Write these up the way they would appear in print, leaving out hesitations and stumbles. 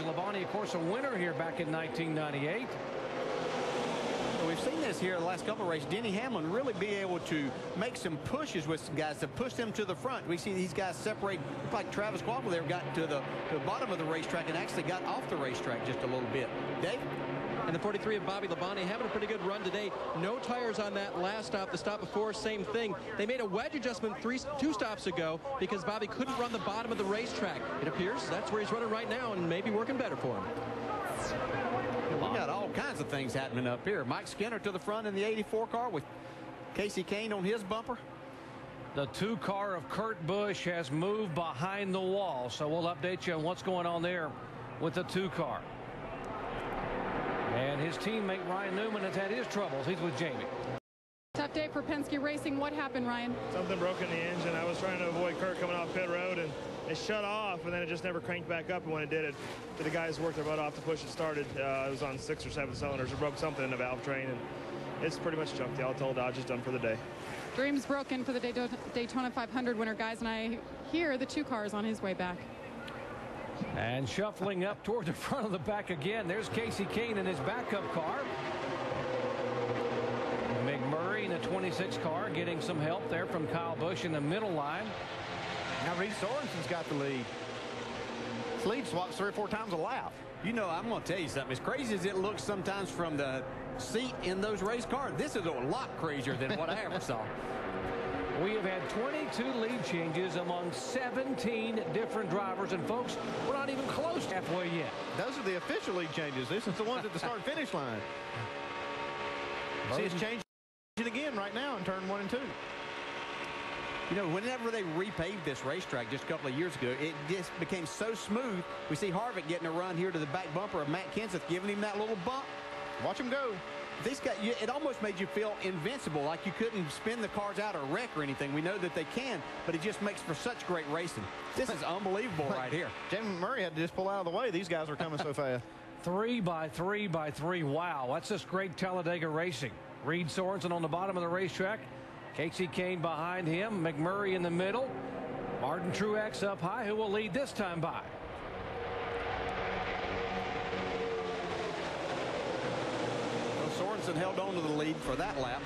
Labonte, of course, a winner here back in 1998. We've seen this here the last couple of races. Denny Hamlin really be able to make some pushes with some guys to push them to the front. We see these guys separate, like Travis Quabbel there, got to the bottom of the racetrack and actually got off the racetrack just a little bit. Dave? And the 43 of Bobby Labonte having a pretty good run today. No tires on that last stop. The stop before, same thing. They made a wedge adjustment two stops ago because Bobby couldn't run the bottom of the racetrack. It appears that's where he's running right now and maybe working better for him. We got all kinds of things happening up here. Mike Skinner to the front in the 84 car with Casey Kane on his bumper. The 2 car of Kurt Busch has moved behind the wall, so we'll update you on what's going on there with the 2 car. And his teammate Ryan Newman has had his troubles. He's with Jamie. Tough day for Penske Racing. What happened, Ryan? Something broke in the engine. I was trying to avoid Kurt coming off pit road, and it shut off, and then it just never cranked back up. And when it did, the guys worked their butt off to push it started. It was on 6 or 7 cylinders. It broke something in the valve train, and it's pretty much junk. The all-told Dodge is done for the day. Dreams broken for the Daytona 500 winner, guys, and I hear the 2 cars on his way back. And shuffling up toward the front of the back again, there's Casey Kane in his backup car. McMurray in the 26 car getting some help there from Kyle Busch in the middle line. Now Reed Sorensen's got the lead. His lead swaps 3 or 4 times a lap. You know, I'm going to tell you something. As crazy as it looks sometimes from the seat in those race cars, this is a lot crazier than what I ever saw. We have had 22 lead changes among 17 different drivers. And, folks, we're not even close halfway yet. Those are the official lead changes. This is the ones at the start-finish line. See, it's changing again right now in turn 1 and 2. You know, whenever they repaved this racetrack just a couple of years ago, it just became so smooth. We see Harvick getting a run here to the back bumper of Matt Kenseth, giving him that little bump. Watch him go. These guys, it almost made you feel invincible, like you couldn't spin the cars out or wreck or anything. We know that they can, but it just makes for such great racing. This is unbelievable right here. Jamie Murray had to just pull out of the way. These guys are coming so fast. 3 by 3 by 3. Wow, that's just great Talladega racing. Reed Sorensen on the bottom of the racetrack. Casey Kane behind him. McMurray in the middle. Martin Truex up high, who will lead this time by. Sorensen held on to the lead for that lap.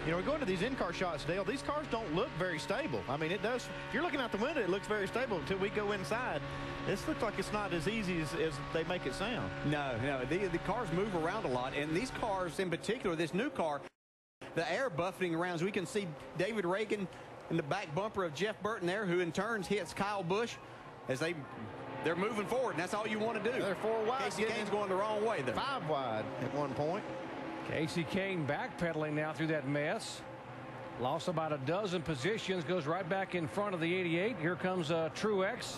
You know, we're going to these in-car shots, Dale. These cars don't look very stable. I mean, it does. If you're looking out the window, it looks very stable until we go inside. This looks like it's not as easy as they make it sound. No, the cars move around a lot, and these cars in particular, this new car, the air buffeting around. As we can see David Reagan in the back bumper of Jeff Burton there, who in turns hits Kyle Busch as they're moving forward, and that's all you want to do. They're 4 wide. Casey Kane's going the wrong way there. 5 wide at one point. Casey Kane backpedaling now through that mess. Lost about a dozen positions, goes right back in front of the 88. Here comes Truex.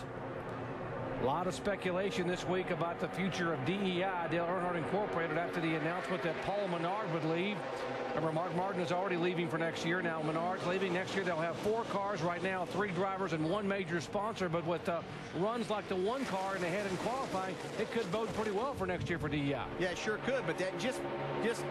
A lot of speculation this week about the future of DEI, Dale Earnhardt Incorporated, after the announcement that Paul Menard would leave. Remember, Mark Martin is already leaving for next year. Now Menard's leaving. Next year they'll have 4 cars. Right now 3 drivers and 1 major sponsor. But with runs like the 1 car in the head in qualifying, it could bode pretty well for next year for DEI. Yeah, it sure could. But that just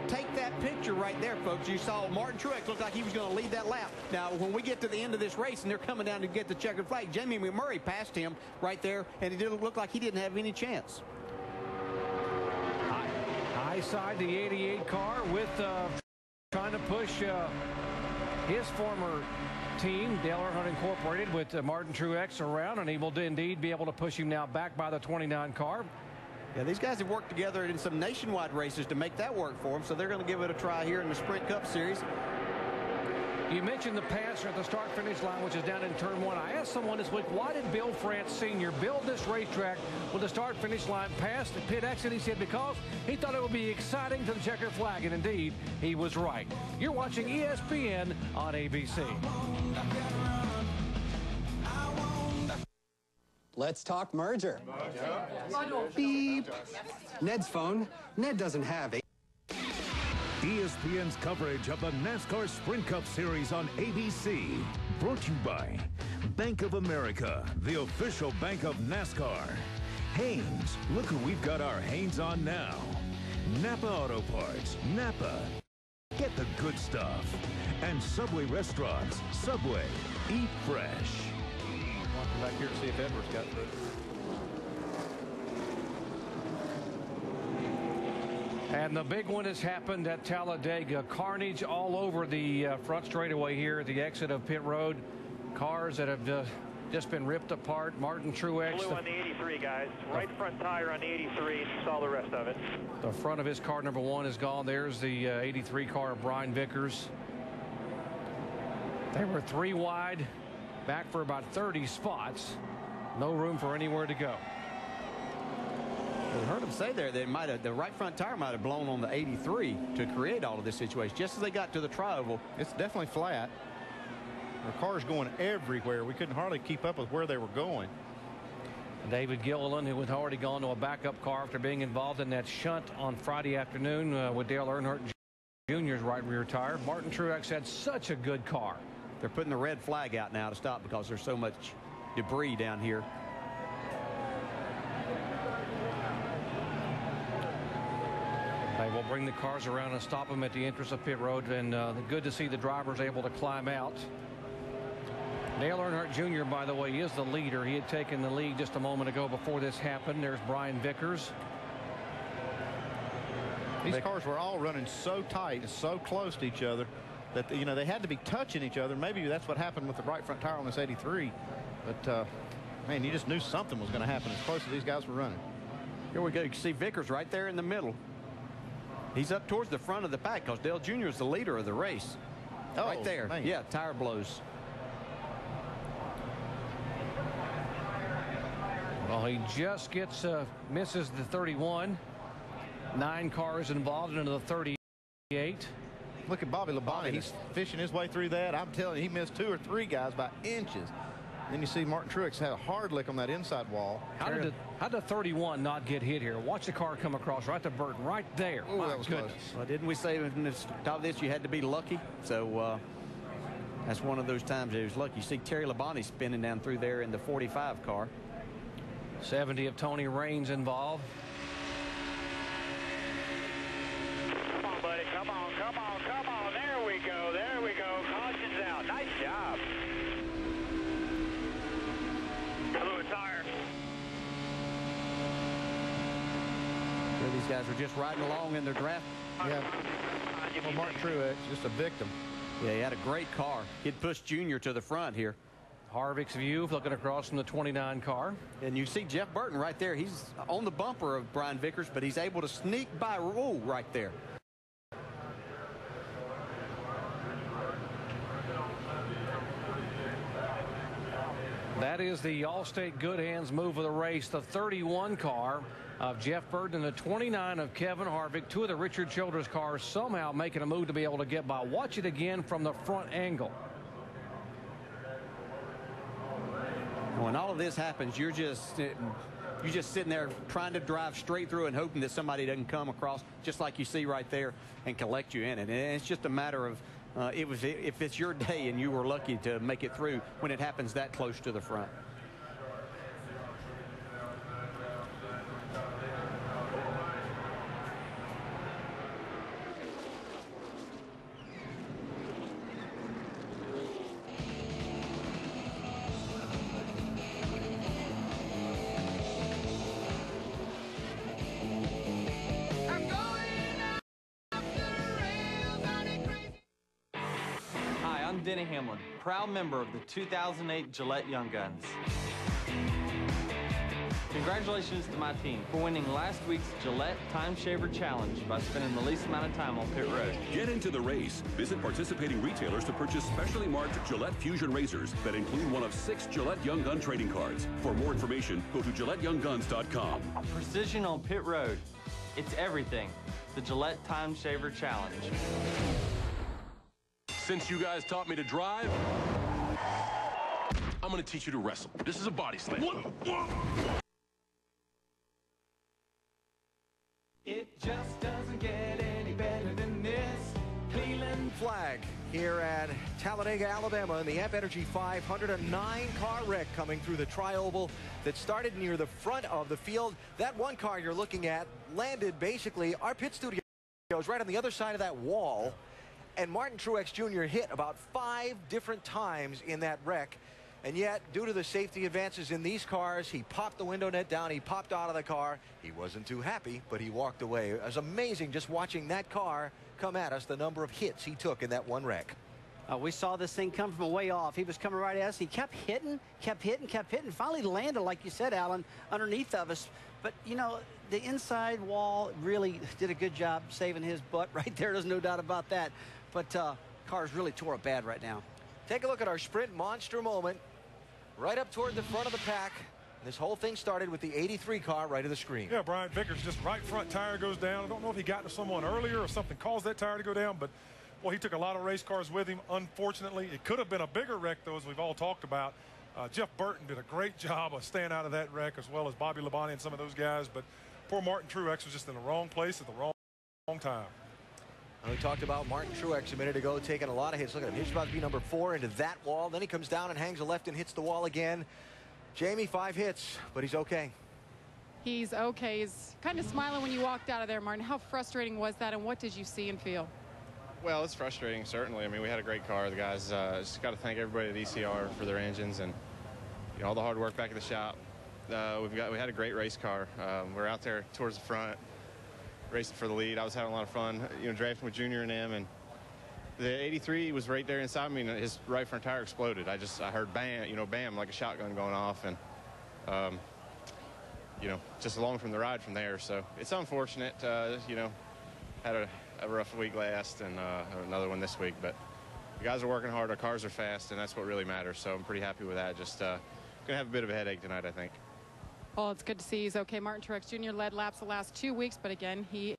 take that picture right there, folks. You saw Martin Truex look like he was going to lead that lap. Now, when we get to the end of this race and they're coming down to get the checkered flag, Jamie McMurray passed him right there, and it didn't look like he didn't have any chance. High side the 88 car with trying to push his former team, Dale Earnhardt Incorporated, with Martin Truex around, and he will indeed be able to push him now back by the 29 car. Yeah, these guys have worked together in some nationwide races to make that work for them, so they're going to give it a try here in the Sprint Cup Series. You mentioned the passer at the start-finish line, which is down in turn 1. I asked someone this week, why did Bill France Sr. build this racetrack with the start-finish line past the pit exit? He said because he thought it would be exciting to the checkered flag, and indeed, he was right. You're watching ESPN on ABC. Let's talk merger. Beep. Ned's phone. Ned doesn't have a... ESPN's coverage of the NASCAR Sprint Cup Series on ABC. Brought to you by Bank of America, the official bank of NASCAR. Haynes, look who we've got our Haynes on now. Napa Auto Parts, Napa. Get the good stuff. And Subway Restaurants, Subway. Eat fresh. Walking back here to see if Edwards got through. And the big one has happened at Talladega. Carnage all over the front straightaway here at the exit of pit road. Cars that have just been ripped apart. Martin Truex. Blue on the 83, guys. Right front tire on the 83. Saw the rest of it. The front of his car, number 1, is gone. There's the 83 car of Brian Vickers. They were 3 wide, back for about 30 spots. No room for anywhere to go. We heard him say there that the right front tire might have blown on the 83 to create all of this situation. Just as they got to the tri-oval, it's definitely flat. The car's going everywhere. We couldn't hardly keep up with where they were going. David Gilliland, who had already gone to a backup car after being involved in that shunt on Friday afternoon with Dale Earnhardt Jr.'s right rear tire. Martin Truex had such a good car. They're putting the red flag out now to stop because there's so much debris down here. They will bring the cars around and stop them at the entrance of pit road, and good to see the drivers able to climb out. Dale Earnhardt Jr., by the way, is the leader. He had taken the lead just a moment ago before this happened. There's Brian Vickers. These cars were all running so tight and so close to each other that, you know, they had to be touching each other. Maybe that's what happened with the right front tire on this 83. But, man, you just knew something was going to happen as close as these guys were running. Here we go. You can see Vickers right there in the middle. He's up towards the front of the pack because Dale Jr. is the leader of the race. Oh, right there. Man. Yeah, tire blows. Well, he just gets misses the 31. 9 cars involved into the 38. Look at Bobby Labonte. He's fishing his way through that. I'm telling you, he missed 2 or 3 guys by inches. Then you see Martin Truex had a hard lick on that inside wall. How did the 31 not get hit here? Watch the car come across right to Burton, right there. Oh, that was close. Well, didn't we say in the top of this you had to be lucky? So that's one of those times it was lucky. You see Terry Labonte spinning down through there in the 45 car. 70 of Tony Raines involved. Come on, buddy. Come on, come on, come on. There we go. There we go. Caution's out. Nice job. Blew a tire. Sure, these guys are just riding along in their draft. Yeah. Well, Martin Truex, just a victim. Yeah, he had a great car. He'd pushed Junior to the front here. Harvick's view looking across from the 29 car. And you see Jeff Burton right there. He's on the bumper of Brian Vickers, but he's able to sneak by Rule right there. That is the Allstate Good Hands move of the race. The 31 car of Jeff Burton and the 29 of Kevin Harvick. 2 of the Richard Childress cars somehow making a move to be able to get by. Watch it again from the front angle. When all of this happens, you're just sitting there trying to drive straight through and hoping that somebody doesn't come across, just like you see right there, and collect you in it. And it's just a matter of if it's your day and you were lucky to make it through when it happens that close to the front. Denny Hamlin, proud member of the 2008 Gillette Young Guns. Congratulations to my team for winning last week's Gillette Time Shaver Challenge by spending the least amount of time on pit road. Get into the race. Visit participating retailers to purchase specially marked Gillette Fusion razors that include one of 6 Gillette Young Gun trading cards. For more information, go to GilletteYoungGuns.com. Precision on pit road. It's everything. The Gillette Time Shaver Challenge. Since you guys taught me to drive, I'm going to teach you to wrestle. This is a body slam. It just doesn't get any better than this. Cleveland flag here at Talladega, Alabama, in the Enerngy 500. A 9-car wreck coming through the tri-oval that started near the front of the field. That one car you're looking at landed basically, our pit studio is right on the other side of that wall. And Martin Truex Jr. hit about 5 different times in that wreck. And yet, due to the safety advances in these cars, he popped the window net down. He popped out of the car. He wasn't too happy, but he walked away. It was amazing just watching that car come at us, the number of hits he took in that one wreck. We saw this thing come from way off. He was coming right at us. He kept hitting. Finally landed, like you said, Alan, underneath of us. But, you know, the inside wall really did a good job saving his butt right there. There's no doubt about that. But cars really tore up bad right now. Take a look at our sprint monster moment. Right up toward the front of the pack. This whole thing started with the 83 car right of the screen. Yeah, Brian Vickers, just right front tire goes down. I don't know if he got to someone earlier or something caused that tire to go down, but, well, he took a lot of race cars with him. Unfortunately, it could have been a bigger wreck, though, as we've all talked about. Jeff Burton did a great job of staying out of that wreck, as well as Bobby Labonte and some of those guys, but poor Martin Truex was just in the wrong place at the wrong time. We talked about Martin Truex a minute ago, taking a lot of hits. Look at him. He's about to be number 4 into that wall. Then he comes down and hangs a left and hits the wall again. Jamie, 5 hits, but he's okay. He's okay. He's kind of smiling when you walked out of there, Martin. How frustrating was that, and what did you see and feel? Well, it's frustrating, certainly. I mean, we had a great car. The guys just got to thank everybody at ECR for their engines and, you know, all the hard work back at the shop. We had a great race car. We're out there towards the front, racing for the lead. I was having a lot of fun, you know, drafting with Junior and them, and the 83 was right there inside me, and his right front tire exploded. I heard bam, you know, bam, like a shotgun going off, and you know, just along from the ride from there. So it's unfortunate. You know, had a rough week last and another one this week, but the guys are working hard. Our cars are fast, and that's what really matters. So I'm pretty happy with that. Just gonna have a bit of a headache tonight, I think. Well, it's good to see he's okay. Martin Truex Jr. led laps the last 2 weeks, but again, he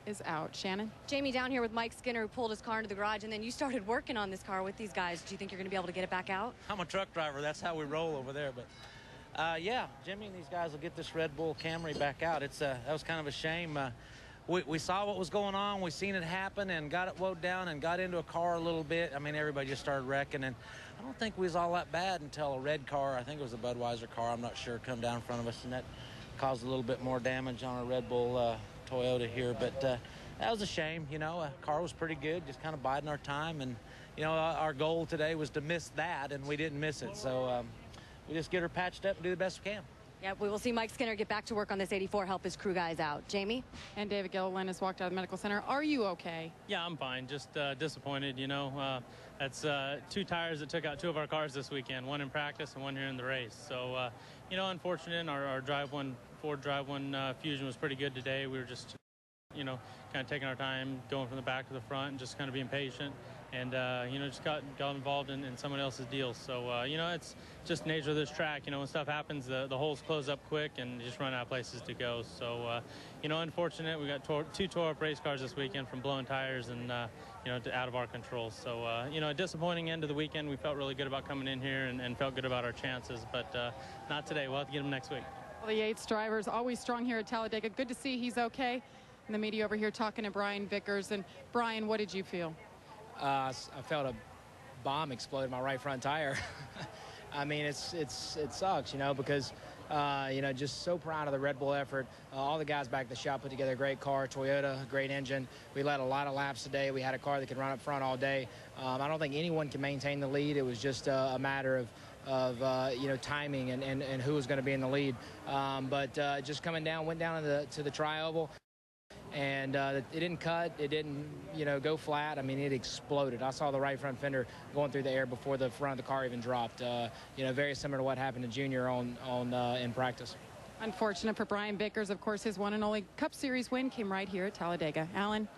is out. Shannon? Jamie, down here with Mike Skinner, who pulled his car into the garage, and then you started working on this car with these guys. Do you think you're going to be able to get it back out? I'm a truck driver. That's how we roll over there. But, yeah, Jimmy and these guys will get this Red Bull Camry back out. That was kind of a shame. We saw what was going on. We seen it happen and got it woed down and got into a car a little bit. I mean, everybody just started wrecking, and I don't think we was all that bad until a red car, I think it was a Budweiser car, I'm not sure, come down in front of us, and that caused a little bit more damage on a Red Bull Toyota here. But that was a shame. You know, car was pretty good, just kind of biding our time, and you know, our goal today was to miss that, and we didn't miss it. So we just get her patched up and do the best we can. Yeah, we will see Mike Skinner get back to work on this 84, help his crew guys out. Jamie? And David Gilliland has walked out of the medical center. Are you okay? Yeah, I'm fine. Just disappointed, you know. That's 2 tires that took out 2 of our cars this weekend, 1 in practice and 1 here in the race. So, you know, unfortunate. Our Ford Drive 1 Fusion was pretty good today. We were just, you know, kind of taking our time, going from the back to the front, and just kind of being patient. And, you know, just got involved in someone else's deals. So, you know, it's just nature of this track. You know, when stuff happens, the holes close up quick and you just run out of places to go. So, you know, unfortunate. We got 2 tore-up race cars this weekend from blowing tires and, you know, out of our control. So, you know, a disappointing end of the weekend. We felt really good about coming in here and felt good about our chances. But not today. We'll have to get them next week. Well, the Yates driver's always strong here at Talladega. Good to see he's okay. And the media over here talking to Brian Vickers. And, Brian, what did you feel? I felt a bomb explode in my right front tire. I mean, it sucks, you know, because, you know, just so proud of the Red Bull effort. All the guys back at the shop put together a great car, Toyota, great engine. We led a lot of laps today. We had a car that could run up front all day. I don't think anyone can maintain the lead. It was just a matter of you know, timing and who was going to be in the lead. But just coming down, went down to the tri-oval. And it didn't cut. It didn't, you know, go flat. I mean, it exploded. I saw the right front fender going through the air before the front of the car even dropped. You know, very similar to what happened to Junior in practice. Unfortunate for Brian Vickers. Of course, his one and only Cup Series win came right here at Talladega. Alan?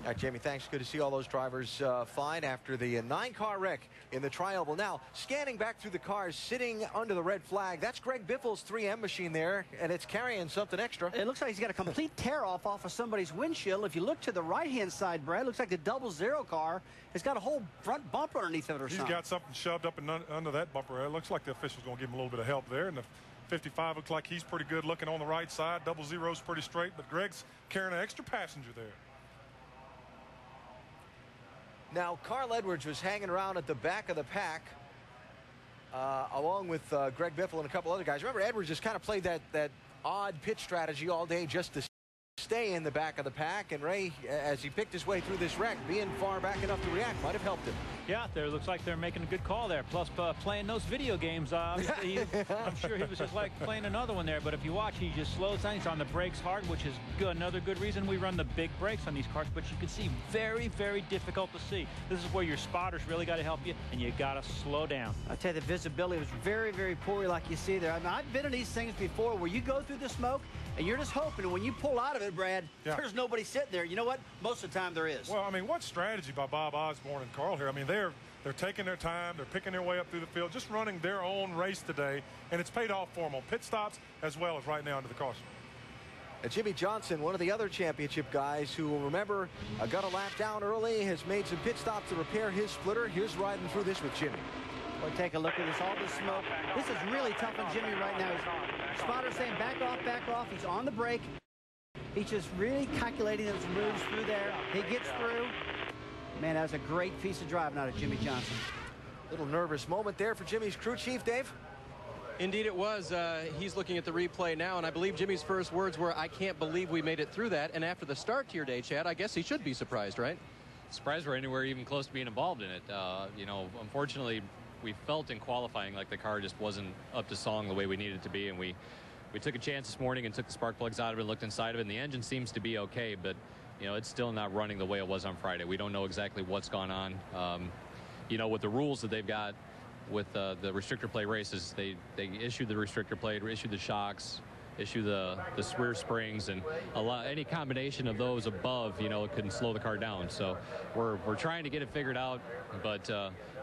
All right, Jamie, thanks. Good to see all those drivers fine after the 9-car wreck in the tri-oval. Now, scanning back through the cars, sitting under the red flag, that's Greg Biffle's 3M machine there, and it's carrying something extra. It looks like he's got a complete tear-off off of somebody's windshield. If you look to the right-hand side, Brad, it looks like the 00 car has got a whole front bumper underneath of it or something. He's got something shoved up under that bumper. It looks like the official's going to give him a little bit of help there, and the 55 looks like he's pretty good looking on the right side. 00's pretty straight, but Greg's carrying an extra passenger there. Now, Carl Edwards was hanging around at the back of the pack along with Greg Biffle and a couple other guys. Remember, Edwards just kind of played that odd pitch strategy all day just to stay in the back of the pack. And Ray, as he picked his way through this wreck, being far back enough to react might have helped him. Yeah, there looks like they're making a good call there. Plus, playing those video games, I'm sure he was just like playing another one there. But if you watch, he just slows down. He's on the brakes hard, which is good. Another good reason we run the big brakes on these cars. But you can see, very, very difficult to see. This is where your spotters really got to help you, and you got to slow down. I tell you, the visibility was very, very poor, like you see there. I mean, I've been in these things before where you go through the smoke and you're just hoping, and when you pull out of it, Brad, there's nobody sitting there. You know what? Most of the time there is. Well, I mean, what strategy by Bob Osborne and Carl here? I mean, they're taking their time. They're picking their way up through the field, just running their own race today, and it's paid off for them on pit stops as well as right now into the caution. Jimmy Johnson, one of the other championship guys who, remember, got a lap down early, has made some pit stops to repair his splitter. Here's riding through this with Jimmy. Well, take a look at this, all this smoke. This is really tough on Jimmy right now. His spotter's saying back off, back off. He's on the brake. He's just really calculating those moves through there. He gets through. Man, that was a great piece of driving out of Jimmy Johnson. Little nervous moment there for Jimmy's crew chief, Dave. Indeed it was. He's looking at the replay now, and I believe Jimmy's first words were, "I can't believe we made it through that." And after the start to your day, Chad, I guess he should be surprised, right? Surprised we're anywhere even close to being involved in it. You know, unfortunately, we felt in qualifying like the car just wasn't up to song the way we needed it to be, and we took a chance this morning and took the spark plugs out of it and looked inside of it, and the engine seems to be okay, but you know, it's still not running the way it was on Friday. We don't know exactly what's gone on. You know, with the rules that they've got with the restrictor plate races, they issued the restrictor plate, issued the shocks, issue the rear springs, and any combination of those above, you know, can slow the car down. So we're trying to get it figured out, but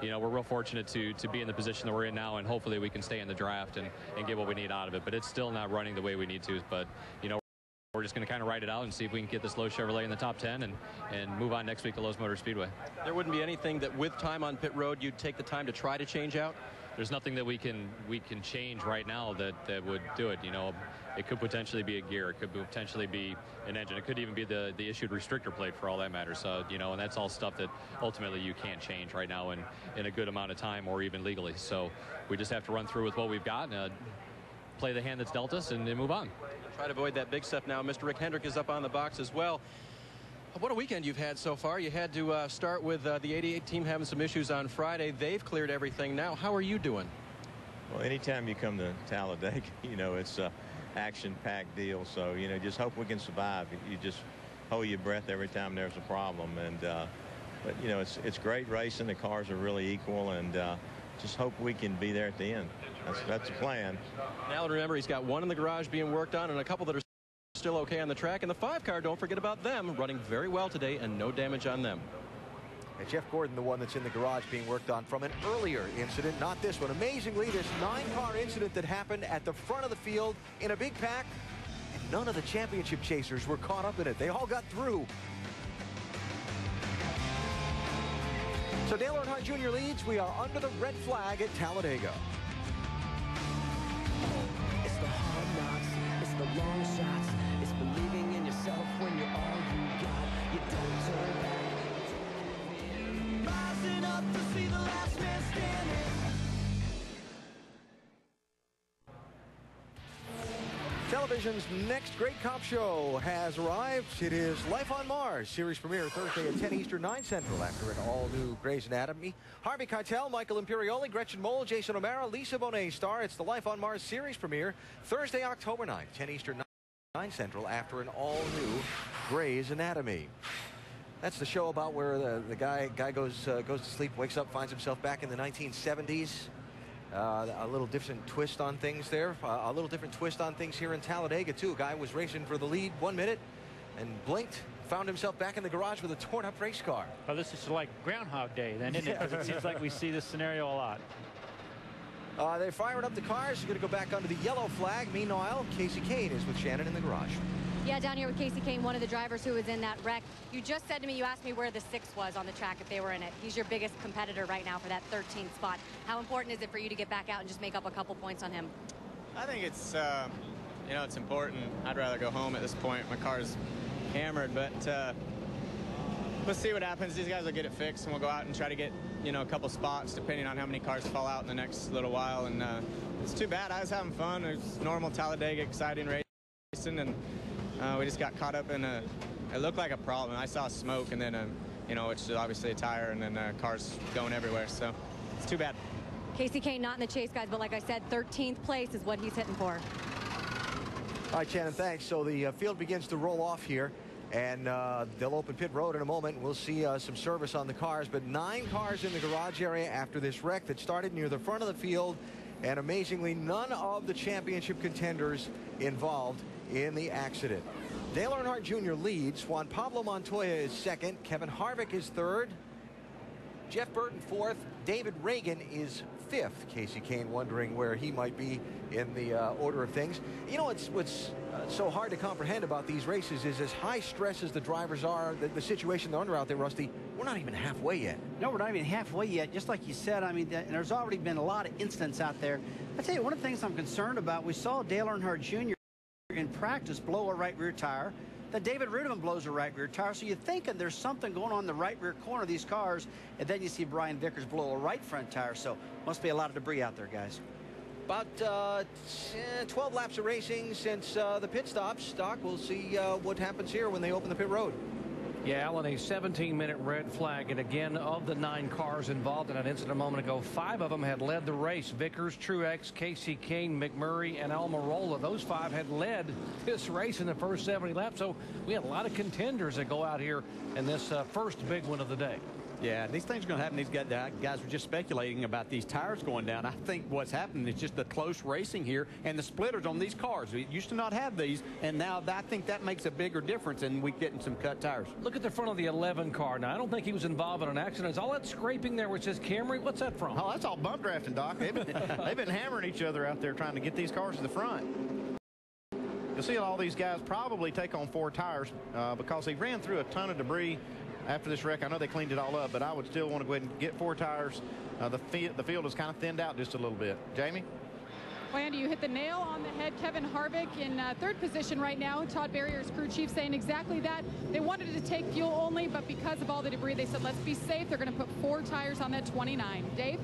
you know, we're real fortunate to be in the position that we're in now, and hopefully we can stay in the draft and get what we need out of it. But it's still not running the way we need to. But you know, we're just going to kind of ride it out and see if we can get this Lowe's Chevrolet in the top 10 and move on next week to Lowe's Motor Speedway. There wouldn't be anything that with time on pit road you'd take the time to try to change out? There's nothing that we can change right now that would do it. You know, it could potentially be a gear, it could potentially be an engine, it could even be the issued restrictor plate for all that matters. So you know, and that's all stuff that ultimately you can't change right now in a good amount of time or even legally. So we just have to run through with what we've got, play the hand that's dealt us, and move on. Try to avoid that big stuff now. Mr. Rick Hendrick is up on the box as well. What a weekend you've had so far. You had to start with the 88 team having some issues on Friday. They've cleared everything now. How are you doing? Well, anytime you come to Talladega, you know, it's a action-packed deal. So, you know, just hope we can survive. You just hold your breath every time there's a problem. And but, you know, it's great racing. The cars are really equal, and just hope we can be there at the end. That's the plan. Now remember, he's got one in the garage being worked on and a couple that are still okay on the track. And the 5-car, don't forget about them, running very well today and no damage on them. And Jeff Gordon, the one that's in the garage being worked on from an earlier incident, not this one. Amazingly, this 9-car incident that happened at the front of the field in a big pack, and none of the championship chasers were caught up in it. They all got through. So Dale Earnhardt Jr. leads. We are under the red flag at Talladega. It's the hard knocks, it's the long shots, it's believing in yourself when you're all you got. You don't turn back. Rising up to see the last man standing. Television's next great cop show has arrived. It is Life on Mars, series premiere Thursday at 10 Eastern, 9 Central, after an all-new Grey's Anatomy. Harvey Keitel, Michael Imperioli, Gretchen Mol, Jason O'Mara, Lisa Bonet star. It's the Life on Mars series premiere Thursday, October 9th, 10 Eastern, 9 Central, after an all-new Grey's Anatomy. That's the show about where the guy goes to sleep, wakes up, finds himself back in the 1970s. A little different twist on things there. A little different twist on things here in Talladega, too. A guy was racing for the lead 1 minute and blinked, found himself back in the garage with a torn-up race car. Well, this is like Groundhog Day, then, isn't it? Because it seems like we see this scenario a lot. They're firing up the cars. They're going to go back under the yellow flag. Meanwhile, Casey Kane is with Shannon in the garage. Yeah, down here with Casey Kane, one of the drivers who was in that wreck. You just said to me, you asked me where the 6 was on the track if they were in it. He's your biggest competitor right now for that 13th spot. How important is it for you to get back out and just make up a couple points on him? I think it's, you know, it's important. I'd rather go home at this point. My car's hammered, but let's see what happens. These guys will get it fixed, and we'll go out and try to get, you know, a couple spots depending on how many cars fall out in the next little while. And it's too bad. I was having fun. It was normal Talladega, exciting racing, and We just got caught up in it looked like a problem. I saw smoke, and then, you know, it's obviously a tire, and then cars going everywhere. So it's too bad. Casey Kane not in the chase, guys, but like I said, 13th place is what he's hitting for. All right, Shannon, thanks. So the field begins to roll off here, and they'll open pit road in a moment. We'll see some service on the cars, but 9 cars in the garage area after this wreck that started near the front of the field, and amazingly, none of the championship contenders involved in the accident. Dale Earnhardt Jr. leads. Juan Pablo Montoya is second. Kevin Harvick is third. Jeff Burton fourth. David Reagan is fifth. Casey Kane wondering where he might be in the order of things. You know, what's so hard to comprehend about these races is as high stress as the drivers are, the situation they're under out there, Rusty, we're not even halfway yet. No, we're not even halfway yet. Just like you said, I mean, there's already been a lot of incidents out there. I tell you, one of the things I'm concerned about, we saw Dale Earnhardt Jr. in practice blow a right rear tire. Then David Reutimann blows a right rear tire. So you're thinking there's something going on in the right rear corner of these cars, and then you see Brian Vickers blow a right front tire. So must be a lot of debris out there, guys. About 12 laps of racing since the pit stops. Doc, we'll see what happens here when they open the pit road. Yeah, Alan, a 17-minute red flag. And again, of the 9 cars involved in an incident a moment ago, 5 of them had led the race. Vickers, Truex, Casey Kane, McMurray, and Almirola. Those 5 had led this race in the first 70 laps. So we had a lot of contenders that go out here in this first big one of the day. Yeah, these things are going to happen. These guys were just speculating about these tires going down. I think what's happened is just the close racing here and the splitters on these cars. We used to not have these, and now I think that makes a bigger difference in we getting some cut tires. Look at the front of the 11 car. Now, I don't think he was involved in an accident. Is all that scraping there which says Camry? What's that from? Oh, that's all bump drafting, Doc. They've been hammering each other out there trying to get these cars to the front. You'll see all these guys probably take on 4 tires because they ran through a ton of debris after this wreck. I know they cleaned it all up, but I would still want to go ahead and get 4 tires. The field is kind of thinned out just a little bit. Jamie? Well, Andy, you hit the nail on the head. Kevin Harvick in third position right now. Todd Barrier's crew chief saying exactly that. They wanted to take fuel only, but because of all the debris, they said, let's be safe. They're going to put 4 tires on that 29. Dave?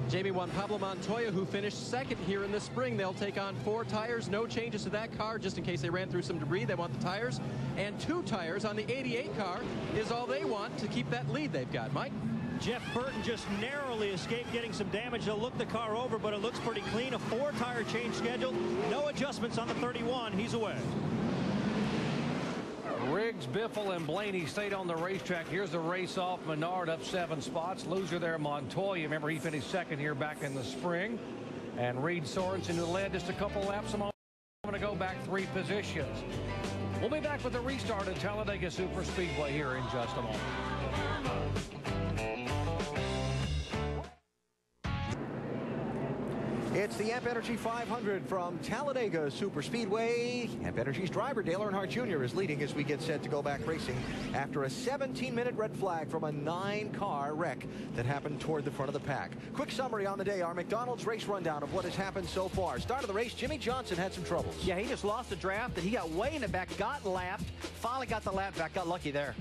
Jamie, Juan Pablo Montoya, who finished second here in the spring. They'll take on 4 tires. No changes to that car, just in case they ran through some debris. They want the tires. And 2 tires on the 88 car is all they want to keep that lead they've got. Mike? Jeff Burton just narrowly escaped getting some damage. They'll look the car over, but it looks pretty clean. A 4-tire change scheduled. No adjustments on the 31. He's away. Riggs, Biffle, and Blaney stayed on the racetrack. Here's the race off. Menard up 7 spots. Loser there, Montoya. Remember, he finished second here back in the spring. And Reed Sorensen, who led just a couple laps a moment ago, back 3 positions. We'll be back with the restart at Talladega Superspeedway here in just a moment. It's the Amp Energy 500 from Talladega Superspeedway. Amp Energy's driver, Dale Earnhardt Jr., is leading as we get set to go back racing after a 17-minute red flag from a 9-car wreck that happened toward the front of the pack. Quick summary on the day, our McDonald's race rundown of what has happened so far. Start of the race, Jimmy Johnson had some troubles. Yeah, he just lost the draft, and he got way in the back, got lapped, finally got the lap back, got lucky there.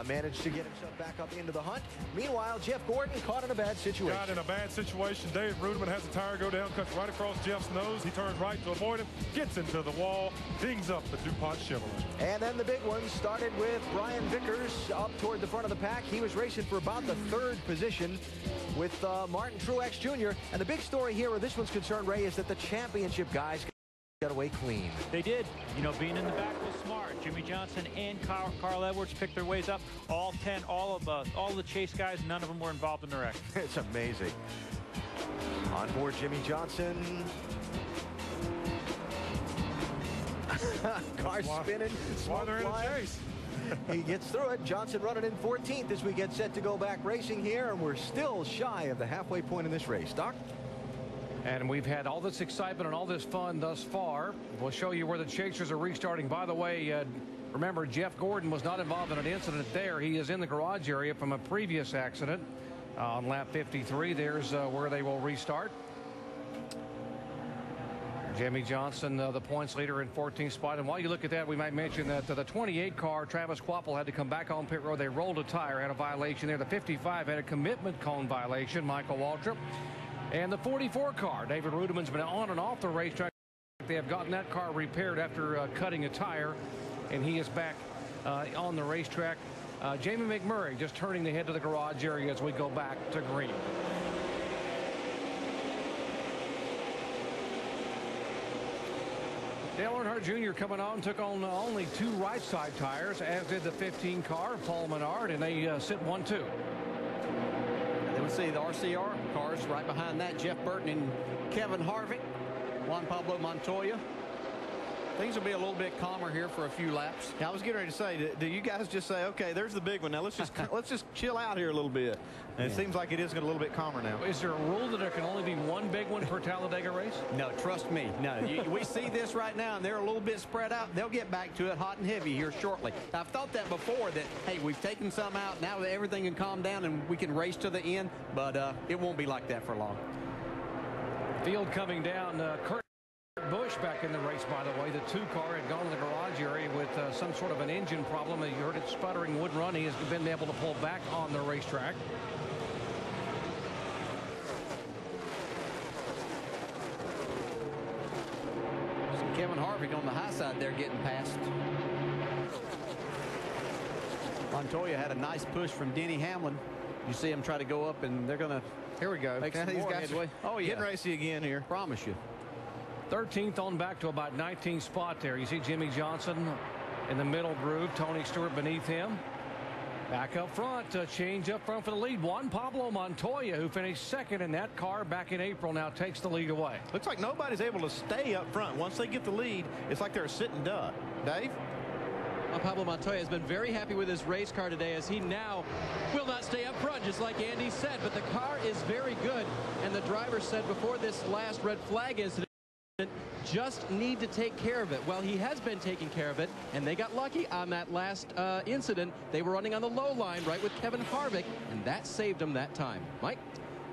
Managed to get himself back up into the hunt. Meanwhile, Jeff Gordon caught in a bad situation. Got in a bad situation. David Reutimann has the tire go down, cuts right across Jeff's nose. He turns right to avoid him, gets into the wall, dings up the DuPont Chevrolet. And then the big one started with Brian Vickers up toward the front of the pack. He was racing for about the 3rd position with Martin Truex Jr. And the big story here where this one's concerned, Ray, is that the championship guys got away clean. They did. You know, being in the back was smart. Jimmy Johnson and Carl Edwards picked their ways up. All 10, all the chase guys, none of them were involved in the wreck. It's amazing. On board Jimmy Johnson. Car spinning. Why they're in a chase. He gets through it. Johnson running in 14th as we get set to go back racing here, and we're still shy of the halfway point in this race. Doc? And we've had all this excitement and all this fun thus far. We'll show you where the chasers are restarting. By the way, remember, Jeff Gordon was not involved in an incident there. He is in the garage area from a previous accident on lap 53. There's where they will restart. Jimmy Johnson, the points leader in 14th spot. And while you look at that, we might mention that the 28 car, Travis Quapple, had to come back on pit road. They rolled a tire, had a violation there. The 55 had a commitment cone violation, Michael Waltrip. And the 44 car, David Reutemann's been on and off the racetrack They have gotten that car repaired after cutting a tire, and he is back on the racetrack. Jamie McMurray just turning the head to the garage area as we go back to green. Dale Earnhardt Jr. coming on, took on only 2 right side tires, as did the 15 car, Paul Menard, and they sit 1-2. Then we see the RCR cars right behind that, Jeff Burton and Kevin Harvick, Juan Pablo Montoya. Things will be a little bit calmer here for a few laps. Yeah, I was getting ready to say, do you guys just say, okay, there's the big one. Now let's just chill out here a little bit. And it seems like it is getting a little bit calmer now. Is there a rule that there can only be one big one per Talladega race? No, trust me. No, we see this right now, and they're a little bit spread out. They'll get back to it hot and heavy here shortly. I've thought that before, that, hey, we've taken some out. Now that everything can calm down and we can race to the end, but it won't be like that for long. Field coming down. Kurt Busch back in the race, by the way. The 2 car had gone to the garage area with some sort of an engine problem. You heard it sputtering, wouldn't run. He has been able to pull back on the racetrack. Kevin Harvick on the high side there getting past. Montoya had a nice push from Denny Hamlin. You see him try to go up, and they're going to. Here we go. Make some more headway. Oh, yeah. Getting racy again here. Promise you. 13th on back to about 19th spot there. You see Jimmy Johnson in the middle groove. Tony Stewart beneath him. Back up front, change up front for the lead. Juan Pablo Montoya, who finished 2nd in that car back in April, now takes the lead away. Looks like nobody's able to stay up front. Once they get the lead, it's like they're a sitting duck. Dave? Well, Pablo Montoya has been very happy with his race car today, as he now will not stay up front, just like Andy said. But the car is very good, and the driver said before this last red flag incident, just need to take care of it. Well, he has been taking care of it, and they got lucky on that last incident. They were running on the low line right with Kevin Harvick, and that saved them that time. Mike?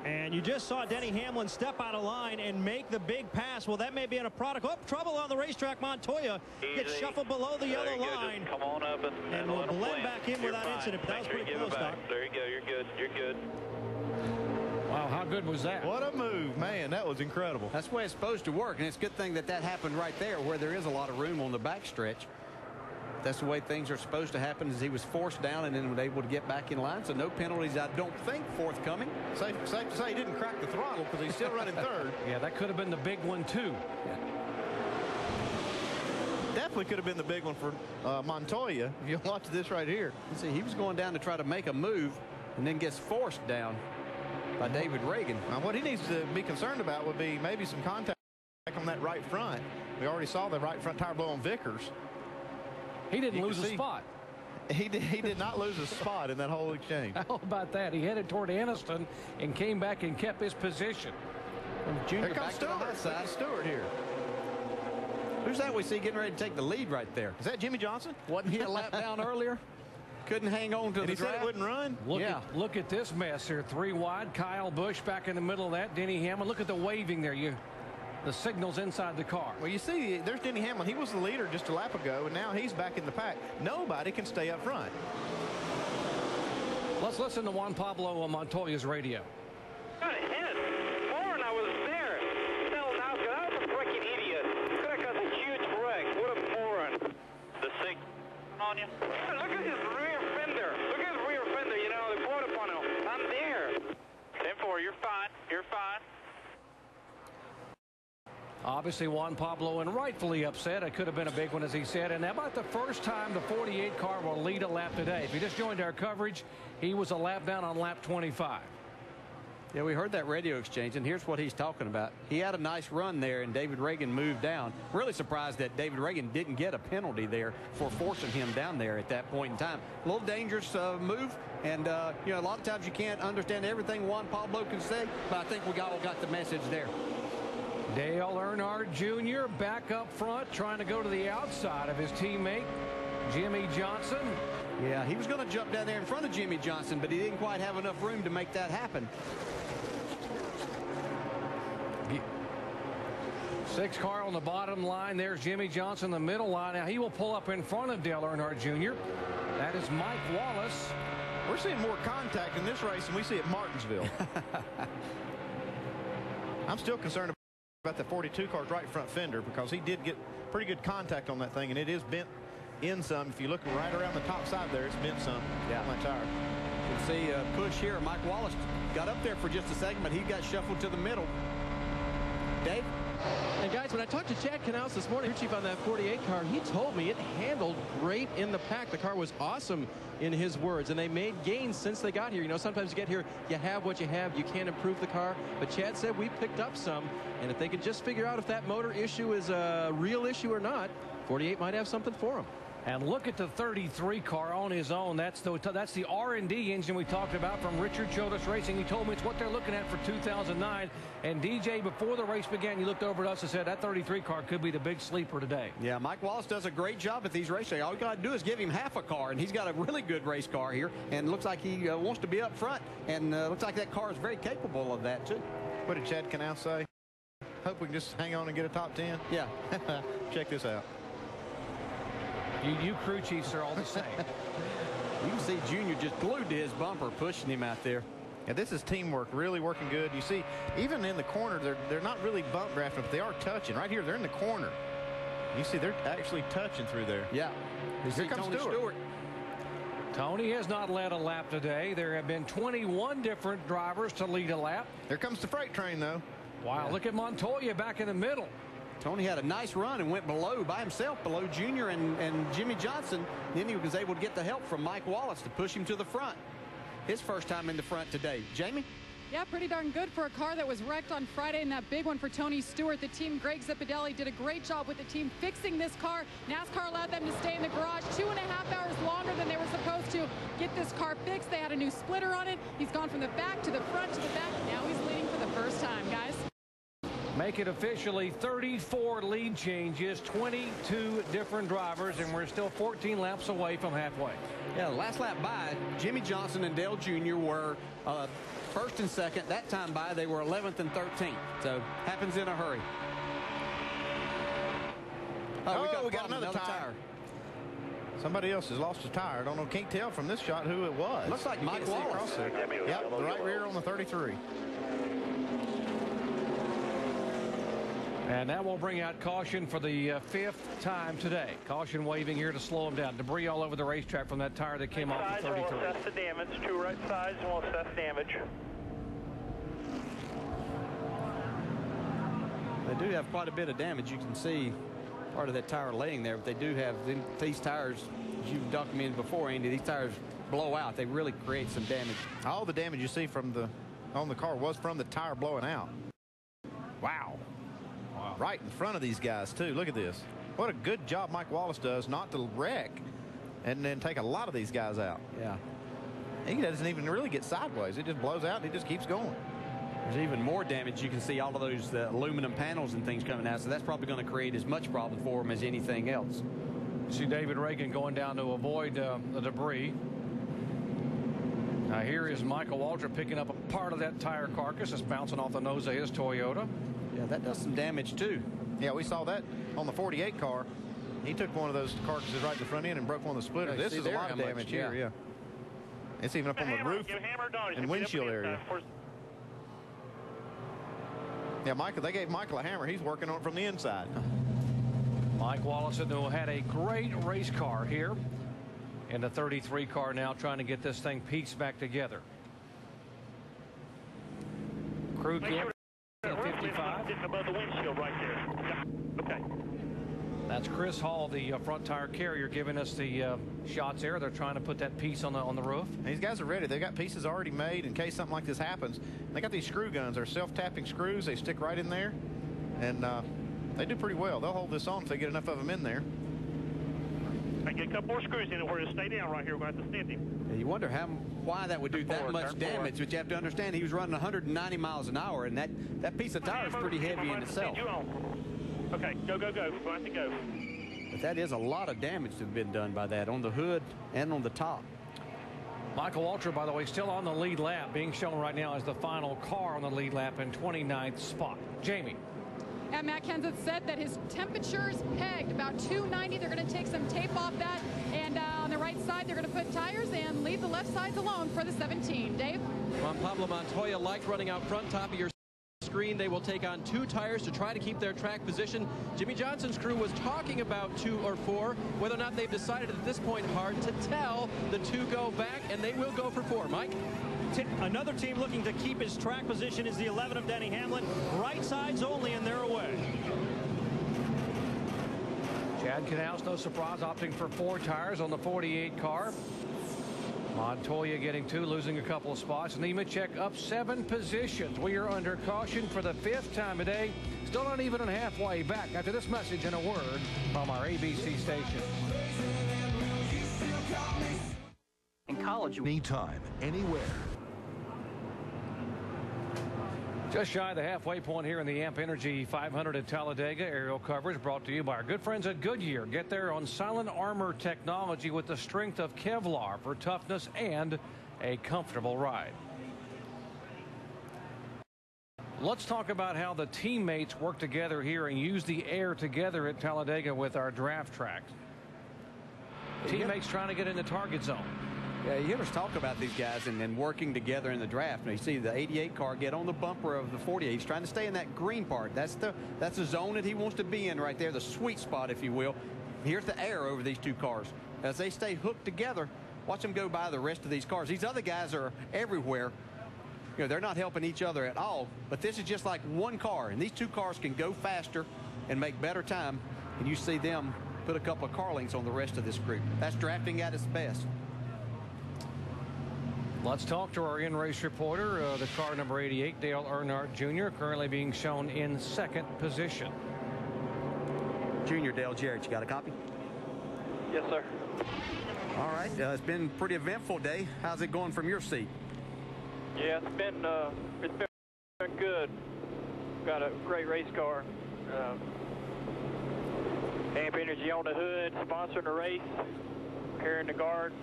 And you just saw Denny Hamlin step out of line and make the big pass. Well, that may be in a product. Oh, trouble on the racetrack. Montoya gets shuffled below the yellow line. Just come on up and will blend back in without incident. But that was pretty close, Doc. There you go. You're good. You're good. Wow, how good was that? What a move, man. That was incredible. That's the way it's supposed to work, and it's a good thing that happened right there where there is a lot of room on the backstretch. That's the way things are supposed to happen, as he was forced down and then was able to get back in line. So no penalties, I don't think, forthcoming. Safe to say he didn't crack the throttle because he's still running 3rd. Yeah, that could have been the big one, too. Yeah. Definitely could have been the big one for Montoya. If you watch this right here. You see, he was going down to try to make a move and then gets forced down by David Reagan. Now, what he needs to be concerned about would be maybe some contact on that right front. We already saw the right front tire blow on Vickers. He didn't lose a spot. He did not lose a spot in that whole exchange. How about that? He headed toward Aniston and came back and kept his position. And Junior here comes Stewart here. Who's that we see getting ready to take the lead right there? Is that Jimmy Johnson? Wasn't he a lap down earlier? Couldn't hang on to the he said it wouldn't run? Look at this mess here. 3 wide. Kyle Busch back in the middle of that. Denny Hamlin. Look at the waving there. The signals inside the car. Well, you see, there's Denny Hamlin. He was the leader just a lap ago, and now he's back in the pack. Nobody can stay up front. Let's listen to Juan Pablo Montoya's radio. Got a hit. Warren, I was there. Tell NASCAR, I was a freaking idiot. Could have caused a huge wreck. What a moron. The sink on you. Look at his rear fender. Look at his rear fender, you know, the quarter panel. I'm there. 10-4, you're fine. You're fine. Obviously, Juan Pablo, and rightfully upset. It could have been a big one, as he said. And about the first time the 48 car will lead a lap today. If you just joined our coverage, he was a lap down on lap 25. Yeah, we heard that radio exchange, and here's what he's talking about. He had a nice run there, and David Reagan moved down. Really surprised that David Reagan didn't get a penalty there for forcing him down there at that point in time. A little dangerous move, and, you know, a lot of times you can't understand everything Juan Pablo can say, but I think we all got the message there. Dale Earnhardt Jr. back up front, trying to go to the outside of his teammate, Jimmy Johnson. Yeah, he was going to jump down there in front of Jimmy Johnson, but he didn't quite have enough room to make that happen. 6 car on the bottom line. There's Jimmy Johnson, the middle line. Now he will pull up in front of Dale Earnhardt Jr. That is Mike Wallace. We're seeing more contact in this race than we see at Martinsville. I'm still concerned about the 42 car's right front fender, because he did get pretty good contact on that thing, and it is bent in some. If you look right around the top side there, it's bent some on that tire. You can see a push here. Mike Wallace got up there for just a second, but he got shuffled to the middle. Dave? And guys, when I talked to Chad Knaus this morning, crew chief on that 48 car, he told me it handled great in the pack. The car was awesome in his words, and they made gains since they got here. You know, sometimes you get here, you have what you have, you can't improve the car. But Chad said we picked up some, and if they could just figure out if that motor issue is a real issue or not, 48 might have something for him. And look at the 33 car on his own. That's the R&D engine we talked about from Richard Chodos Racing. He told me it's what they're looking at for 2009. And DJ, before the race began, you looked over at us and said that 33 car could be the big sleeper today. Yeah, Mike Wallace does a great job at these races. All you got to do is give him half a car, and he's got a really good race car here. And looks like he wants to be up front. And looks like that car is very capable of that, too. What did Chad Knaus say? Hope we can just hang on and get a top 10. Yeah. Check this out. You crew chiefs are all the same. You can see Junior just glued to his bumper, pushing him out there. And this is teamwork, really working good. You see, even in the corner, they're not really bump drafting, but they are touching. Right here, they're in the corner. You see, they're actually touching through there. Yeah. Here comes Tony Stewart. Tony has not led a lap today. There have been 21 different drivers to lead a lap. Here comes the freight train, though. Wow, look at Montoya back in the middle. Tony had a nice run and went below by himself, below Junior and Jimmy Johnson. Then he was able to get the help from Mike Wallace to push him to the front. His first time in the front today. Jamie? Yeah, pretty darn good for a car that was wrecked on Friday, and that big one for Tony Stewart. The team, Greg Zipadelli, did a great job with the team fixing this car. NASCAR allowed them to stay in the garage 2.5 hours longer than they were supposed to get this car fixed. They had a new splitter on it. He's gone from the back to the front to the back. Now he's leading for the first time, guys. Make it officially 34 lead changes, 22 different drivers, and we're still 14 laps away from halfway. Yeah, the last lap by, Jimmy Johnson and Dale Jr. were first and second. That time by, they were 11th and 13th. So, happens in a hurry. We got another tire. Somebody else has lost a tire. I don't know, can't tell from this shot who it was. Looks like Mike Wallace. Yep, the right rear on the 33. And that will bring out caution for the 5th time today. Caution waving here to slow him down. Debris all over the racetrack from that tire that came off the 33. We'll assess the damage. 2 right sides, and we'll assess damage. They do have quite a bit of damage. You can see part of that tire laying there, but they do have these tires, as you've documented before, Andy, these tires blow out. They really create some damage. All the damage you see on the car was from the tire blowing out. Wow. Right in front of these guys, too. Look at this. What a good job Mike Wallace does not to wreck and then take a lot of these guys out. Yeah. He doesn't even really get sideways. It just blows out and he just keeps going. There's even more damage. You can see all of those aluminum panels and things coming out, so that's probably going to create as much problem for him as anything else. You see David Reagan going down to avoid the debris. Now here is Michael Waltrip picking up a part of that tire carcass that's bouncing off the nose of his Toyota. Yeah, that does some damage too. Yeah, we saw that on the 48 car. He took one of those carcasses right to the front end and broke one of the splitters. Yeah, this is a lot of damage here, yeah. It's even up on the roof and windshield area. Yeah, they gave Michael a hammer. He's working on it from the inside. Mike Wallace had a great race car here. And the 33 car now trying to get this thing pieced back together. Crew camp. 55. Above the windshield right there. Okay. That's Chris Hall, the front tire carrier, giving us the shots there. They're trying to put that piece on the roof. And these guys are ready. They've got pieces already made in case something like this happens. They got these screw guns. They're self-tapping screws. They stick right in there, and they do pretty well. They'll hold this on if they get enough of them in there. I get a couple more screws in it where to stay down right here. We're going to have to send him. Yeah, you wonder why that would do that much damage, but you have to understand he was running 190 miles an hour, and that piece of tire is pretty heavy in itself. Okay, go. We're going to have to go. But that is a lot of damage to have been done by that on the hood and on the top. Michael Waltrip, by the way, still on the lead lap, being shown right now as the final car on the lead lap in 29th spot. Jamie. And Matt Kenseth said that his temperature's pegged about 290. They're going to take some tape off that. And on the right side, they're going to put tires and leave the left sides alone for the 17. Dave? Juan Pablo Montoya liked running out front, top of your screen. They will take on 2 tires to try to keep their track position. Jimmy Johnson's crew was talking about 2 or 4. Whether or not they've decided at this point, hard to tell. The 2 go back, and they will go for 4. Mike? Another team looking to keep his track position is the 11 of Denny Hamlin. Right sides only, and they're away. Chad Knaus, no surprise, opting for 4 tires on the 48 car. Montoya getting 2, losing a couple of spots. Nemechek up 7 positions. We are under caution for the 5th time today. Still not even and halfway back after this message and a word from our ABC station. In college, anytime, anywhere. Just shy of the halfway point here in the AMP Energy 500 at Talladega. Aerial coverage brought to you by our good friends at Goodyear. Get there on silent armor technology with the strength of Kevlar for toughness and a comfortable ride. Let's talk about how the teammates work together here and use the air together at Talladega with our draft tracks. Teammates trying to get in the target zone. Yeah, you hear us talk about these guys and working together in the draft. Now, you see the 88 car get on the bumper of the 48. He's trying to stay in that green part. That's the zone that he wants to be in right there, the sweet spot, if you will. Here's the air over these 2 cars. As they stay hooked together, watch them go by the rest of these cars. These other guys are everywhere. You know, they're not helping each other at all. But this is just like 1 car, and these 2 cars can go faster and make better time. And you see them put a couple of car lengths on the rest of this group. That's drafting at its best. Let's talk to our in-race reporter, the car number 88, Dale Earnhardt Jr., currently being shown in 2nd position. Junior Dale Jarrett, you got a copy? Yes, sir. All right. It's been a pretty eventful day. How's it going from your seat? Yeah, it's been good. Got a great race car. AMP Energy on the hood, sponsoring the race, carrying the guard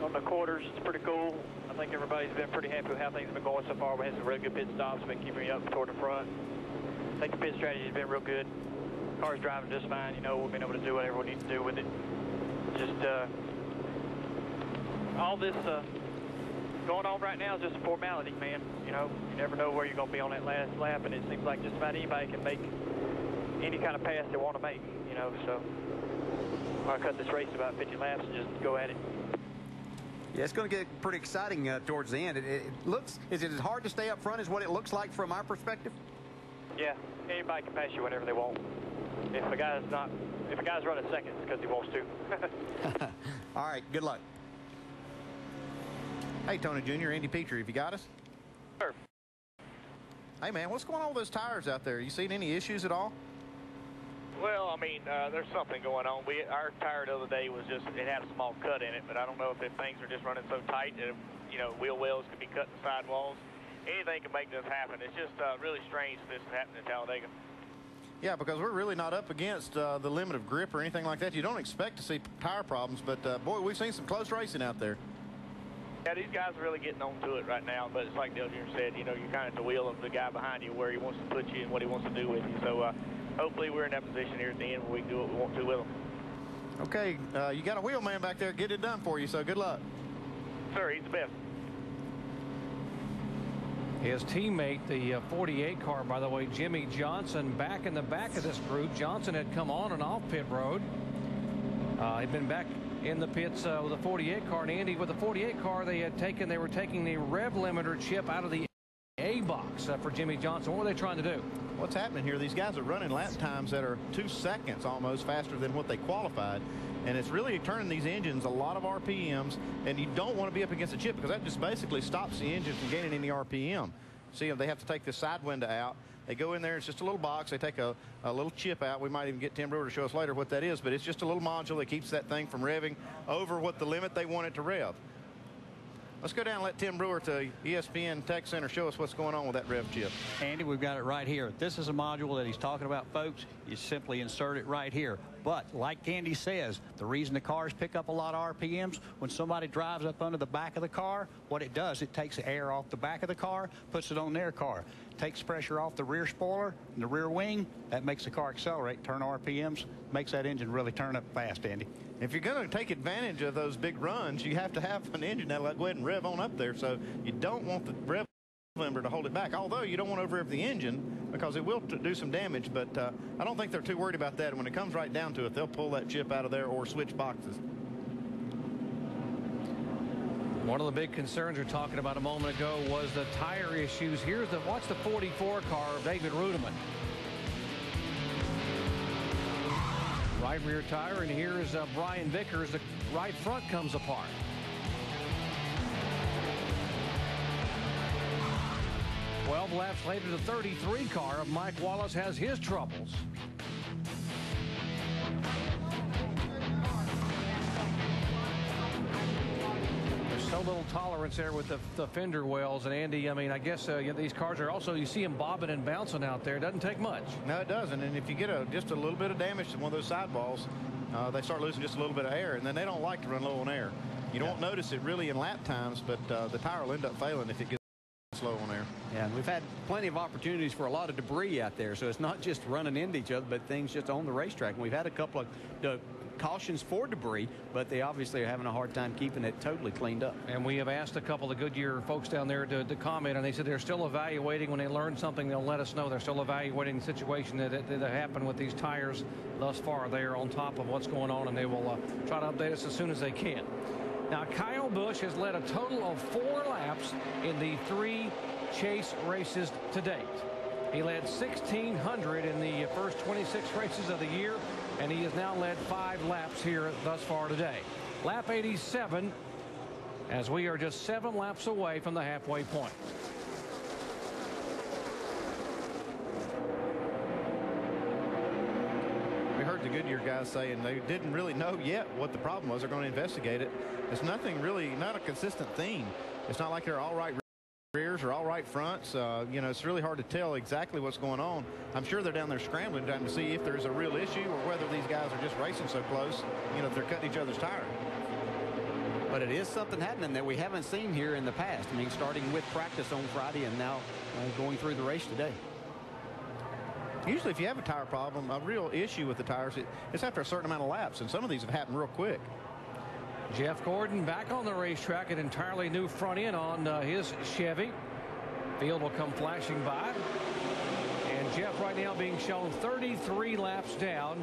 on the quarters. It's pretty cool. I think everybody's been pretty happy with how things have been going so far. We had some really good pit stops, been keeping me up toward the front. I think the pit strategy has been real good. Car's driving just fine. You know, we've been able to do whatever we need to do with it. Just all this going on right now is just a formality, man. You know, you never know where you're going to be on that last lap, and it seems like just about anybody can make any kind of pass they want to make, you know. So I'll cut this race about 50 laps and just go at it. Yeah, it's going to get pretty exciting towards the end. It looks, is it as hard to stay up front as what it looks like from our perspective? Yeah, anybody can pass you whenever they want. If a guy's running second, it's because he wants to. All right, good luck. Hey, Tony Jr., Andy Petrie, have you got us? Sure. Hey, man, what's going on with those tires out there? You seen any issues at all? Well, I mean, there's something going on. Our tire the other day was just, it had a small cut in it, but I don't know if things are just running so tight that, you know, wheel wells could be cut in the sidewalls. Anything can make this happen. It's just really strange this is happening in Talladega. Yeah, because we're really not up against the limit of grip or anything like that. You don't expect to see tire problems, but, boy, we've seen some close racing out there. Yeah, these guys are really getting on to it right now, but it's like Dale Jr. said, you know, you're kind of at the wheel of the guy behind you where he wants to put you and what he wants to do with you. So hopefully we're in that position here at the end where we can do what we want to with them. Okay, you got a wheel man back there. Get it done for you, so good luck. Sir, he's the best. His teammate, the 48 car, by the way, Jimmy Johnson, back in the back of this group. Johnson had come on and off pit road. He'd been back in the pits with the 48 car. And Andy, with the 48 car, they were taking the rev limiter chip out of the A box for Jimmy Johnson. What were they trying to do? What's happening here? These guys are running lap times that are 2 seconds almost faster than what they qualified. And it's really turning these engines a lot of RPMs, and you don't want to be up against a chip because that just basically stops the engine from gaining any RPM. See, they have to take the side window out. They go in there, it's just a little box. They take a little chip out. We might even get Tim Brewer to show us later what that is, but it's just a little module that keeps that thing from revving over what the limit they want it to rev. Let's go down and let Tim Brewer to ESPN Tech Center show us what's going on with that rev chip. Andy, we've got it right here. This is a module that he's talking about, folks. You simply insert it right here. But like Andy says, the reason the cars pick up a lot of RPMs, when somebody drives up under the back of the car, what it does, it takes the air off the back of the car, puts it on their car. Takes pressure off the rear spoiler and the rear wing. That makes the car accelerate, turn RPMs, makes that engine really turn up fast, Andy. If you're going to take advantage of those big runs, you have to have an engine that'll go ahead and rev on up there. So you don't want the rev limber to hold it back, although you don't want to overrev the engine because it will do some damage, but I don't think they're too worried about that. And when it comes right down to it, they'll pull that chip out of there or switch boxes. One of the big concerns we were talking about a moment ago was the tire issues. Watch the 44 car of David Rudeman. Right rear tire, and here's Brian Vickers. The right front comes apart. Laps later, the 33 car of Mike Wallace has his troubles. There's so little tolerance there with the fender wells. And Andy, I mean, I guess these cars are also, you see them bobbing and bouncing out there. It doesn't take much. No, it doesn't. And if you get just a little bit of damage to one of those sidewalls, they start losing just a little bit of air, and then they don't like to run low on air. You don't notice it really in lap times, but the tire will end up failing if it gets slow on air. Yeah, and we've had plenty of opportunities for a lot of debris out there, so it's not just running into each other, but things just on the racetrack. And we've had a couple of cautions for debris, but they obviously are having a hard time keeping it totally cleaned up. And we have asked a couple of Goodyear folks down there to comment, and they said they're still evaluating. When they learn something, they'll let us know. They're still evaluating the situation that happened with these tires thus far. They are on top of what's going on, and they will try to update us as soon as they can. Now, Kyle Busch has led a total of 4 laps in the 3 chase races to date. He led 1,600 in the first 26 races of the year, and he has now led 5 laps here thus far today. Lap 87, as we are just 7 laps away from the halfway point. We heard the Goodyear guys saying they didn't really know yet what the problem was. They're going to investigate it. It's nothing really, not a consistent theme. It's not like they're all right rears or all right fronts. You know, it's really hard to tell exactly what's going on. I'm sure they're down there scrambling trying to see if there's a real issue or whether these guys are just racing so close, you know, if they're cutting each other's tires. But it is something happening that we haven't seen here in the past. I mean, starting with practice on Friday and now going through the race today. Usually if you have a tire problem, a real issue with the tires, it's after a certain amount of laps, and some of these have happened real quick. Jeff Gordon back on the racetrack, an entirely new front end on his Chevy. Field will come flashing by. And Jeff right now being shown 33 laps down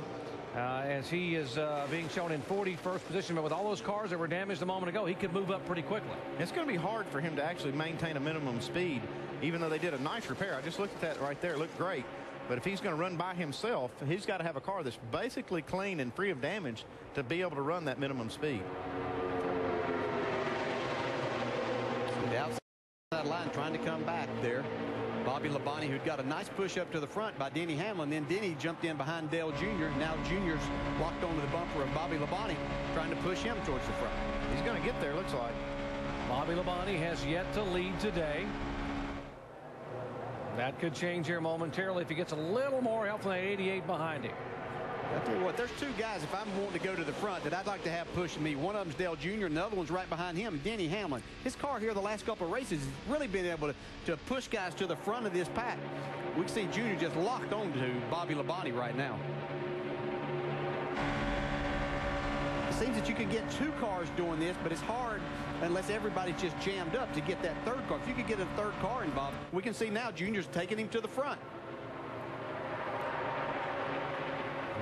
as he is being shown in 41st position. But with all those cars that were damaged a moment ago, he could move up pretty quickly. It's going to be hard for him to actually maintain a minimum speed, even though they did a nice repair. I just looked at that right there. It looked great. But if he's going to run by himself, he's got to have a car that's basically clean and free of damage to be able to run that minimum speed. The outside line trying to come back there. Bobby Labonte, who'd got a nice push up to the front by Denny Hamlin. Then Denny jumped in behind Dale Jr. Now Jr.'s locked onto the bumper of Bobby Labonte, trying to push him towards the front. He's going to get there, looks like. Bobby Labonte has yet to lead today. That could change here momentarily if he gets a little more help from that 88 behind him. I'll tell you what, there's 2 guys, if I'm wanting to go to the front, that I'd like to have pushing me. One of them's Dale Jr., and the other one's right behind him, Denny Hamlin. His car here the last couple of races has really been able to push guys to the front of this pack. We can see Jr. just locked on to Bobby Labonte right now. It seems that you could get 2 cars doing this, but it's hard unless everybody's just jammed up to get that 3rd car. If you could get a 3rd car involved, we can see now Junior's taking him to the front.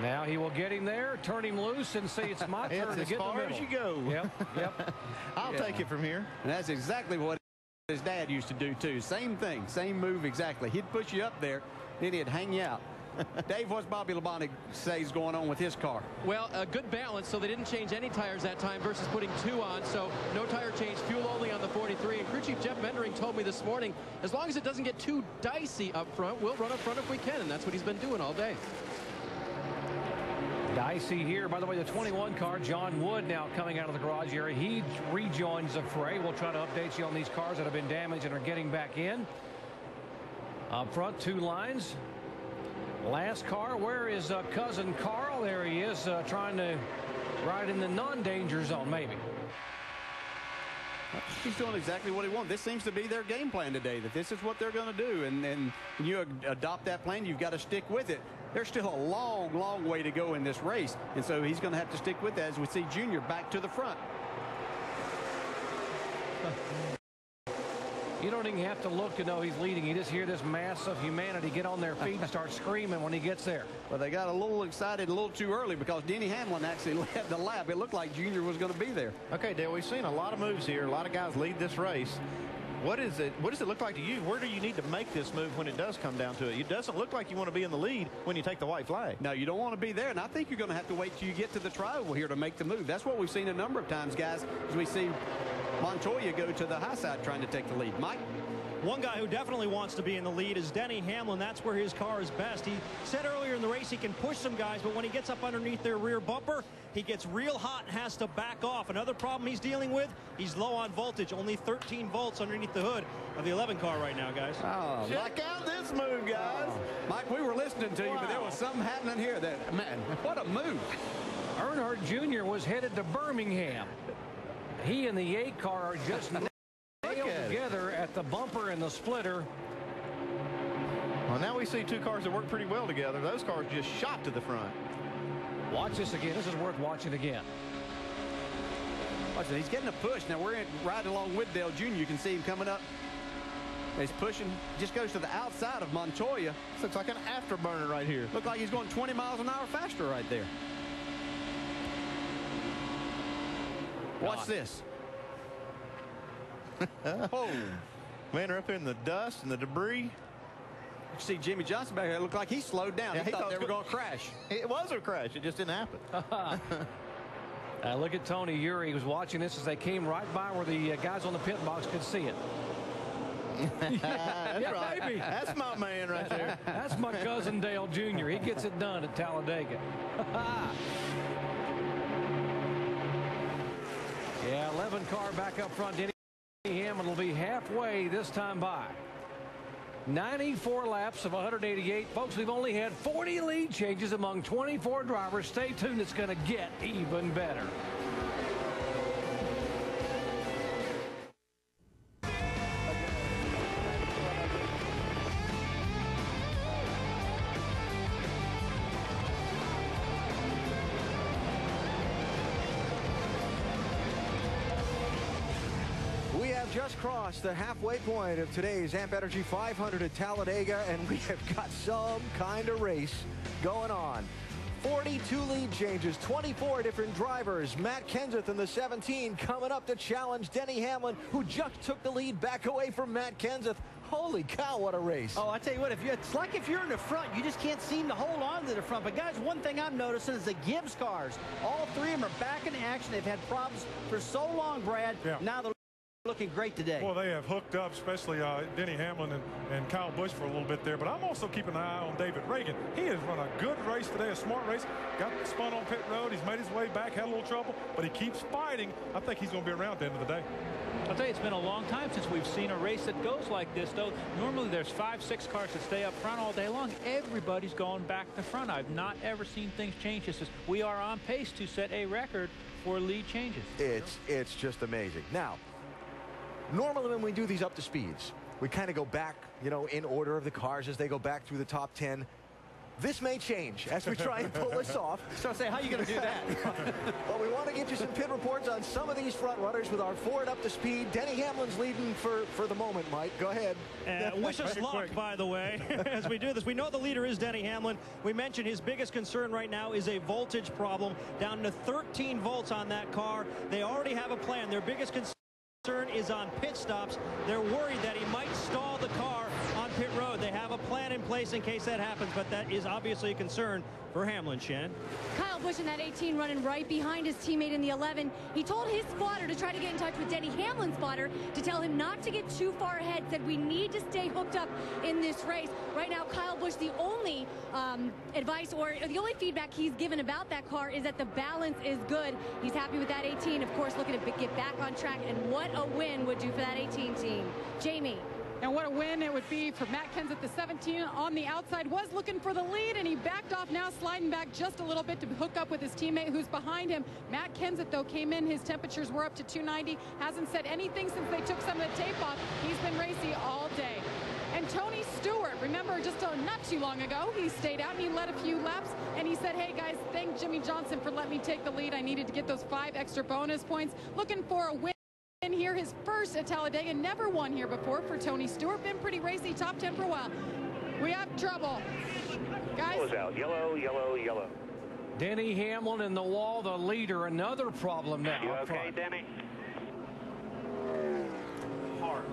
Now he will get him there, turn him loose, and say it's my turn to get in the middle. As far as you go. Yep. I'll take it from here. And that's exactly what his dad used to do, too. Same thing, same move exactly. He'd push you up there, then he'd hang you out. Dave, what's Bobby Labonte say is going on with his car? Well, a good balance, so they didn't change any tires that time versus putting 2 on, so no tire change, fuel only on the 43. And crew chief Jeff Endering told me this morning, as long as it doesn't get too dicey up front, we'll run up front if we can, and that's what he's been doing all day. Dicey here. By the way, the 21 car, John Wood, now coming out of the garage area. He rejoins the fray. We'll try to update you on these cars that have been damaged and are getting back in. Up front, 2 lines. Last car, where is cousin Carl? There he is, trying to ride in the non-danger zone, maybe. He's doing exactly what he wants. This seems to be their game plan today, that this is what they're going to do. And when you adopt that plan, you've got to stick with it. There's still a long, long way to go in this race. And so he's going to have to stick with that as we see Junior back to the front. You don't even have to look to know he's leading. You just hear this mass of humanity get on their feet and start screaming when he gets there. Well, they got a little excited a little too early because Denny Hamlin actually led the lap. It looked like Junior was going to be there. Okay, Dale, we've seen a lot of moves here. A lot of guys lead this race. What does it look like to you? Where do you need to make this move when it does come down to it? It doesn't look like you want to be in the lead when you take the white flag. No, you don't want to be there, and I think you're going to have to wait till you get to the trioval here to make the move. That's what we've seen a number of times, guys, as we see Montoya go to the high side trying to take the lead. Mike? One guy who definitely wants to be in the lead is Denny Hamlin. That's where his car is best. He said earlier in the race he can push some guys, but when he gets up underneath their rear bumper, he gets real hot and has to back off. Another problem he's dealing with, he's low on voltage, only 13 volts underneath the hood of the 11 car right now, guys. Oh, check out this move, guys. Mike, we were listening to you, but there was something happening here. That, man, what a move. Earnhardt Jr. was headed to Birmingham. He and the 8 car are just nailed together at the bumper and the splitter. Well, now we see two cars that work pretty well together. Those cars just shot to the front. Watch this again. This is worth watching again. Watch it. He's getting a push. Now we're riding along with Dale Jr. You can see him coming up. He's pushing. Just goes to the outside of Montoya. This looks like an afterburner right here. Looks like he's going 20 miles an hour faster right there. Watch this. Oh, man, they're up in the dust and the debris. You see Jimmy Johnson back there. It looked like he slowed down. Yeah, he thought they were going to crash. It was a crash. It just didn't happen. Look at Tony Uri. He was watching this as they came right by where the guys on the pit box could see it. That's right. Baby. That's my man right there. That's my cousin Dale Jr. He gets it done at Talladega. Yeah, 11 car back up front. Denny Hamlin will be halfway this time by. 94 laps of 188. Folks, we've only had 40 lead changes among 24 drivers. Stay tuned. It's going to get even better. Just crossed the halfway point of today's Amp Energy 500 at Talladega, and we have got some kind of race going on. 42 lead changes, 24 different drivers. Matt Kenseth in the 17 coming up to challenge Denny Hamlin, who just took the lead back away from Matt Kenseth. Holy cow, what a race. Oh, I tell you what, it's like if you're in the front, you just can't seem to hold on to the front. But guys, one thing I'm noticing is the Gibbs cars, all three of them are back in action. They've had problems for so long, Brad. Yeah. Now they're looking great today. Well, they have hooked up, especially Denny Hamlin and Kyle Busch for a little bit there. But I'm also keeping an eye on David Reagan. He has run a good race today, a smart race. Got spun on pit road. He's made his way back, had a little trouble, but he keeps fighting. I think he's going to be around at the end of the day. I'll tell you, it's been a long time since we've seen a race that goes like this, though. Normally there's 5-6 cars that stay up front all day long. Everybody's going back to front. I've not ever seen things change. Just as we are on pace to set a record for lead changes. It's just amazing. Now, normally when we do these up to speeds, we kind of go back, you know, in order of the cars as they go back through the top 10. This may change as we try and pull this off. So say, how are you going to do that? Well, we want to get you some pit reports on some of these front runners with our Ford up to speed. Denny Hamlin's leading for the moment, Mike. Go ahead. Wish us luck, by the way, as we do this. We know the leader is Denny Hamlin. We mentioned his biggest concern right now is a voltage problem, down to 13 volts on that car. They already have a plan. Their biggest concern is on pit stops. They're worried that he might stall the car on pit road. They have a plan in place in case that happens, but that is obviously a concern for Hamlin, Shannon. Kyle Busch in that 18 running right behind his teammate in the 11. He told his spotter to try to get in touch with Denny Hamlin's spotter to tell him not to get too far ahead. Said we need to stay hooked up in this race. Right now, Kyle Busch, the only advice or the only feedback he's given about that car is that the balance is good. He's happy with that 18. Of course, looking to get back on track, and what a win would do for that 18 team. Jamie. And what a win it would be for Matt Kenseth, the 17 on the outside, was looking for the lead, and he backed off, now sliding back just a little bit to hook up with his teammate who's behind him. Matt Kenseth, though, came in. His temperatures were up to 290. Hasn't said anything since they took some of the tape off. He's been racy all day. And Tony Stewart, remember just not too long ago, he stayed out and he led a few laps, and he said, hey guys, thank Jimmy Johnson for letting me take the lead. I needed to get those 5 extra bonus points. Looking for a win. in here, his first at Talladega, never won here before for Tony Stewart. Been pretty racy, top 10 for a while. We have trouble. Guys. Yellow's out. Yellow, yellow, yellow. Denny Hamlin in the wall, the leader. Another problem now. You okay, Denny? Hard.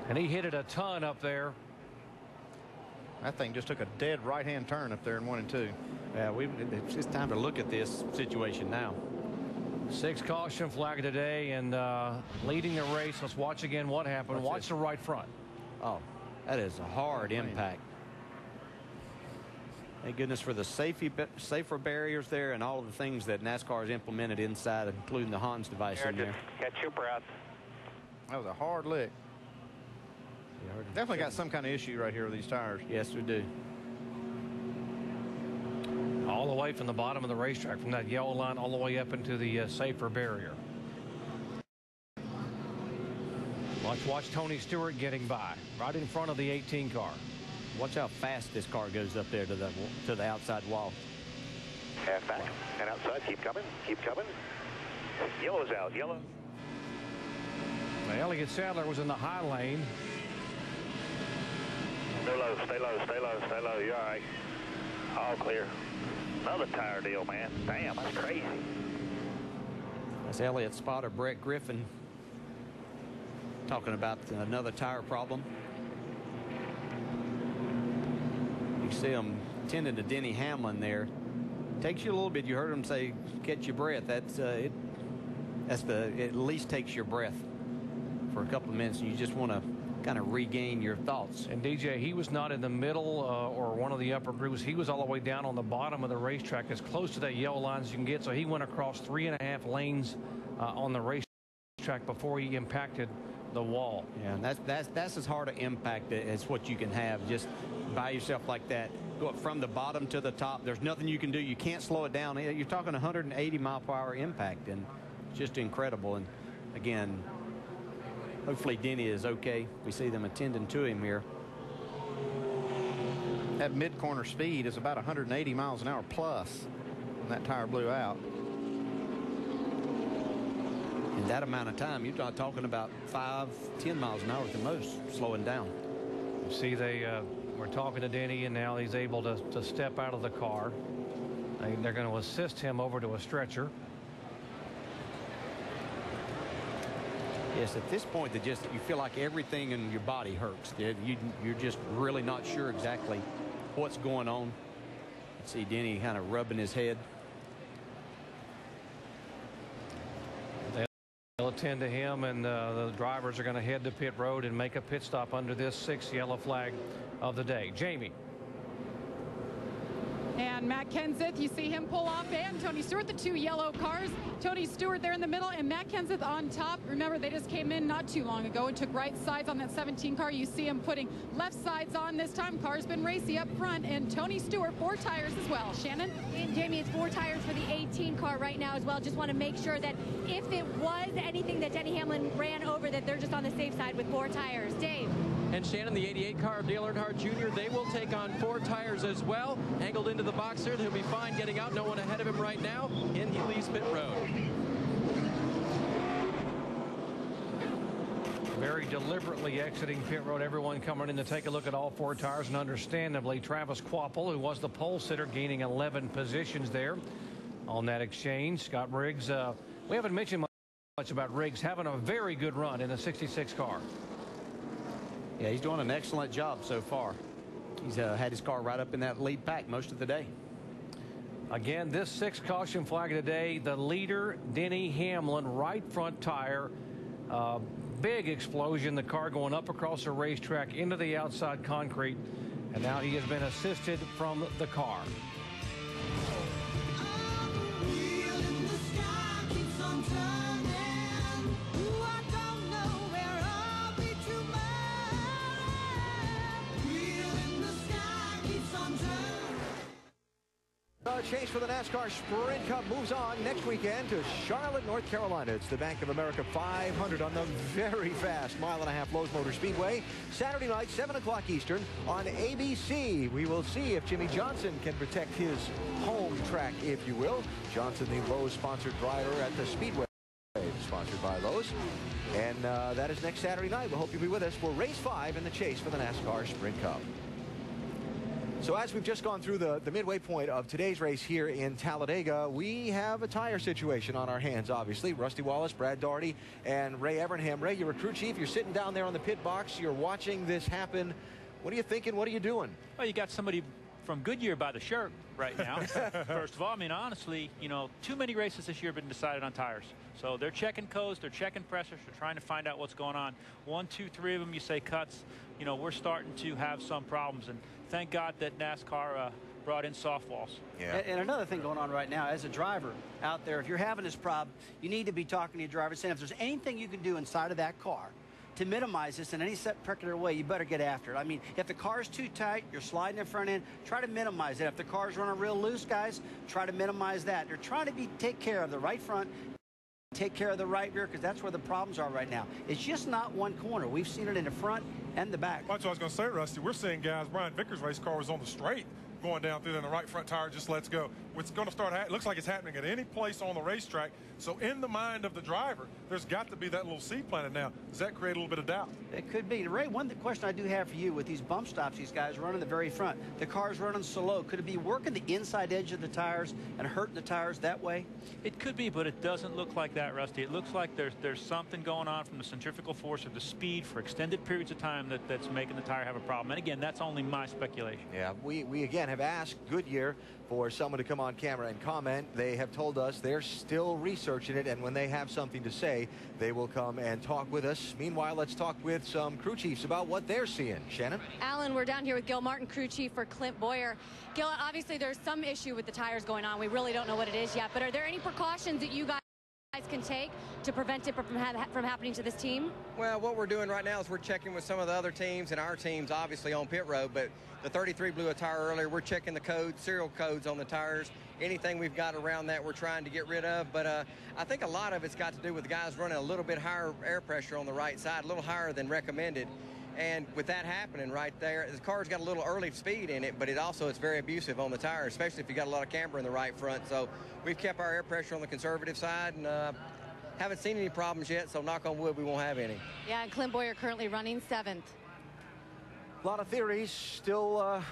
And he hit it a ton up there. That thing just took a dead right-hand turn up there in 1 and 2. Yeah, it's just time to look at this situation now. 6 caution flag today, and leading the race. Let's watch again what happened. Watch the right front. Oh, that is a hard impact. Thank goodness for the safer barriers there and all of the things that NASCAR has implemented inside, including the Hans device in there. Catch your breath. That was a hard lick. Definitely got some kind of issue right here with these tires. Yes, we do. All the way from the bottom of the racetrack, from that yellow line all the way up into the safer barrier. Watch Tony Stewart getting by right in front of the 18 car. Watch how fast this car goes up there to the outside wall. Half back and outside. Keep coming. Keep coming. Yellow's out. Yellow. Now, Elliott Sadler was in the high lane. Stay low. Stay low. Stay low. Stay low. You're all right. All clear. Another tire deal, man. Damn, that's crazy. That's Elliott's spotter, Brett Griffin, talking about another tire problem. You see him tending to Denny Hamlin there. Takes you a little bit. You heard him say, "Catch your breath." That's it. It at least takes your breath for a couple of minutes. And you just want to kind of regain your thoughts. And DJ, he was not in the middle or one of the upper groups. He was all the way down on the bottom of the racetrack, as close to that yellow line as you can get. So he went across 3.5 lanes on the racetrack before he impacted the wall. Yeah, and that's as hard an impact as what you can have just by yourself like that. Go up from the bottom to the top. There's nothing you can do. You can't slow it down. You're talking 180 mile-per-hour impact, and just incredible. And again, hopefully Denny is okay. We see them attending to him here. That mid-corner speed is about 180 miles an hour plus when that tire blew out. In that amount of time, you're not talking about 5-10 miles an hour at the most, slowing down. You see, they were talking to Denny, and now he's able to step out of the car. They're going to assist him over to a stretcher. Yes, at this point, you feel like everything in your body hurts. You're just really not sure exactly what's going on. You see Denny kind of rubbing his head. They'll attend to him, and the drivers are going to head to pit road and make a pit stop under this 6th yellow flag of the day. Jamie. And Matt Kenseth, you see him pull off, and Tony Stewart, the 2 yellow cars. Tony Stewart there in the middle, and Matt Kenseth on top. Remember, they just came in not too long ago and took right sides on that 17 car. You see him putting left sides on this time. Car's been racy up front, and Tony Stewart 4 tires as well. Shannon? And Jamie, it's 4 tires for the 18 car right now as well. Just want to make sure that if it was anything that Denny Hamlin ran over, that they're just on the safe side with 4 tires. Dave? And Shannon, the 88 car of Dale Earnhardt Jr., they will take on 4 tires as well. Angled into the box here. He'll be fine getting out. No one ahead of him right now. And he leaves pit road. Very deliberately exiting pit road. Everyone coming in to take a look at all 4 tires. And understandably, Travis Kvapil, who was the pole sitter, gaining 11 positions there on that exchange. Scott Briggs, we haven't mentioned much about Riggs having a very good run in the 66 car. Yeah, he's doing an excellent job so far. He's had his car right up in that lead pack most of the day. Again, this 6th caution flag of the day, the leader, Denny Hamlin, right front tire. Big explosion, the car going up across the racetrack into the outside concrete, and now he has been assisted from the car. Chase for the NASCAR Sprint Cup moves on next weekend to Charlotte, North Carolina. It's the Bank of America 500 on the very fast 1.5 Lowe's Motor Speedway. Saturday night, 7 o'clock Eastern on ABC. We will see if Jimmy Johnson can protect his home track, if you will. Johnson, the Lowe's sponsored driver at the Speedway. Sponsored by Lowe's. And that is next Saturday night. We hope you'll be with us for race 5 in the chase for the NASCAR Sprint Cup. So as we've just gone through the midway point of today's race here in Talladega, we have a tire situation on our hands, obviously. Rusty Wallace, Brad Daugherty, and Ray Evernham. Ray, you're a crew chief. You're sitting down there on the pit box. You're watching this happen. What are you thinking? What are you doing? Well, you got somebody from Goodyear by the shirt right now. First of all, I mean, honestly, you know, too many races this year have been decided on tires. So they're checking codes, they're checking pressures, they're trying to find out what's going on. 1, 2, 3 of them, you say cuts. You know, we're starting to have some problems. And thank God that NASCAR brought in soft walls. Yeah. And another thing going on right now, as a driver out there, if you're having this problem, you need to be talking to your driver, saying if there's anything you can do inside of that car to minimize this in any particular way, you better get after it. I mean, if the car's too tight, you're sliding the front end, try to minimize it. If the car's running real loose, guys, try to minimize that. You're trying to take care of the right front, take care of the right rear, because that's where the problems are right now. It's just not one corner. We've seen it in the front and the back. That's what I was going to say, Rusty. We're seeing guys, Brian Vickers' race car was on the straight, going down through there, and the right front tire just lets go. It's going to start, it looks like it's happening at any place on the racetrack. So in the mind of the driver, there's got to be that little seed planted now. Does that create a little bit of doubt? It could be. Ray, one question I do have for you with these bump stops, these guys running the very front, the car's running so low. Could it be working the inside edge of the tires and hurting the tires that way? It could be, but it doesn't look like that, Rusty. It looks like there's something going on from the centrifugal force of the speed for extended periods of time that's making the tire have a problem. And again, that's only my speculation. Yeah, we again have asked Goodyear for someone to come on camera and comment. They have told us they're still researching it, and when they have something to say, they will come and talk with us. Meanwhile, let's talk with some crew chiefs about what they're seeing. Shannon? Alan, we're down here with Gil Martin, crew chief for Clint Boyer. Gil, obviously there's some issue with the tires going on. We really don't know what it is yet, but are there any precautions that you guys can take to prevent it from happening to this team? Well, what we're doing right now is we're checking with some of the other teams and our teams, obviously on pit road, but the 33 blew a tire earlier. We're checking the codes, serial codes on the tires. Anything we've got around that we're trying to get rid of, but I think a lot of it's got to do with the guys running a little bit higher air pressure on the right side, a little higher than recommended. And with that happening right there, the car's got a little early speed in it, but it's very abusive on the tire, especially if you got a lot of camber in the right front. So we've kept our air pressure on the conservative side, and haven't seen any problems yet, so knock on wood, we won't have any. Yeah, and Clint Boyer currently running 7th. A lot of theories still,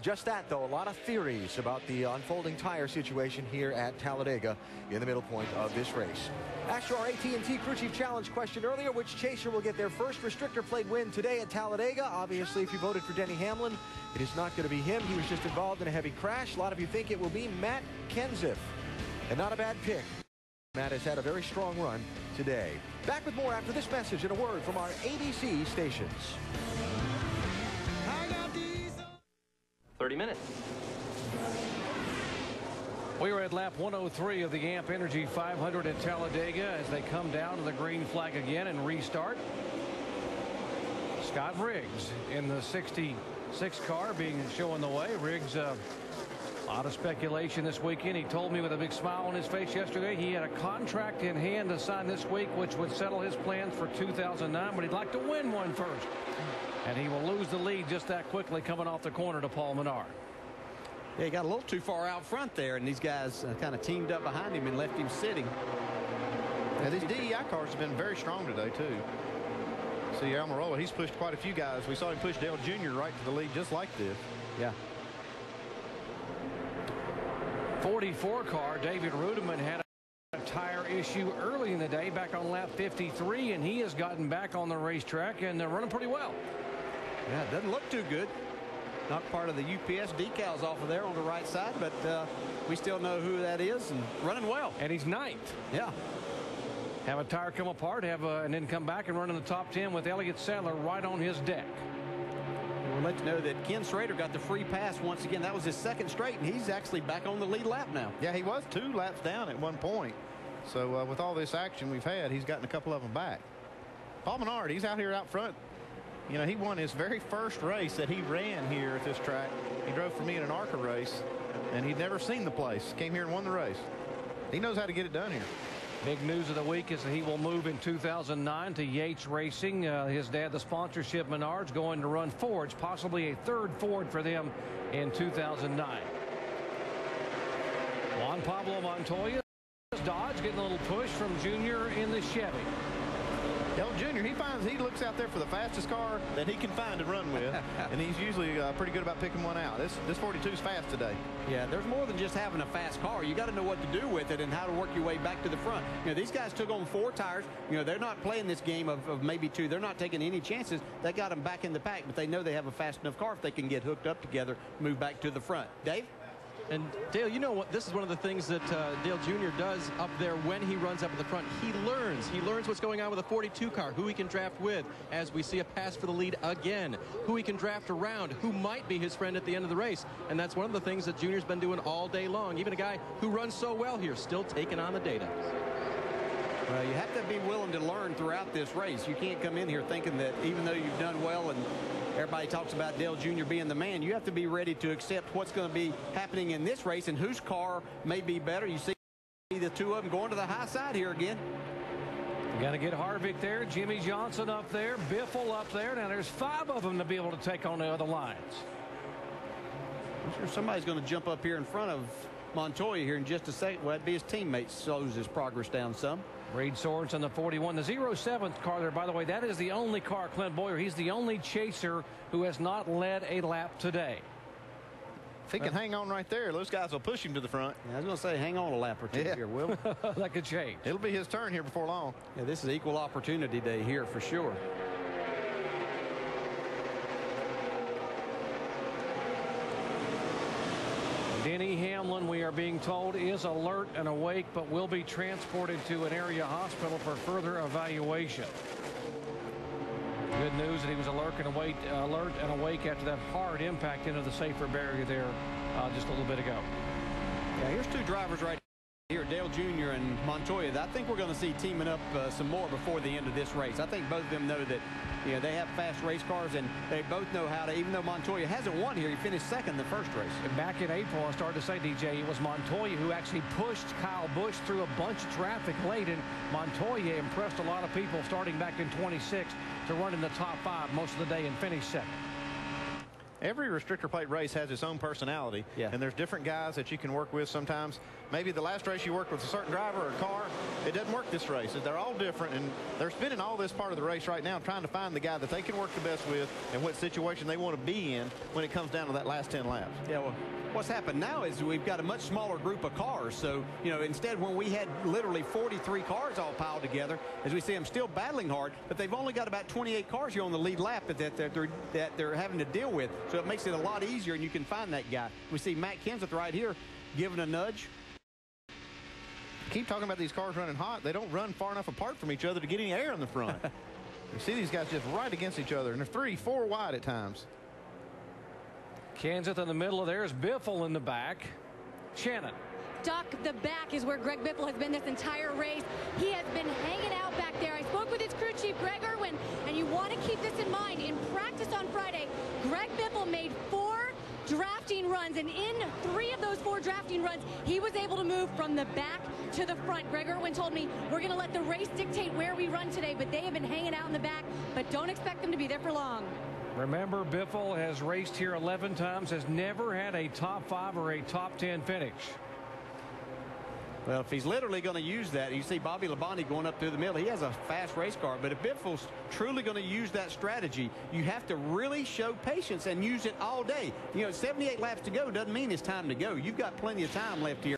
just that though, a lot of theories about the unfolding tire situation here at Talladega in the middle point of this race. Asked our AT&T Crew Chief Challenge question earlier, which chaser will get their first restrictor plate win today at Talladega? Obviously, if you voted for Denny Hamlin, it is not going to be him. He was just involved in a heavy crash. A lot of you think it will be Matt Kenseth, and not a bad pick. Matt has had a very strong run today. Back with more after this message and a word from our ABC stations. 30 minutes. We are at lap 103 of the AMP Energy 500 at Talladega as they come down to the green flag again and restart. Scott Riggs in the 66 car showing the way. Riggs, a lot of speculation this weekend. He told me with a big smile on his face yesterday he had a contract in hand to sign this week, which would settle his plans for 2009, but he'd like to win one first. And he will lose the lead just that quickly coming off the corner to Paul Menard. Yeah, he got a little too far out front there, and these guys kind of teamed up behind him and left him sitting. Yeah, these DEI cars have been very strong today, too. See, Almirola, he's pushed quite a few guys. We saw him push Dale Jr. right to the lead just like this. Yeah. 44 car, David Rudiman had a tire issue early in the day back on lap 53, and he has gotten back on the racetrack and they're running pretty well. Yeah, it doesn't look too good. Not part of the UPS decals off of there on the right side, but we still know who that is and running well. And he's 9th. Yeah. Have a tire come apart, and then come back and run in the top 10 with Elliott Sadler right on his deck. We'll let you know that Ken Schrader got the free pass once again. That was his second straight, and he's actually back on the lead lap now. Yeah, he was 2 laps down at one point. So with all this action we've had, he's gotten a couple of them back. Paul Menard, he's out here out front. You know, he won his very first race that he ran here at this track. He drove for me in an ARCA race, and he'd never seen the place. Came here and won the race. He knows how to get it done here. Big news of the week is that he will move in 2009 to Yates Racing. His dad, the sponsorship Menards, going to run Fords, possibly a 3rd Ford for them in 2009. Juan Pablo Montoya Dodge getting a little push from Junior in the Chevy. Junior, he looks out there for the fastest car that he can find and run with, and he's usually pretty good about picking one out. This 42 is fast today. Yeah, there's more than just having a fast car. You got to know what to do with it and how to work your way back to the front. These guys took on 4 tires. They're not playing this game of maybe 2. They're not taking any chances. They got them back in the pack, but they know they have a fast enough car if they can get hooked up together, move back to the front. Dave? And Dale, you know what? This is one of the things that Dale Jr. does up there when he runs up at the front. He learns. He learns what's going on with a 42 car, who he can draft with, as we see a pass for the lead again, who he can draft around, who might be his friend at the end of the race. And that's one of the things that Junior's been doing all day long. Even a guy who runs so well here, still taking on the data. Well, you have to be willing to learn throughout this race. You can't come in here thinking that even though you've done well and everybody talks about Dale Jr. being the man, you have to be ready to accept what's going to be happening in this race and whose car may be better. You see the 2 of them going to the high side here again. Got to get Harvick there, Jimmy Johnson up there, Biffle up there. Now there's 5 of them to be able to take on the other lines. I'm sure somebody's going to jump up here in front of Montoya here in just a second. Well, that'd be his teammate. Slows his progress down some. Reed Sorensen, the 41, the 07th car there, by the way. That is the only car, Clint Boyer. He's the only chaser who has not led a lap today. If he can hang on right there, those guys will push him to the front. Yeah, I was going to say, hang on a lap or 2 here, Will. That could change. It'll be his turn here before long. Yeah, this is equal opportunity day here for sure. Denny Hamlin, we are being told, is alert and awake, but will be transported to an area hospital for further evaluation. Good news that he was alert and awake after that hard impact into the safer barrier there just a little bit ago. Yeah, here's 2 drivers right here, Dale Jr. and Montoya. I think we're going to see teaming up some more before the end of this race. I think both of them know that they have fast race cars, and they both know how to, even though Montoya hasn't won here, he finished second the first race. And back in April, I started to say, DJ, it was Montoya who actually pushed Kyle Busch through a bunch of traffic late, and Montoya impressed a lot of people starting back in 26 to run in the top 5 most of the day and finish second. Every restrictor plate race has its own personality, and there's different guys that you can work with sometimes. Maybe the last race you worked with a certain driver or a car, it doesn't work this race. They're all different, and they're spending all this part of the race right now trying to find the guy that they can work the best with and what situation they want to be in when it comes down to that last 10 laps. Yeah, well, what's happened now is we've got a much smaller group of cars. So, instead when we had literally 43 cars all piled together, as we see them still battling hard, but they've only got about 28 cars here on the lead lap that they're having to deal with. So it makes it a lot easier, and you can find that guy. We see Matt Kenseth right here giving a nudge. Keep talking about these cars running hot. They don't run far enough apart from each other to get any air in the front. You see these guys just right against each other, and they're 3, 4 wide at times. Kenseth in the middle of there's Biffle in the back. Shannon. Doc, the back is where Greg Biffle has been this entire race. He has been hanging out back there. I spoke with his crew chief, Greg Irwin, and you want to keep this in mind. In practice on Friday, Greg Biffle made 4 drafting runs, and in 3 of those 4 drafting runs, he was able to move from the back to the front. Greg Irwin told me, we're going to let the race dictate where we run today, but they have been hanging out in the back, but don't expect them to be there for long. Remember, Biffle has raced here 11 times, has never had a top 5 or a top 10 finish. Well, if he's literally going to use that, you see Bobby Labonte going up through the middle. He has a fast race car, but if Biffle's truly going to use that strategy, you have to really show patience and use it all day. 78 laps to go doesn't mean it's time to go. You've got plenty of time left here.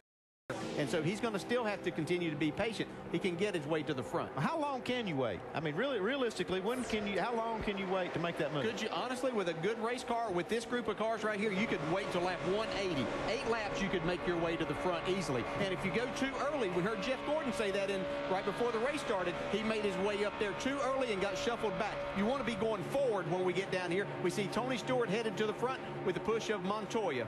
And so he's going to still have to continue to be patient. He can get his way to the front. How long can you wait? I mean, really, realistically, how long can you wait to make that move? Could you, honestly, with a good race car, with this group of cars right here, you could wait till lap 180. 8 laps, you could make your way to the front easily. And if you go too early, we heard Jeff Gordon say that right before the race started, he made his way up there too early and got shuffled back. You want to be going forward when we get down here. We see Tony Stewart headed to the front with the push of Montoya.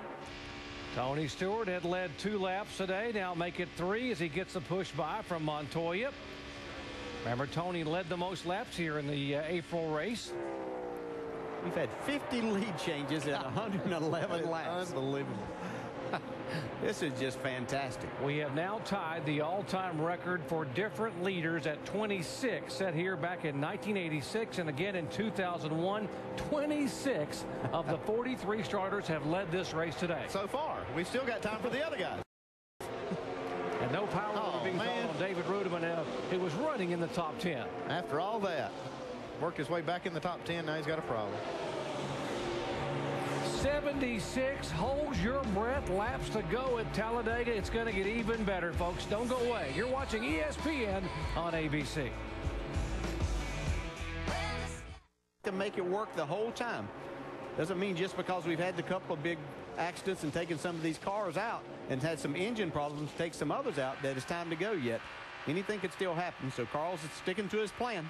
Tony Stewart had led 2 laps today. Now make it 3 as he gets the push by from Montoya. Remember, Tony led the most laps here in the April race. We've had 50 lead changes at 111 laps. Unbelievable. This is just fantastic. We have now tied the all-time record for different leaders at 26, set here back in 1986 and again in 2001. 26 of the 43 starters have led this race today. So far, we've still got time for the other guys. And no power will be being called on David Rudiman, who was running in the top 10. After all that, worked his way back in the top 10. Now he's got a problem. 76, hold your breath, laps to go at Talladega. It's going to get even better, folks. Don't go away. You're watching ESPN on ABC. To make it work the whole time. Doesn't mean just because we've had a couple of big accidents and taken some of these cars out and had some engine problems, take some others out, that it's time to go yet. Anything could still happen, so Carl's sticking to his plan.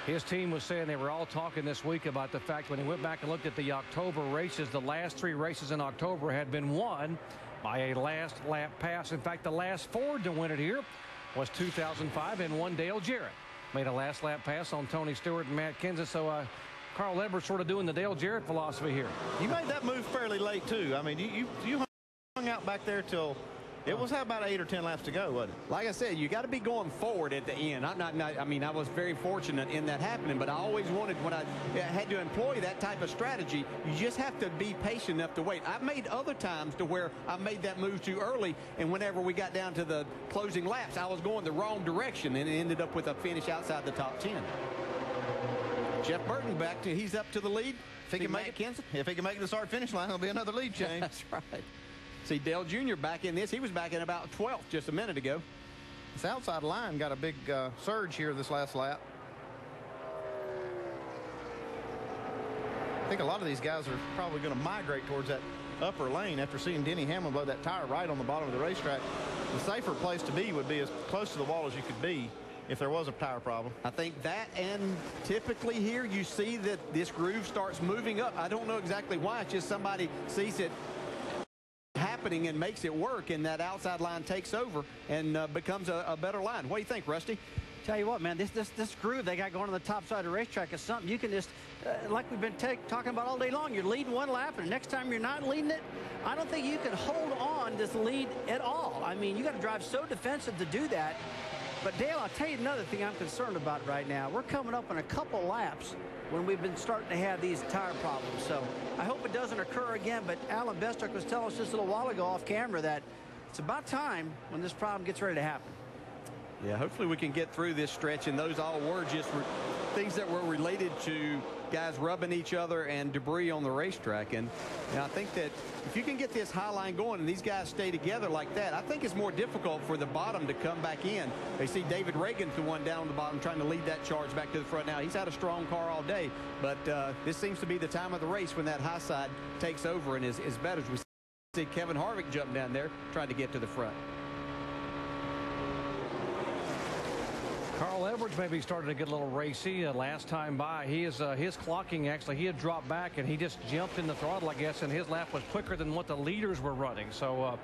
His team was saying they were all talking this week about the fact when they went back and looked at the October races, the last 3 races in October had been won by a last lap pass. In fact, the last Ford to win it here was 2005 and one Dale Jarrett. Made a last lap pass on Tony Stewart and Matt Kenseth. So Carl Edwards sort of doing the Dale Jarrett philosophy here. You made that move fairly late, too. I mean, you hung out back there till it was about 8 or 10 laps to go, wasn't it? Like I said, you got to be going forward at the end. I mean, I was very fortunate in that happening, but I always wanted, when I had to employ that type of strategy, you just have to be patient enough to wait. I've made other times to where I made that move too early, and whenever we got down to the closing laps, I was going the wrong direction, and it ended up with a finish outside the top 10. Jeff Burton he's up to the lead. If he can make it to the start-finish line, there'll be another lead change. That's right. See Dale Jr. back in this. He was back in about 12th just a minute ago. This outside line got a big surge here this last lap. I think a lot of these guys are probably going to migrate towards that upper lane after seeing Denny Hamlin blow that tire right on the bottom of the racetrack. The safer place to be would be as close to the wall as you could be if there was a tire problem. I think that, and typically here you see that this groove starts moving up. I don't know exactly why. It's just somebody sees it happening and makes it work, and that outside line takes over and becomes a better line. What do you think, Rusty? Tell you what, man, this groove they got going on the top side of the racetrack is something you can just, like we've been talking about all day long, you're leading one lap, and the next time you're not leading it, I don't think you can hold on this lead at all. I mean, you got to drive so defensive to do that. But, Dale, I'll tell you another thing I'm concerned about right now. We're coming up on a couple laps when we've been starting to have these tire problems. So I hope it doesn't occur again. But Alan Bestrick was telling us just a little while ago off camera that it's about time when this problem gets ready to happen. Yeah, hopefully we can get through this stretch, and those all were just things that were related to guys rubbing each other and debris on the racetrack. And I think that if you can get this high line going and these guys stay together like that, I think it's more difficult for the bottom to come back in. They see David Reagan's the one down on the bottom trying to lead that charge back to the front now. He's had a strong car all day, but this seems to be the time of the race when that high side takes over and is better. We see Kevin Harvick jump down there trying to get to the front. Carl Edwards maybe started to get a little racy last time by. His clocking, actually, he had dropped back and he just jumped in the throttle, I guess, and his lap was quicker than what the leaders were running. So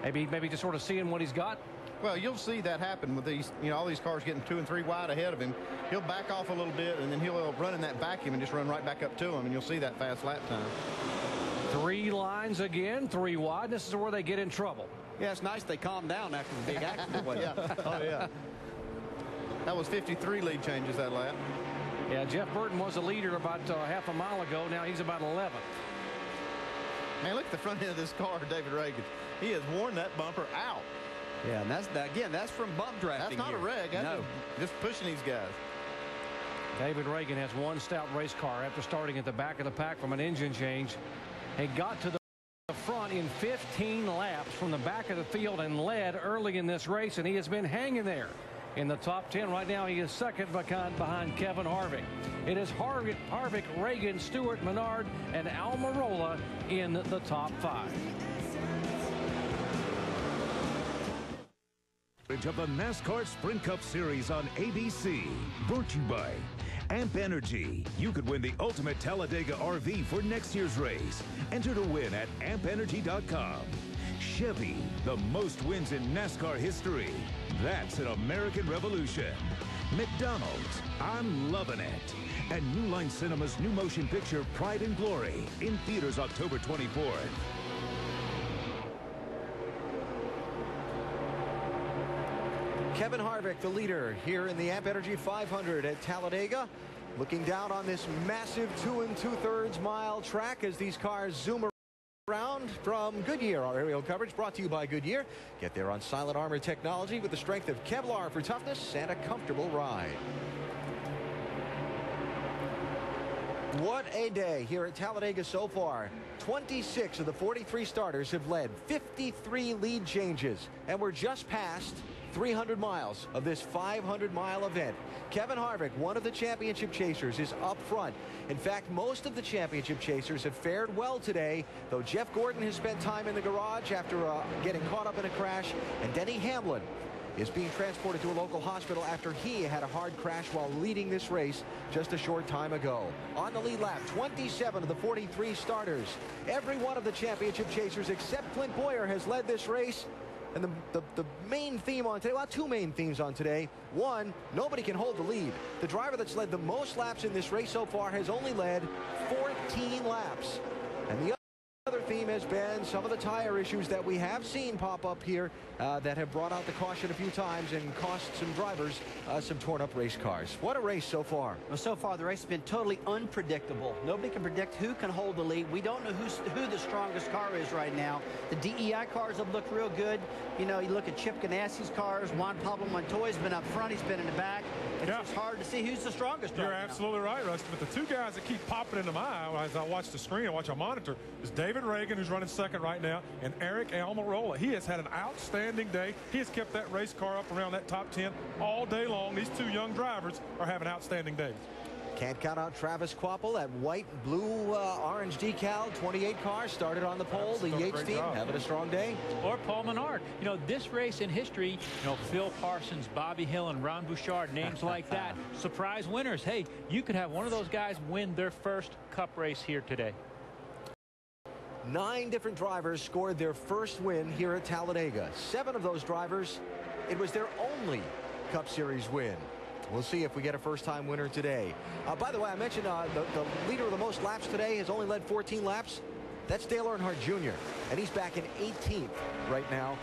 maybe just sort of seeing what he's got. Well, you'll see that happen with these, all these cars getting 2 and 3 wide ahead of him. He'll back off a little bit, and then he'll run in that vacuum and just run right back up to him, and you'll see that fast lap time. 3 lines again, 3 wide. This is where they get in trouble. Yeah, it's nice they calmed down after the big accident. Yeah. Oh, yeah. That was 53 lead changes that lap. Yeah, Jeff Burton was a leader about half a mile ago. Now he's about 11th. Man, look at the front end of this car, David Reagan. He has worn that bumper out. Yeah, and that's from bump drafting. That's not a reg. That's just pushing these guys. David Reagan has one stout race car after starting at the back of the pack from an engine change. He got to the front in 15 laps from the back of the field and led early in this race, and he has been hanging there in the top 10. Right now he is second behind Kevin Harvick. It is Harvick, Reagan, Stewart, Menard, and Almirola in the top 5. Of the NASCAR Sprint Cup Series on ABC. Brought to you by Amp Energy. You could win the ultimate Talladega RV for next year's race. Enter to win at ampenergy.com. Chevy, the most wins in NASCAR history. That's an American revolution. McDonald's, I'm loving it. And New Line Cinema's new motion picture Pride and Glory in theaters October 24th. Kevin Harvick, the leader here in the Amp Energy 500 at Talladega, looking down on this massive 2 2/3 mile track as these cars zoom round from Goodyear. Our aerial coverage brought to you by Goodyear. Get there on Silent Armor technology with the strength of Kevlar for toughness and a comfortable ride. What a day here at Talladega so far. 26 of the 43 starters have led, 53 lead changes, and we're just past 300 miles of this 500-mile event. Kevin Harvick, one of the championship chasers, is up front. In fact, most of the championship chasers have fared well today, though Jeff Gordon has spent time in the garage after getting caught up in a crash, and Denny Hamlin is being transported to a local hospital after he had a hard crash while leading this race just a short time ago. On the lead lap, 27 of the 43 starters. Every one of the championship chasers except Clint Boyer has led this race. And the main theme on today, well, two main themes on today. One, nobody can hold the lead. The driver that's led the most laps in this race so far has only led 14 laps. And the other theme has been some of the tire issues that we have seen pop up here that have brought out the caution a few times and cost some drivers some torn up race cars. What a race so far. Well, so far the race has been totally unpredictable. Nobody can predict who can hold the lead. We don't know who the strongest car is right now. The DEI cars have looked real good. You know, you look at Chip Ganassi's cars. Juan Pablo Montoya's been up front. He's been in the back. It's just hard to see who's the strongest. You're absolutely right, Rusty. But the two guys that keep popping into my eye as I watch the screen, I watch a monitor, is David Reagan, who's running second right now, and Eric Almirola. He has had an outstanding day. He has kept that race car up around that top 10 all day long. These two young drivers are having outstanding days. Can't count out Travis Kvapil, that white, blue, orange decal, 28 car, started on the pole. The Yates team having a strong day. Or Paul Menard. You know, this race in history, you know, Phil Parsons, Bobby Hill, and Ron Bouchard, names like that. Surprise winners. Hey, you could have one of those guys win their first Cup race here today. 9 different drivers scored their first win here at Talladega. 7 of those drivers, it was their only Cup Series win. We'll see if we get a first-time winner today. By the way, I mentioned the leader of the most laps today has only led 14 laps. That's Dale Earnhardt Jr., and he's back in 18th right now.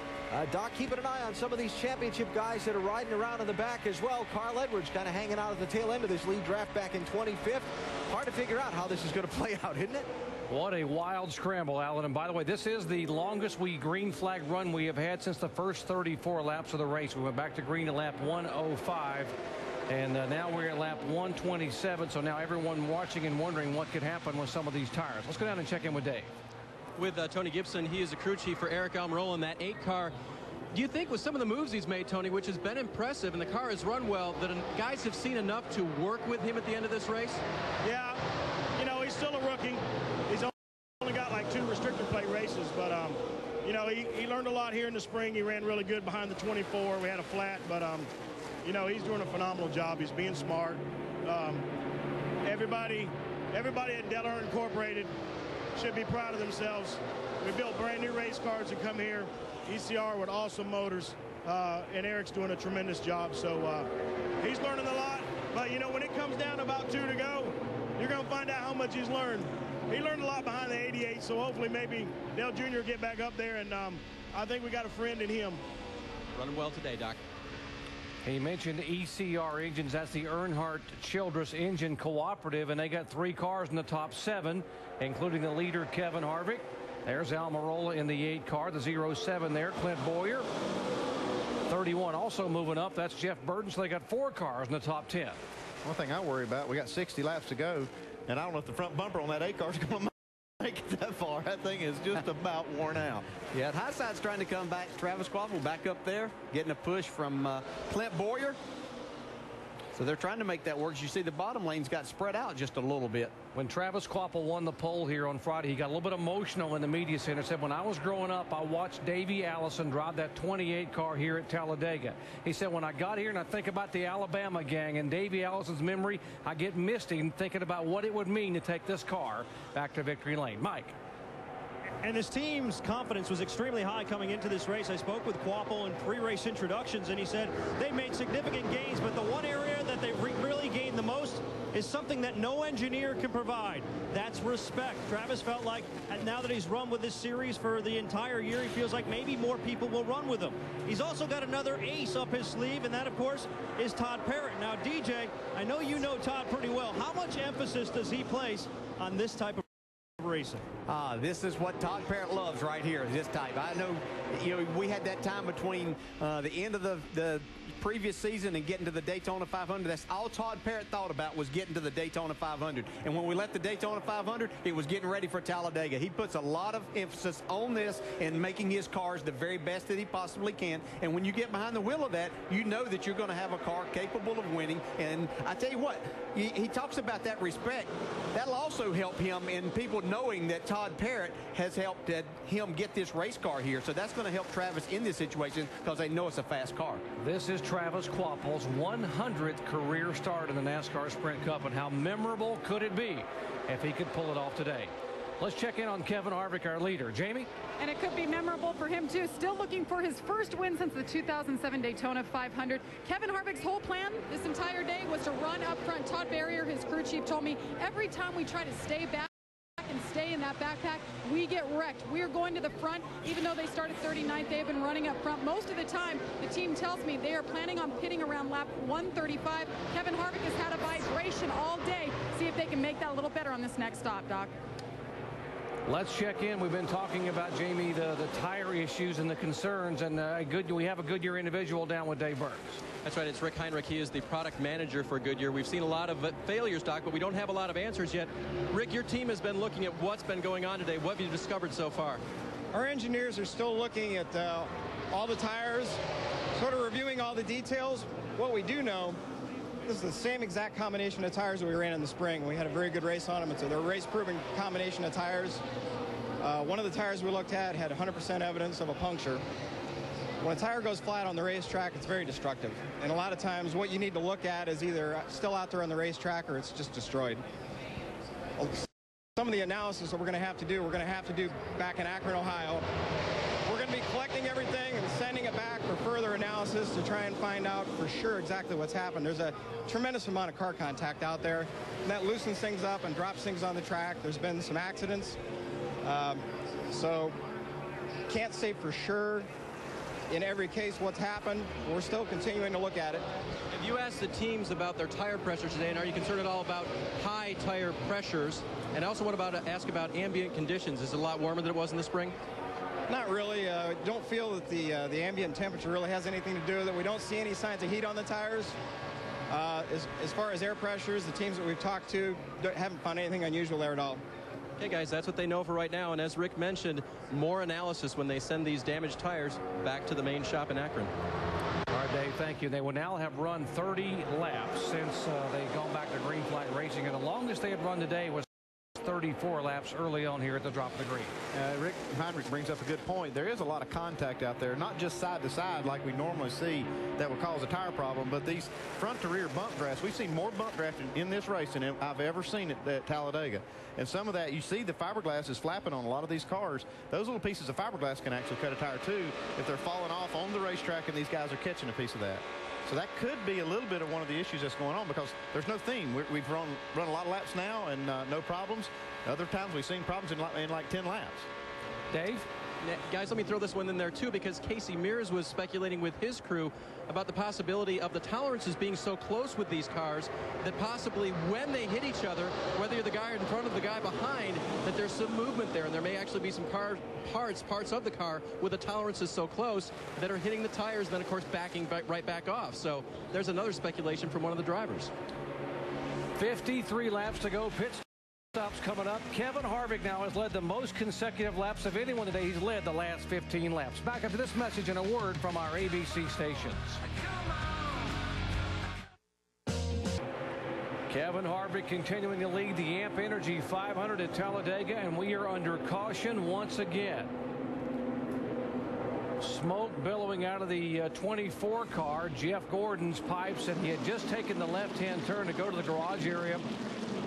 Doc, keeping an eye on some of these championship guys that are riding around in the back as well. Carl Edwards kind of hanging out at the tail end of this lead draft back in 25th. Hard to figure out how this is going to play out, isn't it? What a wild scramble, Alan. And by the way, this is the longest green flag run we have had since the first 34 laps of the race. We went back to green at lap 105. And now we're at lap 127. So now everyone watching and wondering what could happen with some of these tires. Let's go down and check in with Dave. With Tony Gibson, he is a crew chief for Eric Almirola in that 8 car. Do you think with some of the moves he's made, Tony, which has been impressive, and the car has run well, that guys have seen enough to work with him at the end of this race? Yeah, you know, he's still a rookie. He's only got like 2 restrictor plate races, but, you know, he learned a lot here in the spring. He ran really good behind the 24. We had a flat, but, you know, he's doing a phenomenal job. He's being smart. Everybody at Delaware Incorporated should be proud of themselves. We built brand new race cars to come here. ECR with awesome motors, and Eric's doing a tremendous job. So he's learning a lot. But, you know, when it comes down to about 2 to go, you're going to find out how much he's learned. He learned a lot behind the 88, so hopefully maybe Dale Jr. will get back up there, and I think we got a friend in him. Running well today, Doc. He mentioned ECR engines. That's the Earnhardt Childress Engine Cooperative, and they got 3 cars in the top 7, including the leader, Kevin Harvick. There's Almirola in the 8 car, the 07 there, Clint Boyer. 31 also moving up. That's Jeff Burton. So they got 4 cars in the top 10. One thing I worry about, we got 60 laps to go, and I don't know if the front bumper on that 8 car is going to make it that far. That thing is just about worn out. Yeah, Highside's trying to come back. Travis Kvapil back up there, getting a push from Clint Boyer. So they're trying to make that work. As you see, the bottom lanes got spread out just a little bit. When Travis Kvapil won the pole here on Friday, he got a little bit emotional in the media center. Said, when I was growing up, I watched Davey Allison drive that 28 car here at Talladega. He said, when I got here and I think about the Alabama gang and Davey Allison's memory, I get misty thinking about what it would mean to take this car back to victory lane. Mike. And this team's confidence was extremely high coming into this race. I spoke with Kvapil in pre-race introductions, and he said they made significant gains, but the one area that they've really gained the most is something that no engineer can provide. That's respect. Travis felt like now that he's run with this series for the entire year, he feels like maybe more people will run with him. He's also got another ace up his sleeve, and that, of course, is Todd Parrott. Now, DJ, I know you know Todd pretty well. How much emphasis does he place on this type of racing? This is what Todd Parrott loves right here, this type. I know, we had that time between the end of the previous season and getting to the Daytona 500. That's all Todd Parrott thought about, was getting to the Daytona 500. And when we left the Daytona 500, it was getting ready for Talladega. He puts a lot of emphasis on this and making his cars the very best that he possibly can. And when you get behind the wheel of that, you know that you're going to have a car capable of winning. And I tell you what, he talks about that respect. That'll also help him in people knowing that Todd Parrott has helped him get this race car here. So that's going to help Travis in this situation because they know it's a fast car. This is Travis Quapple's 100th career start in the NASCAR Sprint Cup, and how memorable could it be if he could pull it off today? Let's check in on Kevin Harvick, our leader. Jamie? And it could be memorable for him, too. Still looking for his first win since the 2007 Daytona 500. Kevin Harvick's whole plan this entire day was to run up front. Todd Barrier, his crew chief, told me every time we try to stay back and stay in that backpack, we get wrecked. We're going to the front. Even though they started 39th, they've been running up front. Most of the time, the team tells me they are planning on pitting around lap 135. Kevin Harvick has had a vibration all day. See if they can make that a little better on this next stop, Doc. Let's check in. We've been talking about, Jamie, the tire issues and the concerns, and we have a Goodyear individual down with Dave Burns. That's right. It's Rick Heinrich. He is the product manager for Goodyear. We've seen a lot of failures, Doc, but we don't have a lot of answers yet. Rick, your team has been looking at what's been going on today. What have you discovered so far? Our engineers are still looking at all the tires, sort of reviewing all the details. What we do know, this is the same exact combination of tires that we ran in the spring. We had a very good race on them. It's a race-proven combination of tires. One of the tires we looked at had 100% evidence of a puncture. When a tire goes flat on the racetrack, it's very destructive. And a lot of times what you need to look at is either still out there on the racetrack or it's just destroyed. Some of the analysis that we're going to have to do back in Akron, Ohio. We're going to be collecting everything and sending it back for further analysis to try and find out for sure exactly what's happened. There's a tremendous amount of car contact out there, and that loosens things up and drops things on the track. There's been some accidents. So can't say for sure in every case what's happened. We're still continuing to look at it. Have you asked the teams about their tire pressures today, and are you concerned at all about high tire pressures? And I also want to ask about ambient conditions. Is it a lot warmer than it was in the spring? Not really. Don't feel that the ambient temperature really has anything to do with it. We don't see any signs of heat on the tires. As far as air pressures, the teams that we've talked to haven't found anything unusual there at all. Okay, guys, that's what they know for right now. And as Rick mentioned, more analysis when they send these damaged tires back to the main shop in Akron. All right, Dave, thank you. They will now have run 30 laps since they've gone back to green flag racing, and the longest they had run today was 34 laps early on here at the drop of the green. Rick Heinrich brings up a good point. There is a lot of contact out there, not just side to side like we normally see that would cause a tire problem, but these front to rear bump drafts. We've seen more bump drafting in this race than I've ever seen at Talladega. And some of that, you see the fiberglass is flapping on a lot of these cars. Those little pieces of fiberglass can actually cut a tire too if they're falling off on the racetrack and these guys are catching a piece of that. So that could be a little bit of one of the issues that's going on because there's no theme. We've run a lot of laps now and no problems. Other times we've seen problems in like 10 laps. Dave? Guys, let me throw this one in there too, because Casey Mears was speculating with his crew about the possibility of the tolerances being so close with these cars that possibly when they hit each other, whether you're the guy in front of the guy behind, that there's some movement there, and there may actually be some parts of the car with the tolerances so close that are hitting the tires, then of course backing right back off. So there's another speculation from one of the drivers. 53 laps to go. Pit stops coming up. Kevin Harvick now has led the most consecutive laps of anyone today. He's led the last 15 laps. Back after this message and a word from our ABC stations. Kevin Harvick continuing to lead the AMP Energy 500 at Talladega, and we are under caution once again. Smoke billowing out of the 24 car. Jeff Gordon's pipes, and he had just taken the left-hand turn to go to the garage area.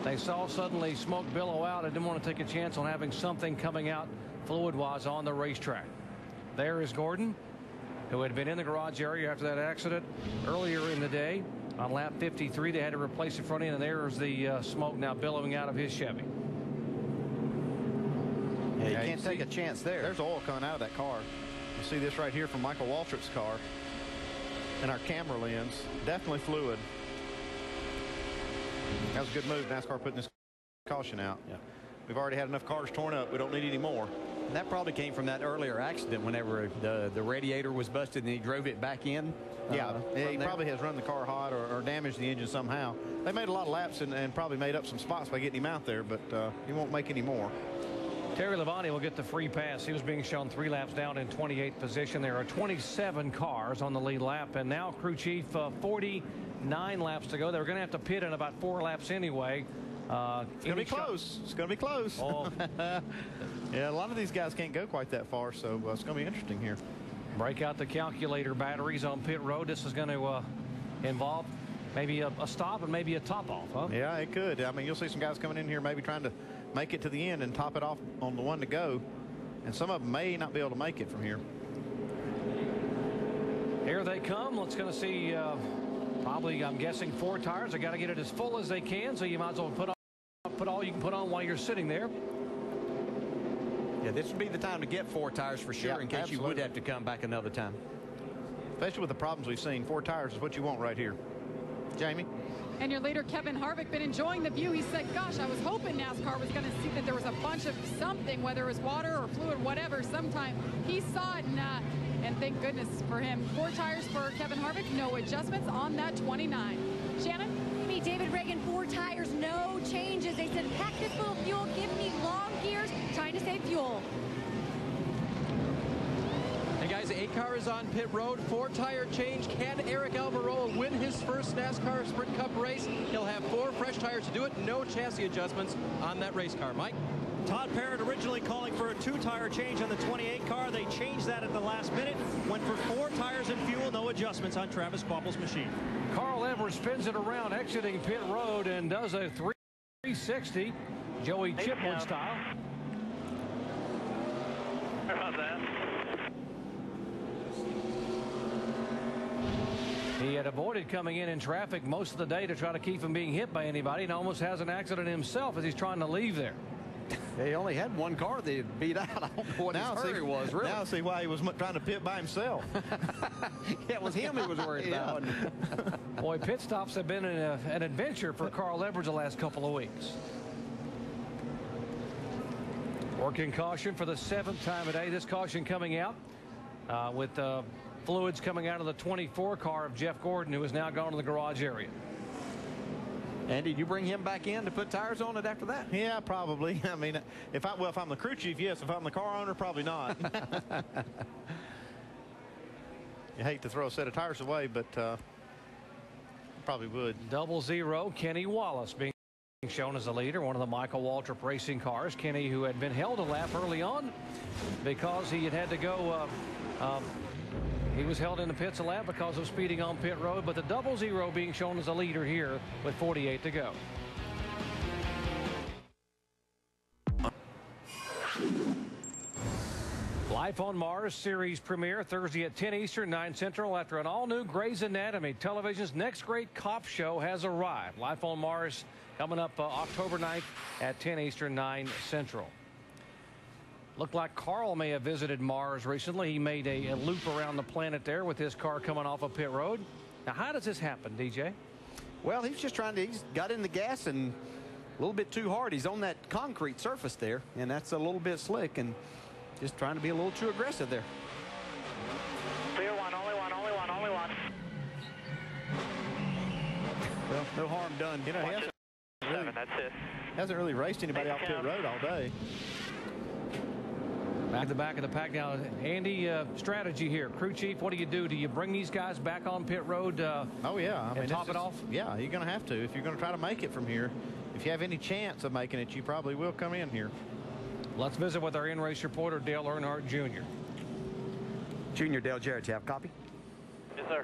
They saw suddenly smoke billow out and didn't want to take a chance on having something coming out fluid-wise on the racetrack. There is Gordon, who had been in the garage area after that accident earlier in the day. On lap 53, they had to replace the front end, and there's the smoke now billowing out of his Chevy. Yeah, you can't take a chance there. There's oil coming out of that car. You see this right here from Michael Waltrip's car and our camera lens. Definitely fluid. That was a good move, NASCAR putting this caution out. Yeah. We've already had enough cars torn up. We don't need any more. And that probably came from that earlier accident whenever the radiator was busted and he drove it back in. Yeah, he probably has run the car hot or damaged the engine somehow. They made a lot of laps and probably made up some spots by getting him out there, but he won't make any more. Terry Labonte will get the free pass. He was being shown 3 laps down in 28th position. There are 27 cars on the lead lap, and now crew chief 49 laps to go. They're going to have to pit in about 4 laps anyway. It's going to be close. It's going to be close. Oh. Yeah, a lot of these guys can't go quite that far, so it's going to be interesting here. Break out the calculator batteries on pit road. This is going to involve maybe a stop and maybe a top off, huh? Yeah, it could. I mean, you'll see some guys coming in here maybe trying to make it to the end and top it off on the one to go. And some of them may not be able to make it from here. Here they come. Let's going to see probably, I'm guessing, 4 tires. They got to get it as full as they can, so you might as well put all you can put on while you're sitting there. Yeah, this would be the time to get 4 tires for sure, in case you would have to come back another time. Especially with the problems we've seen, 4 tires is what you want right here. Jamie? And your leader, Kevin Harvick, been enjoying the view. He said, gosh, I was hoping NASCAR was going to see that there was a bunch of something, whether it was water or fluid, whatever, sometime. He saw it, and thank goodness for him. 4 tires for Kevin Harvick, no adjustments on that 29. Shannon? David Reagan, 4 tires, no changes. They said, pack this little fuel, give me long gears, trying to save fuel. Hey guys, 8 cars on pit road, 4 tire change. Can Eric Almirola win his first NASCAR Sprint Cup race? He'll have 4 fresh tires to do it. No chassis adjustments on that race car. Mike? Todd Parrott originally calling for a 2-tire change on the 28 car. They changed that at the last minute. Went for 4 tires and fuel, no adjustments on Travis Quapple's machine. Carl Edwards spins it around, exiting pit road, and does a 360 Joey Chipwood style. How about that? He had avoided coming in traffic most of the day to try to keep from being hit by anybody, and almost has an accident himself as he's trying to leave there. They only had 1 car they beat out. I don't know what his hurry was, really. Now I see why he was trying to pit by himself. Yeah, it was him he was worried about. Boy, pit stops have been an adventure for Carl Edwards the last couple of weeks. Working caution for the 7th time a day. This caution coming out with fluids coming out of the 24 car of Jeff Gordon, who has now gone to the garage area. And did you bring him back in to put tires on it after that? Yeah, probably. I mean, if I'm the crew chief, yes. If I'm the car owner, probably not. You hate to throw a set of tires away, but probably would. 0-0, Kenny Wallace being shown as the leader, one of the Michael Waltrip racing cars. Kenny, who had been held a lap early on because he had to go. He was held in the pits a lap because of speeding on pit road, but the 0-0 being shown as a leader here with 48 to go. Life on Mars series premiere Thursday at 10 Eastern, 9 Central. After an all-new Grey's Anatomy, television's next great cop show has arrived. Life on Mars coming up October 9th at 10 Eastern, 9 Central. Looked like Carl may have visited Mars recently. He made a loop around the planet there with his car coming off of pit road. Now, how does this happen, DJ? Well, he's just he's got in the gas and a little bit too hard. He's on that concrete surface there, and that's a little bit slick, and just trying to be a little too aggressive there. Clear one, only one, only one, only one. Well, no harm done. You know, he hasn't really raced anybody off pit road all day. Back to the back of the pack now. Andy, strategy here. Crew chief, what do you do? Do you bring these guys back on pit road oh, yeah. I mean, top it off? Yeah, you're going to have to. If you're going to try to make it from here, if you have any chance of making it, you probably will come in here. Let's visit with our in-race reporter, Dale Earnhardt Jr. Junior Dale Jarrett, you have a copy? Yes, sir.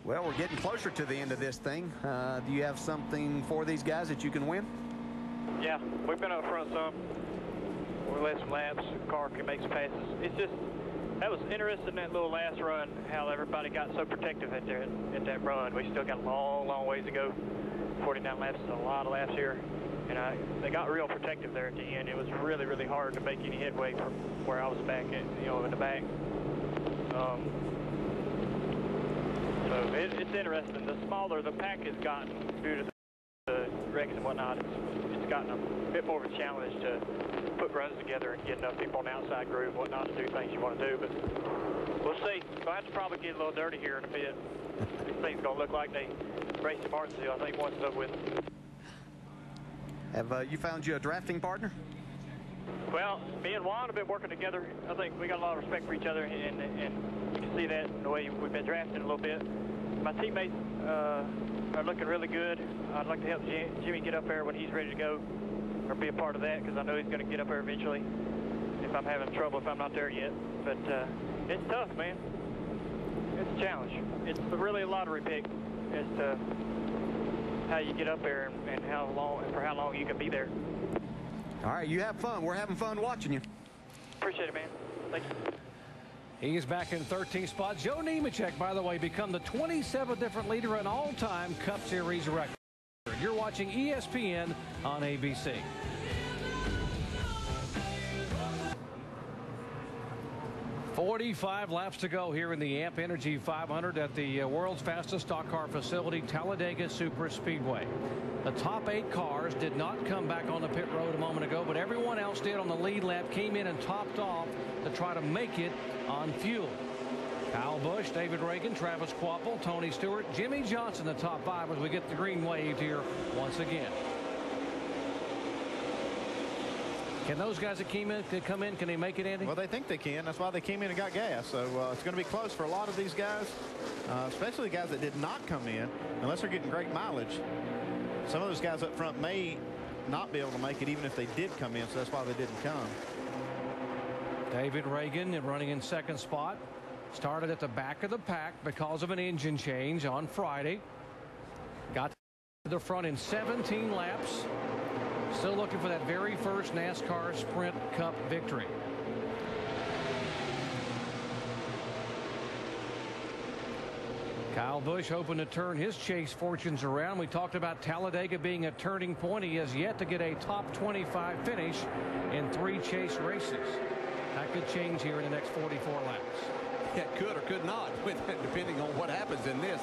Well, we're getting closer to the end of this thing. Do you have something for these guys that you can win? Yeah, we've been up front some. We led some laps. The car can make some passes. It's just, that was interesting, that little last run, how everybody got so protective at that run. We still got a long, long ways to go. 49 laps is a lot of laps here. And they got real protective there at the end. It was really, really hard to make any headway from where I was back at, in the back. So it's interesting. The smaller the pack has gotten due to the wrecks and whatnot, it's gotten a bit more of a challenge to put runs together and get enough people on the outside groove, whatnot, to do things you want to do. But we'll see. We'll have to probably get a little dirty here in a bit. These things going to look like they raced at Martinsville, I think, once it's over with. Have you found you a drafting partner? Well, me and Juan have been working together. I think we got a lot of respect for each other, and you can see that in the way we've been drafting a little bit. My teammates are looking really good. I'd like to help Jimmy get up there when he's ready to go, or be a part of that, because I know he's going to get up there eventually if I'm having trouble, if I'm not there yet. But it's tough, man. It's a challenge. It's really a lottery pick as to how you get up there and how long, and for how long you can be there. All right, you have fun. We're having fun watching you. Appreciate it, man. Thank you. He's back in 13th spot. Joe Nemechek, by the way, become the 27th different leader in all-time Cup Series record. You're watching ESPN on ABC. "45 laps to go here in the Amp Energy 500 at the world's fastest stock car facility, Talladega Superspeedway. The top 8 cars did not come back on the pit road a moment ago, but everyone else did on the lead lap, came in and topped off to try to make it on fuel. Kyle Busch, David Reagan, Travis Kvapil, Tony Stewart, Jimmy Johnson, the top 5 as we get the green waved here once again. Can those guys that come in, can they make it, Andy? Well, they think they can. That's why they came in and got gas. So it's going to be close for a lot of these guys, especially the guys that did not come in, unless they're getting great mileage. Some of those guys up front may not be able to make it even if they did come in, so that's why they didn't come. David Reagan running in 2nd spot. Started at the back of the pack because of an engine change on Friday. Got to the front in 17 laps. Still looking for that very first NASCAR Sprint Cup victory. Kyle Busch hoping to turn his chase fortunes around. We talked about Talladega being a turning point. He has yet to get a top 25 finish in 3 chase races. That could change here in the next 44 laps. Yeah, could or could not, depending on what happens in this.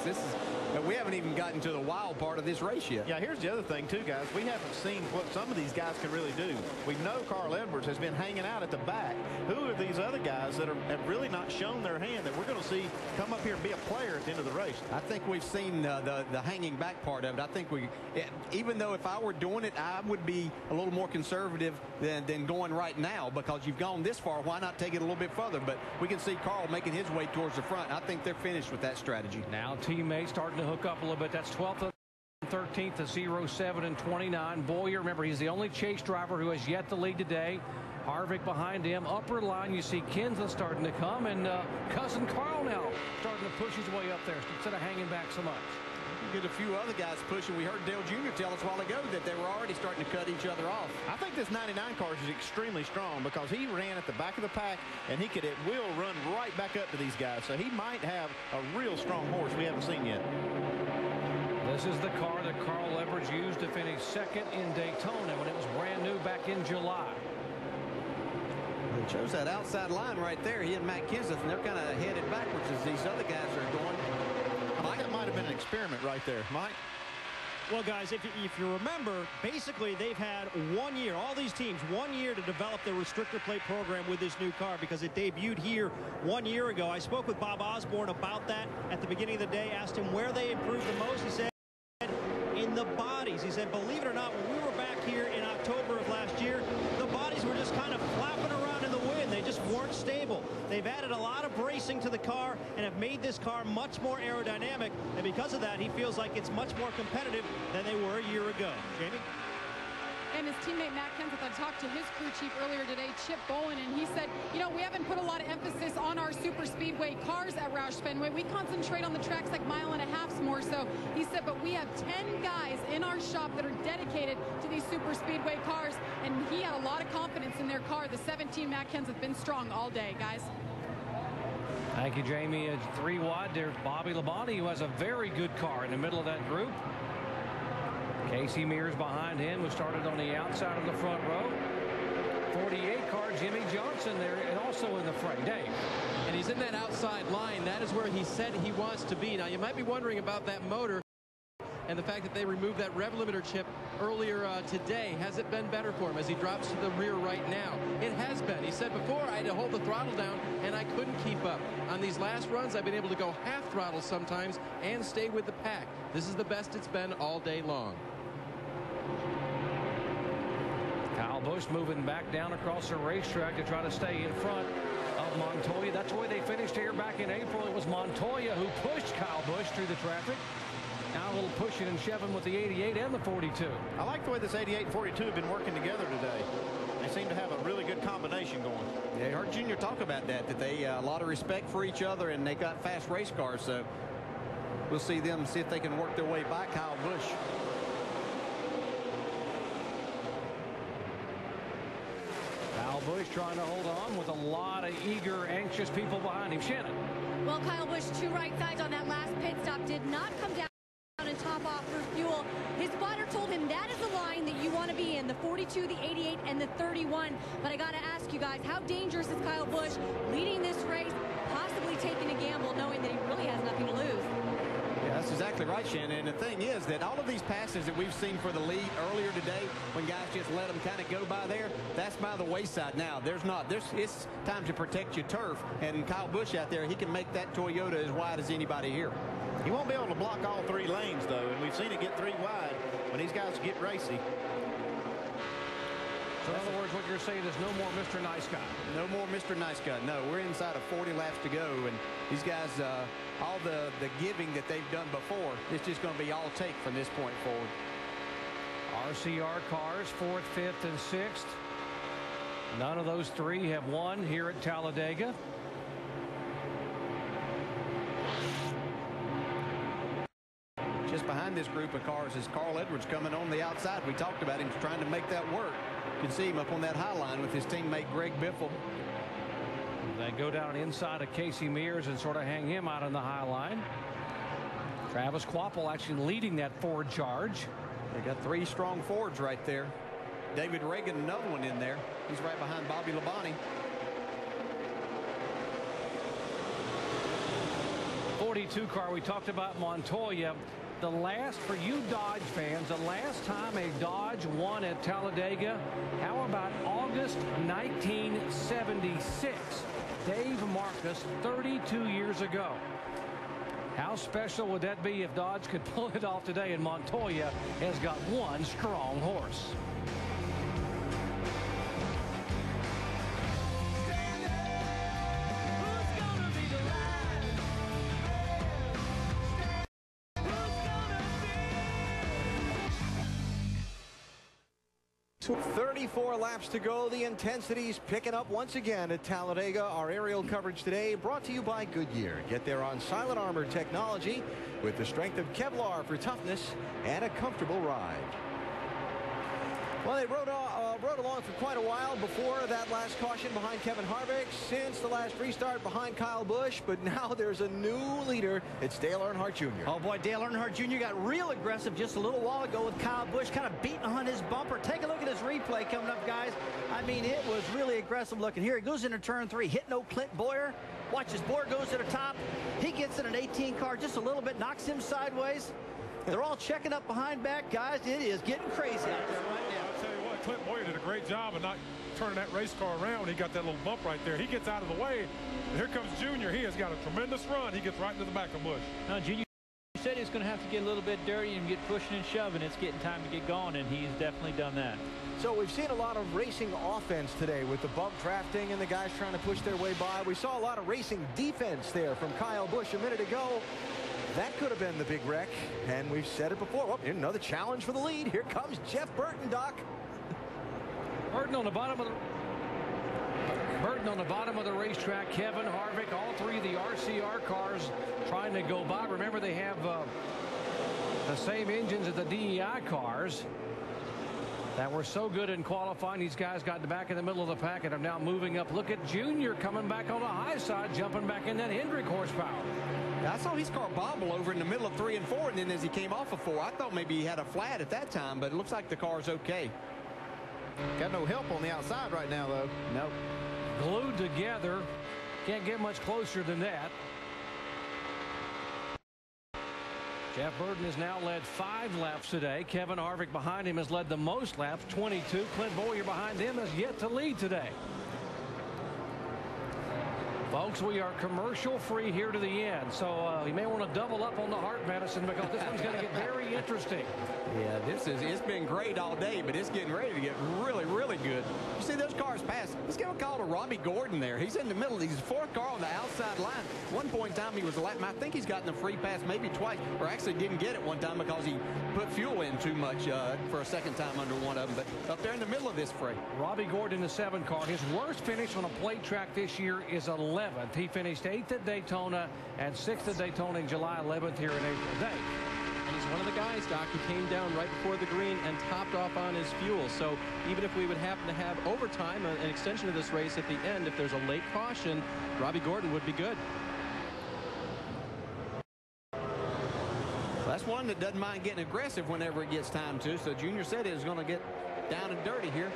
We haven't even gotten to the wild part of this race yet. Yeah, here's the other thing, too, guys. We haven't seen what some of these guys can really do. We know Carl Edwards has been hanging out at the back. Who are these other guys that have really not shown their hand that we're going to see come up here and be a player at the end of the race? I think we've seen the hanging back part of it. I think even though if I were doing it, I would be a little more conservative than going right now, because you've gone this far. Why not take it a little bit further? But we can see Carl making his way towards the front. I think they're finished with that strategy. Now teammates starting to hook up a little bit. That's 12th and 13th to 07 and 29. Boyer, remember, he's the only chase driver who has yet to lead today. Harvick behind him. Upper line, you see Kinsler starting to come, and cousin Carl now starting to push his way up there instead of hanging back so much. Get a few other guys pushing. We heard Dale Jr. tell us a while ago that they were already starting to cut each other off. I think this 99 car is extremely strong because he ran at the back of the pack, and he could at will run right back up to these guys. So he might have a real strong horse we haven't seen yet. This is the car that Carl Edwards used to finish 2nd in Daytona when it was brand new back in July. It shows that outside line right there. He and Matt Kenseth, and they're kind of headed backwards as these other guys are going. That might have been an experiment right there, Mike. Well, guys, if you remember, basically they've had 1 year, all these teams, 1 year to develop their restrictor plate program with this new car because it debuted here 1 year ago. I spoke with Bob Osborne about that at the beginning of the day, asked him where they improved the most. He said in the bodies. He said, believe it or not, when we were back here in October of last year, the bodies were just kind of flapping around in the wind. They just weren't stable. They've added a lot of bracing to the car and have made this car much more aerodynamic, and because of that, he feels like it's much more competitive than they were a year ago. Jamie? And his teammate Matt Kenseth, I talked to his crew chief earlier today, Chip Bolin, and he said, you know, we haven't put a lot of emphasis on our super speedway cars at Roush Fenway. We concentrate on the tracks like mile and a half more so. He said, but we have 10 guys in our shop that are dedicated to these super speedway cars, and he had a lot of confidence in their car. The 17 Matt Kenseth been strong all day, guys. Thank you, Jamie. 3 wide. There's Bobby Labonte, who has a very good car in the middle of that group. Casey Mears behind him, who started on the outside of the front row. 48 car Jimmy Johnson there and also in the fray. Dave. And he's in that outside line. That is where he said he wants to be. Now, you might be wondering about that motor. and the fact that they removed that rev limiter chip earlier today, has it been better for him as he drops to the rear right now? It has been. He said before, I had to hold the throttle down and I couldn't keep up. On these last runs, I've been able to go half throttle sometimes and stay with the pack. This is the best it's been all day long. Kyle Busch moving back down across the racetrack to try to stay in front of Montoya. That's where they finished here back in April. It was Montoya who pushed Kyle Busch through the traffic. Now a little pushing and shoving with the 88 and the 42. I like the way this 88 and 42 have been working together today. They seem to have a really good combination going. Yeah, I heard Junior talk about that they a lot of respect for each other, and they got fast race cars. So we'll see them, see if they can work their way by Kyle Busch. Kyle Busch trying to hold on with a lot of eager, anxious people behind him. Shannon. Well, Kyle Busch, two right sides on that last pit stop, did not come down and top off for fuel. His spotter told him that is the line that you want to be in, the 42, the 88, and the 31. But I got to ask you guys, how dangerous is Kyle Busch leading this race, possibly taking a gamble, knowing that he really has nothing to lose? Yeah, that's exactly right, Shannon. And the thing is that all of these passes that we've seen for the lead earlier today, when guys just let them kind of go by there, that's by the wayside now. It's time to protect your turf. And Kyle Busch out there, he can make that Toyota as wide as anybody here. He won't be able to block all three lanes, though, and we've seen it get three wide when these guys get racy. So in other words, what you're saying is no more Mr. Nice Guy. No more Mr. Nice Guy. No, we're inside of 40 laps to go, and these guys, all the giving that they've done before, it's just going to be all take from this point forward. RCR cars, 4th, 5th, and 6th. None of those three have won here at Talladega. Just behind this group of cars is Carl Edwards coming on the outside. We talked about him trying to make that work. You can see him up on that high line with his teammate Greg Biffle. They go down inside of Casey Mears and sort of hang him out on the high line. Travis Kvapil actually leading that Ford charge. They got three strong Fords right there. David Reagan, another one in there. He's right behind Bobby Labonte. 42 car, we talked about Montoya. The last, for you Dodge fans, the last time a Dodge won at Talladega, how about August 1976? Dave Marcus, 32 years ago. How special would that be if Dodge could pull it off today? And Montoya has got one strong horse. So 34 laps to go. The intensity's picking up once again at Talladega. Our aerial coverage today brought to you by Goodyear. Get there on Silent Armor technology with the strength of Kevlar for toughness and a comfortable ride. Well, they rode along for quite a while before that last caution behind Kevin Harvick, since the last restart behind Kyle Busch, but now there's a new leader. It's Dale Earnhardt Jr. Oh boy, Dale Earnhardt Jr. got real aggressive just a little while ago with Kyle Busch, kind of beating on his bumper. Take a look at his replay coming up, guys. I mean, it was really aggressive looking. Here he goes into turn 3, hitting old Clint Boyer. Watch, his Boyer goes to the top. He gets in an 18 car just a little bit, knocks him sideways. They're all checking up behind back, guys. It is getting crazy out there right now. I'll tell you what, Clint Boyer did a great job of not turning that race car around when he got that little bump right there. He gets out of the way, and here comes Junior. He has got a tremendous run. He gets right into the back of Busch. Now, Junior said he's going to have to get a little bit dirty and get pushing and shoving. It's getting time to get going, and he's definitely done that. So we've seen a lot of racing offense today with the bump drafting and the guys trying to push their way by. We saw a lot of racing defense there from Kyle Busch a minute ago. That could have been the big wreck, and we've said it before. Oh, another challenge for the lead. Here comes Jeff Burton, Doc. Burton on the bottom of the racetrack. Kevin Harvick, all three of the RCR cars trying to go by. Remember, they have the same engines as the DEI cars that were so good in qualifying. These guys got back in the middle of the pack and are now moving up. Look at Junior coming back on the high side, jumping back in that Hendrick horsepower. I saw his car bobble over in the middle of 3 and 4, and then as he came off of 4, I thought maybe he had a flat at that time, but it looks like the car's okay. Got no help on the outside right now, though. Nope. Glued together. Can't get much closer than that. Jeff Burton has now led 5 laps today. Kevin Harvick behind him has led the most laps, 22. Clint Bowyer behind him has yet to lead today. Folks, we are commercial free here to the end, so you may want to double up on the heart medicine because this one's going to get very interesting. Yeah, it's been great all day, but it's getting ready to get really, really good. You see those cars pass. Let's give a call to Robbie Gordon there. He's in the middle. He's the 4th car on the outside line. One point in time he was a lap. I think he's gotten a free pass maybe twice, or actually didn't get it one time because he put fuel in too much for a second time under one of them. But up there in the middle of this fray. Robbie Gordon, the 7 car. His worst finish on a plate track this year is 11th. He finished 8th at Daytona and 6th at Daytona in July, 11th here in April. Dave. And he's one of the guys, Doc, who came down right before the green and topped off on his fuel. So even if we would happen to have overtime, an extension of this race at the end, if there's a late caution, Robbie Gordon would be good. Well, that's one that doesn't mind getting aggressive whenever it gets time to. So Junior said it was going to get down and dirty here.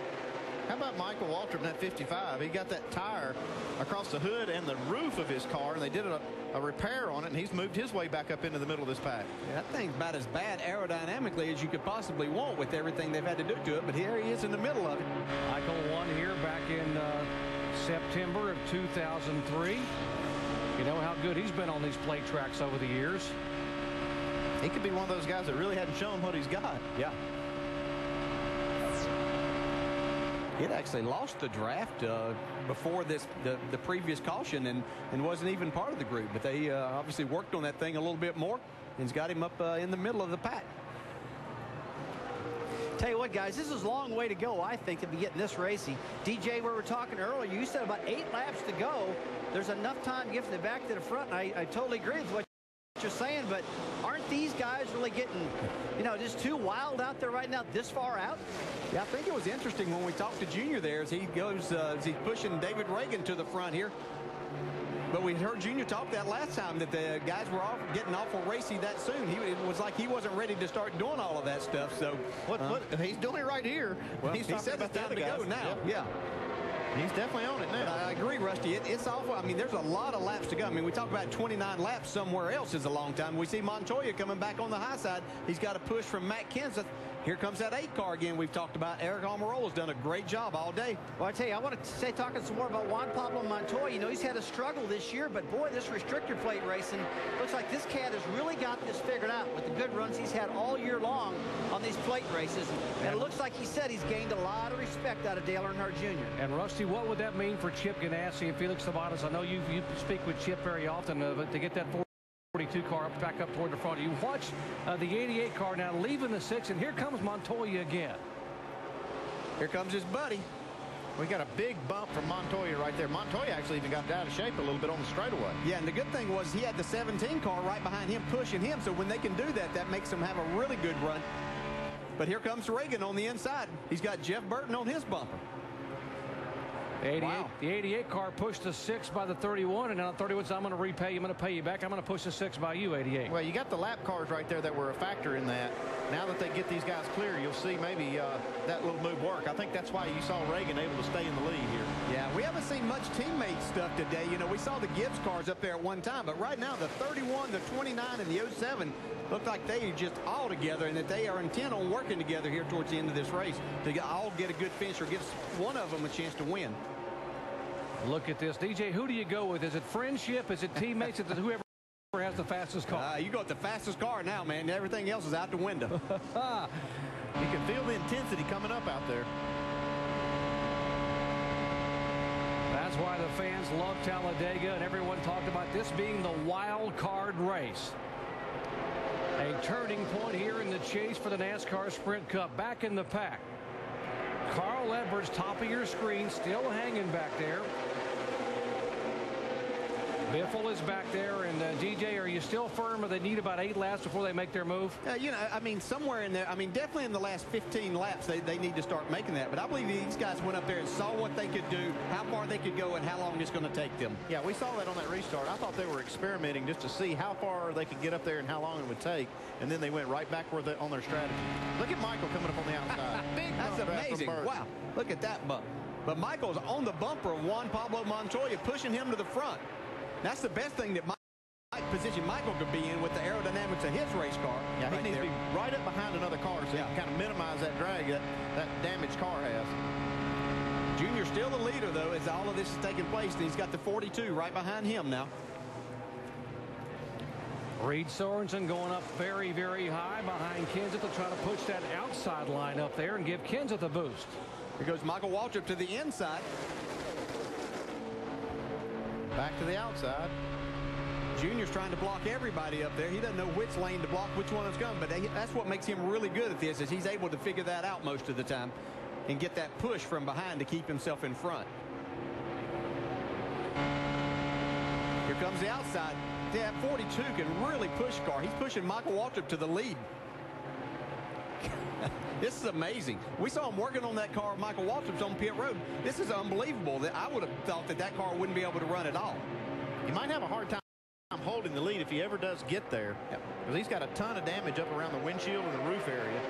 How about Michael Waltrip in that 55? He got that tire across the hood and the roof of his car, and they did a repair on it, and he's moved his way back up into the middle of this pack. Yeah, that thing's about as bad aerodynamically as you could possibly want with everything they've had to do to it, but here he is in the middle of it. Michael won here back in September of 2003. You know how good he's been on these plate tracks over the years. He could be one of those guys that really hadn't shown what he's got. Yeah. It actually lost the draft before the previous caution and wasn't even part of the group. But they obviously worked on that thing a little bit more and's got him up in the middle of the pack. Tell you what, guys, this is a long way to go, I think, to be getting this racy. DJ, we were talking earlier, you said about 8 laps to go. There's enough time to get from the back to the front, and I totally agree with what you're saying, but aren't these guys really getting, you know, just too wild out there right now, this far out? Yeah, I think it was interesting when we talked to Junior there as he goes, as he's pushing David Reagan to the front here. But we heard Junior talk that last time that the guys were getting awful racy that soon. It was like he wasn't ready to start doing all of that stuff. So what he's doing it right here. Well, he said it's time to go now. Yeah. He's definitely on it now. But I agree, Rusty. It's awful. I mean, there's a lot of laps to go. I mean, we talk about 29 laps somewhere else is a long time. We see Montoya coming back on the high side. He's got a push from Matt Kenseth. Here comes that 8 car again we've talked about. Eric Almirola's done a great job all day. Well, I tell you, I want to say, talking some more about Juan Pablo Montoya. You know, he's had a struggle this year, but boy, this restrictor plate racing looks like this cat has really got this figured out with the good runs he's had all year long on these plate races. And it looks like he said he's gained a lot of respect out of Dale Earnhardt Jr. And Rusty, what would that mean for Chip Ganassi and Felix Sabates? I know you speak with Chip very often, but to get that 42 car back up toward the front. You watch the 88 car now leaving the 6, and here comes Montoya again. Here comes his buddy. We got a big bump from Montoya right there. Montoya actually even got out of shape a little bit on the straightaway. Yeah, and the good thing was he had the 17 car right behind him pushing him, so when they can do that, that makes them have a really good run. But here comes Reagan on the inside. He's got Jeff Burton on his bumper. The 88 car pushed the 6 by the 31, and now the 31 says, I'm going to repay you, I'm going to pay you back, I'm going to push the 6 by you, 88. Well, you got the lap cars right there that were a factor in that. Now that they get these guys clear, you'll see maybe that little move work. I think that's why you saw Reagan able to stay in the lead here. Yeah, we haven't seen much teammate stuff today. You know, we saw the Gibbs cars up there at one time, but right now the 31, the 29, and the 07 look like they are just all together and that they are intent on working together here towards the end of this race to all get a good finish or give one of them a chance to win. Look at this. DJ, who do you go with? Is it friendship? Is it teammates? Is it whoever has the fastest car? You go with the fastest car now, man. Everything else is out the window. You can feel the intensity coming up out there. That's why the fans love Talladega, and everyone talked about this being the wild card race. A turning point here in the chase for the NASCAR Sprint Cup. Back in the pack. Carl Edwards, top of your screen, still hanging back there. Biffle is back there, and DJ, are you still firm or they need about 8 laps before they make their move? You know, I mean, somewhere in there, I mean, definitely in the last 15 laps, they need to start making that. But I believe these guys went up there and saw what they could do, how far they could go, and how long it's going to take them. Yeah, we saw that on that restart. I thought they were experimenting just to see how far they could get up there and how long it would take. And then they went right backward on their strategy. Look at Michael coming up on the outside. Big That's amazing. Wow, look at that bump. But Michael's on the bumper of Juan Pablo Montoya, pushing him to the front. That's the best thing that position Michael could be in with the aerodynamics of his race car. Yeah, he right needs there. to be right up behind another car so he can kind of minimize that drag that damaged car has. Junior's still the leader, though, as all of this is taking place, and he's got the 42 right behind him now. Reed Sorensen going up very, very high behind Kenseth to try to push that outside line up there and give Kenseth a boost. Here goes Michael Waltrip to the inside. Back to the outside. Junior's trying to block everybody up there. He doesn't know which lane to block, which one is coming, but that's what makes him really good at this, is he's able to figure that out most of the time and get that push from behind to keep himself in front. Here comes the outside. Yeah, 42 can really push car. He's pushing Michael Waltrip to the lead. This is amazing. We saw him working on that car. Michael Waltrip's on pit road. This is unbelievable. I would have thought that car wouldn't be able to run at all. He might have a hard time holding the lead if he ever does get there, because he's got a ton of damage up around the windshield and the roof area,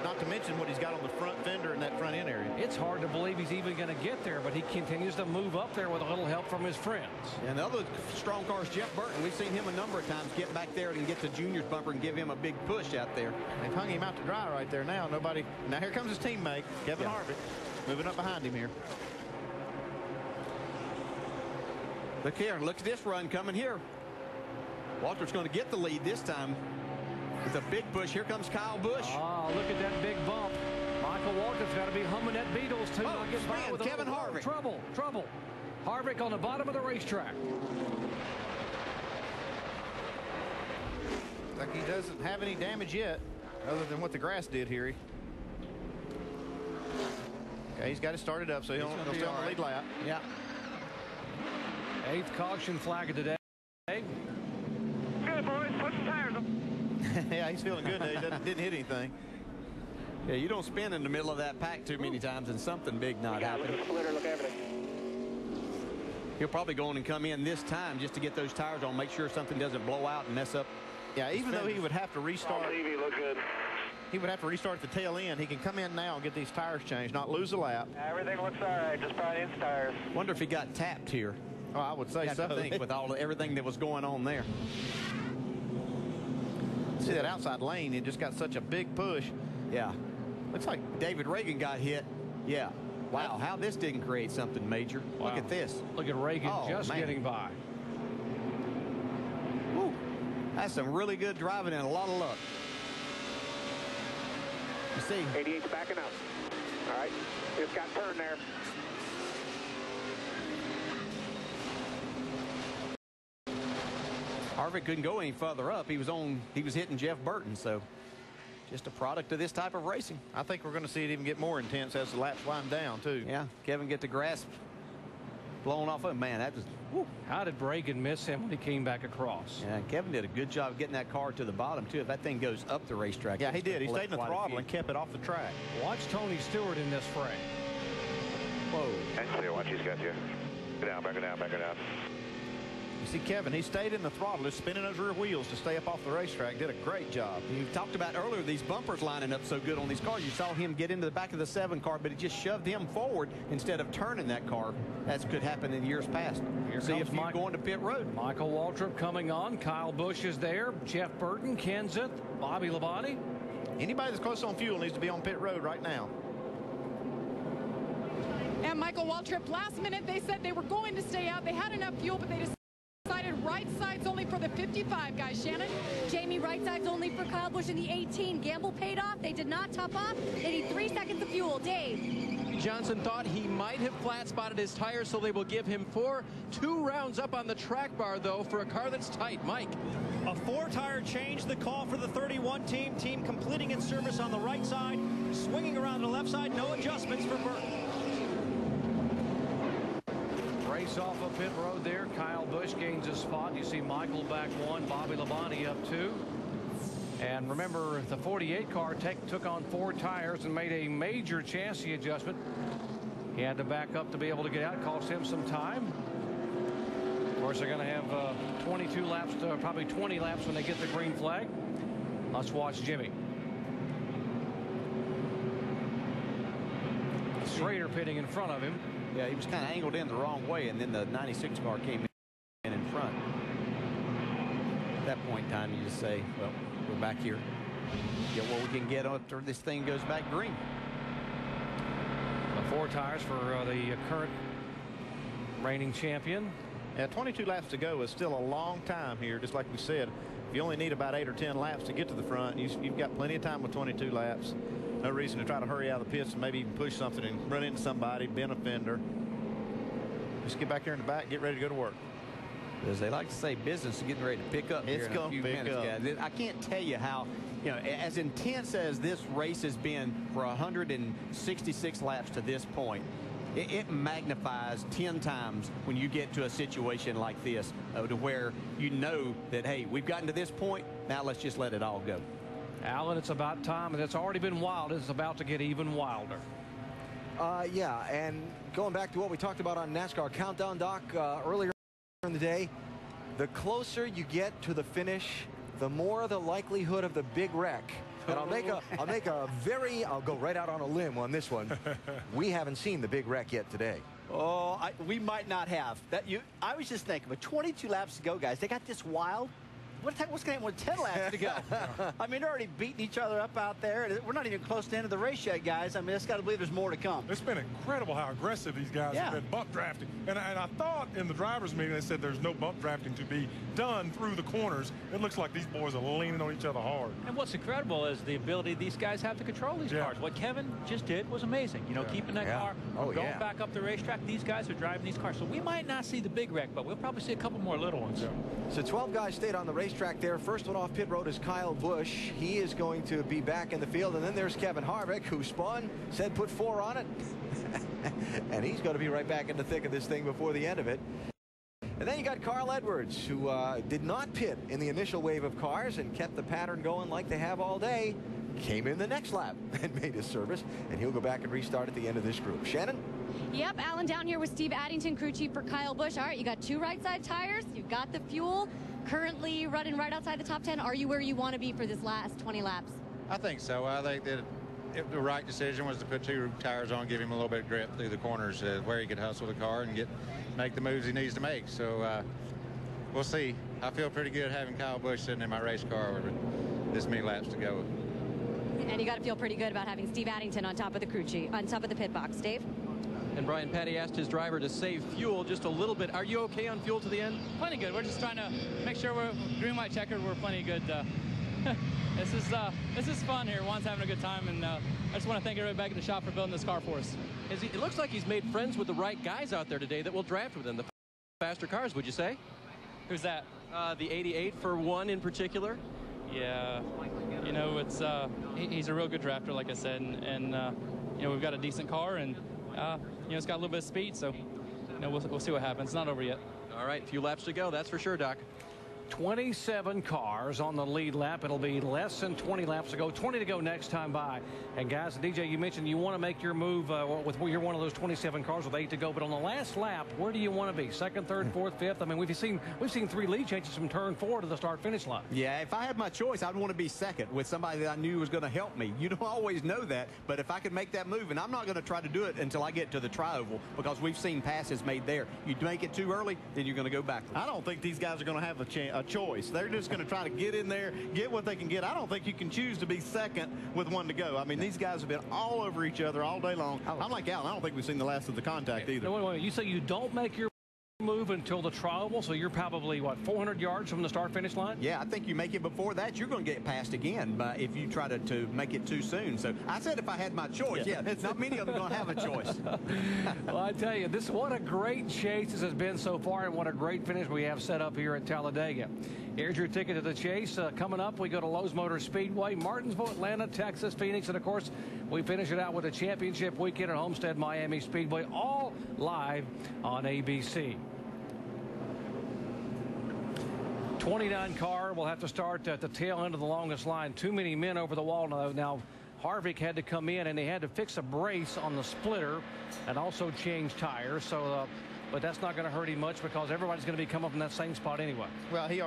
not to mention what he's got on the front fender and that front end area. It's hard to believe he's even going to get there, but he continues to move up there with a little help from his friends. And the other strong car is Jeff Burton. We've seen him a number of times get back there and get to Junior's bumper and give him a big push out there. They've hung him out to dry right there now. Nobody. Now here comes his teammate, Kevin Harvick, moving up behind him here. Look here. Look at this run coming here. Waltrip's going to get the lead this time with a big push. Here comes Kyle Busch. Oh, look at that big bump. Michael Waltrip's got to be humming that Beatles too. Oh, Get by with Kevin Harvick. Trouble. Harvick on the bottom of the racetrack. Like he doesn't have any damage yet, other than what the grass did here. Okay, he's got it started up, so he'll stay on the lead lap. Yeah. 8th caution flag of the day. Good, boys. Put the tires up. Yeah, he's feeling good. He didn't hit anything. Yeah, you don't spin in the middle of that pack too many times and something big not happen. Look at the splitter, look at everything. He'll probably go in and come in this time just to get those tires on, make sure something doesn't blow out and mess up. Yeah, even though he would have to restart. TV look good. He would have to restart at the tail end. He can come in now and get these tires changed, not lose a lap. Everything looks all right. Just brought in tires. Wonder if he got tapped here. Oh, I would say so. I think with everything that was going on there. See that outside lane? It just got such a big push. Yeah. Looks like David Reagan got hit. Yeah. Wow, how this didn't create something major. Wow. Look at this. Look at Reagan just getting by. Woo. That's some really good driving and a lot of luck. You see. 88's backing up. All right. It's got turn there. Harvick couldn't go any further up. He was hitting Jeff Burton, so just a product of this type of racing. I think we're going to see it even get more intense as the laps wind down, too. Yeah, Kevin get the grass blown off of him. Man, that was... Woo. How did Reagan miss him when he came back across? Yeah, Kevin did a good job getting that car to the bottom, too. If that thing goes up the racetrack... Yeah, he did. He stayed in the throttle and kept it off the track. Watch Tony Stewart in this fray. Whoa. Actually, watch, he's got you. Back it down. You see Kevin, he stayed in the throttle, just spinning those rear wheels to stay up off the racetrack. Did a great job. You talked about earlier these bumpers lining up so good on these cars. You saw him get into the back of the 7 car, but it just shoved him forward instead of turning that car, as could happen in years past. Here See comes if you're going to pit road. Michael Waltrip coming on. Kyle Busch is there. Jeff Burton, Kenseth, Bobby Labonte. Anybody that's close on fuel needs to be on pit road right now. And Michael Waltrip, last minute, they said they were going to stay out. They had enough fuel, but they decided right sides only for the 55 guys. Shannon? Jamie, right sides only for Kyle Busch in the 18. Gamble paid off. They did not top off. They need 3 seconds of fuel. Dave. Johnson thought he might have flat spotted his tires, so they will give him 2 rounds up on the track bar, though, for a car that's tight. Mike. A 4-tire change, the call for the 31 team. Team completing its service on the right side, swinging around the left side. No adjustments for Burton. Race off of pit road there. Kyle Busch gains a spot. You see Michael back 1, Bobby Labonte up 2. And remember, the 48 car took on 4 tires and made a major chassis adjustment. He had to back up to be able to get out. Cost him some time. Of course, they're going to have 22 laps, probably 20 laps when they get the green flag. Let's watch Jimmy. Schrader pitting in front of him. Yeah, he was kind of angled in the wrong way, and then the 96 car came in front. point in time, you just say, well, we're back here. Get what we can get after this thing goes back green. 4 tires for the current reigning champion. Yeah, 22 laps to go is still a long time here, just like we said. If you only need about 8 or 10 laps to get to the front, you've got plenty of time with 22 laps. No reason to try to hurry out of the pits and maybe even push something and run into somebody, bend a fender. Just get back here in the back, get ready to go to work. As they like to say, business is getting ready to pick up here in a few minutes, guys. I can't tell you how, as intense as this race has been for 166 laps to this point, it magnifies 10 times when you get to a situation like this to where you know that, hey, we've gotten to this point, now let's just let it all go. Alan, it's about time, and it's already been wild. It's about to get even wilder. Yeah, and going back to what we talked about on NASCAR Countdown, Doc, earlier in the day, the closer you get to the finish, the more the likelihood of the big wreck. And I'll go right out on a limb on this one. We haven't seen the big wreck yet today. Oh, we might not have. I was just thinking, but 22 laps to go, guys. They got this wild. What's going to happen with 10 laps to go? I mean, they're already beating each other up out there. We're not even close to the end of the race yet, guys. I mean, it's got to believe there's more to come. It's been incredible how aggressive these guys have been bump drafting. And I thought in the drivers' meeting they said there's no bump drafting to be done through the corners. It looks like these boys are leaning on each other hard. And what's incredible is the ability these guys have to control these cars. What Kevin just did was amazing. Keeping that car going back up the racetrack. These guys are driving these cars. So we might not see the big wreck, but we'll probably see a couple more little ones. So 12 guys stayed on the racetrack there. First one off pit road is Kyle Busch. He is going to be back in the field. And then there's Kevin Harvick, who spun, said put 4 on it. And he's going to be right back in the thick of this thing before the end of it. And then you got Carl Edwards, who did not pit in the initial wave of cars and kept the pattern going like they have all day. Came in the next lap and made his service. And he'll go back and restart at the end of this group. Shannon? Yep, Alan down here with Steve Addington, crew chief for Kyle Busch. All right, you got 2 right side tires. You've got the fuel. Currently running right outside the top 10. Are you where you want to be for this last 20 laps? I think so. I think that the right decision was to put 2 tires on, give him a little bit of grip through the corners where he could hustle the car and make the moves he needs to make. So we'll see. I feel pretty good having Kyle Busch sitting in my race car with this many laps to go. And you got to feel pretty good about having Steve Addington on top of the crew chief, on top of the pit box. Dave? And Brian Patty asked his driver to save fuel just a little bit. Are you okay on fuel to the end? Plenty good. We're just trying to make sure we're green, white, checkered. We're plenty good. This is fun here. Juan's having a good time, and I just want to thank everybody back in the shop for building this car for us. It looks like he's made friends with the right guys out there today that will draft with him. The faster cars, would you say? Who's that? The 88 for one in particular. Yeah, it's he's a real good drafter, like I said, and we've got a decent car, and it's got a little bit of speed, so we'll see what happens. It's not over yet. All right, a few laps to go, that's for sure, Doc. 27 cars on the lead lap. It'll be less than 20 laps to go, 20 to go next time by. And guys, DJ, you mentioned you want to make your move with you're one of those 27 cars with 8 to go, but on the last lap, where do you want to be? Second, third, fourth, fifth? I mean, we've seen 3 lead changes from turn 4 to the start finish line. Yeah, if I had my choice, I'd want to be second with somebody that I knew was going to help me. You don't always know that, but if I could make that move, and I'm not going to try to do it until I get to the tri-oval, because we've seen passes made there. You make it too early, then you're going to go backwards. I don't think these guys are going to have a choice. They're just going to try to get in there, get what they can get. I don't think you can choose to be second with 1 to go. I mean, these guys have been all over each other all day long. I'm like Alan. I don't think we've seen the last of the contact either. No, wait. You say you don't make your move until the tri-oval, so you're probably, what, 400 yards from the start-finish line? Yeah, I think you make it before that, you're going to get passed again if you try to make it too soon. So I said if I had my choice, not many of them are going to have a choice. Well, I tell you, what a great chase this has been so far, and what a great finish we have set up here at Talladega. Here's your ticket to the chase. Coming up, we go to Lowe's Motor Speedway, Martinsville, Atlanta, Texas, Phoenix, and of course, we finish it out with a championship weekend at Homestead Miami Speedway, all live on ABC. 29 car will have to start at the tail end of the longest line. Too many men over the wall now. Harvick had to come in and they had to fix a brace on the splitter and also change tires. So, but that's not going to hurt him much because everybody's going to be coming up in that same spot anyway. Well, he's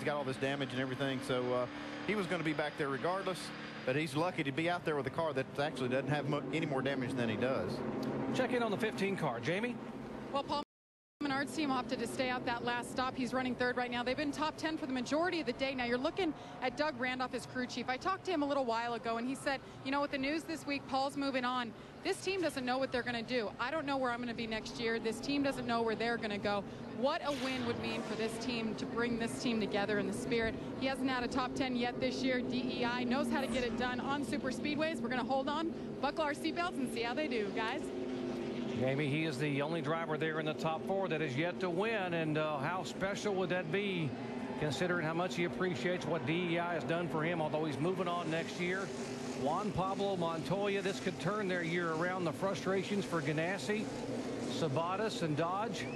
got all this damage and everything, so he was going to be back there regardless. But he's lucky to be out there with a car that actually doesn't have any more damage than he does. Check in on the 15 car, Jamie. Well, Paul Menard's team opted to stay out that last stop. He's running third right now. They've been top 10 for the majority of the day. Now you're looking at Doug Randolph as crew chief. I talked to him a little while ago, and he said, you know, with the news this week, Paul's moving on. This team doesn't know what they're going to do. I don't know where I'm going to be next year. This team doesn't know where they're going to go. What a win would mean for this team to bring this team together in the spirit. He hasn't had a top 10 yet this year. DEI knows how to get it done on super speedways. We're going to hold on, buckle our seatbelts, and see how they do, guys. Jamie, he is the only driver there in the top 4 that is yet to win, and how special would that be, considering how much he appreciates what DEI has done for him, although he's moving on next year. Juan Pablo Montoya, this could turn their year around. The frustrations for Ganassi, Sabatis, and Dodge.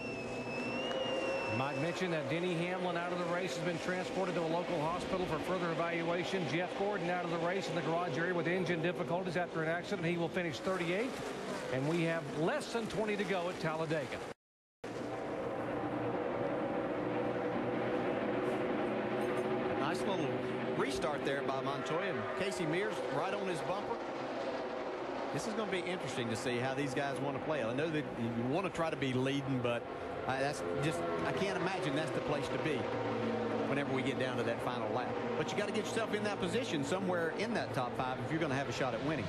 Might mention that Denny Hamlin out of the race has been transported to a local hospital for further evaluation. Jeff Gordon out of the race in the garage area with engine difficulties after an accident. He will finish 38th. And we have less than 20 to go at Talladega. Nice little restart there by Montoya, and Casey Mears right on his bumper. This is going to be interesting to see how these guys want to play. I know that you want to try to be leading, but that's just, I can't imagine that's the place to be whenever we get down to that final lap. But you got to get yourself in that position somewhere in that top 5 if you're going to have a shot at winning.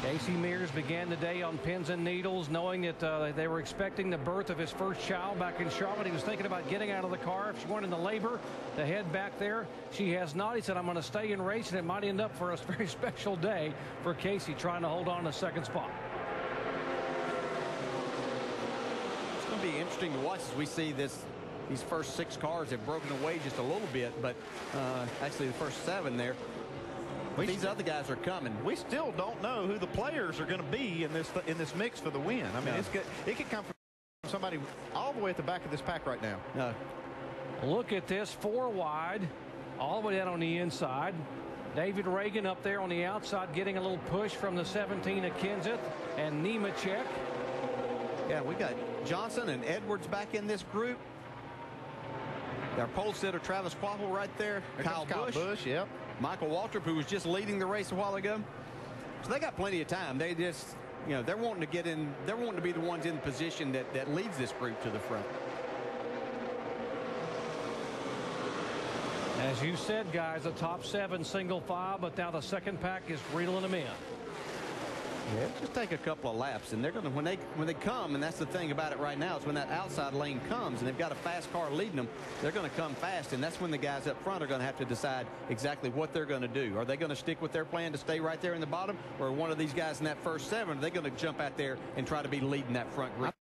Casey Mears began the day on pins and needles, knowing that they were expecting the birth of his first child back in Charlotte. He was thinking about getting out of the car. If she went into labor to head back there, she has not. He said, I'm going to stay and race, and it might end up for a very special day for Casey, trying to hold on to second spot. It's going to be interesting to watch as we see this. These first 6 cars have broken away just a little bit, but actually the first 7 there. These other guys are coming. We still don't know who the players are going to be in this mix for the win. I mean, it could come from somebody all the way at the back of this pack right now. No. Look at this, 4 wide, all the way down on the inside. David Reagan up there on the outside getting a little push from the 17 of Kenseth and Nemechek. Yeah, we got Johnson and Edwards back in this group. Our pole sitter Travis Quapple right there. Kyle Busch, yep. Michael Waltrip, who was just leading the race a while ago. So they got plenty of time. They just, you know, they're wanting to get in. They're wanting to be the ones in position that leads this group to the front. As you said, guys, the top 7 single file, but now the second pack is reeling them in. Yeah, just take a couple of laps, and they're going to when they come, and that's the thing about it right now, is when that outside lane comes and they've got a fast car leading them, they're going to come fast, and that's when the guys up front are going to have to decide exactly what they're going to do. Are they going to stick with their plan to stay right there in the bottom, or one of these guys in that first 7, are they going to jump out there and try to be leading that front group?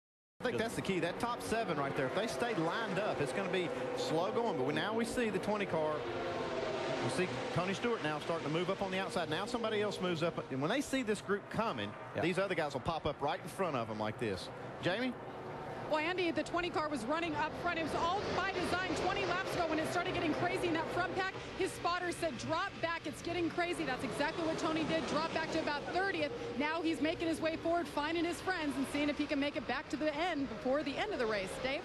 I think that's the key. That top 7 right there, if they stay lined up, it's going to be slow going. But now we see the 20 car. We see Tony Stewart now starting to move up on the outside. Now somebody else moves up. And when they see this group coming, these other guys will pop up right in front of them like this. Jamie? Well, Andy, the 20 car was running up front. It was all by design 20 laps ago when it started getting crazy in that front pack. His spotter said, drop back. It's getting crazy. That's exactly what Tony did. Drop back to about 30th. Now he's making his way forward, finding his friends, and seeing if he can make it back to the end before the end of the race. Dave?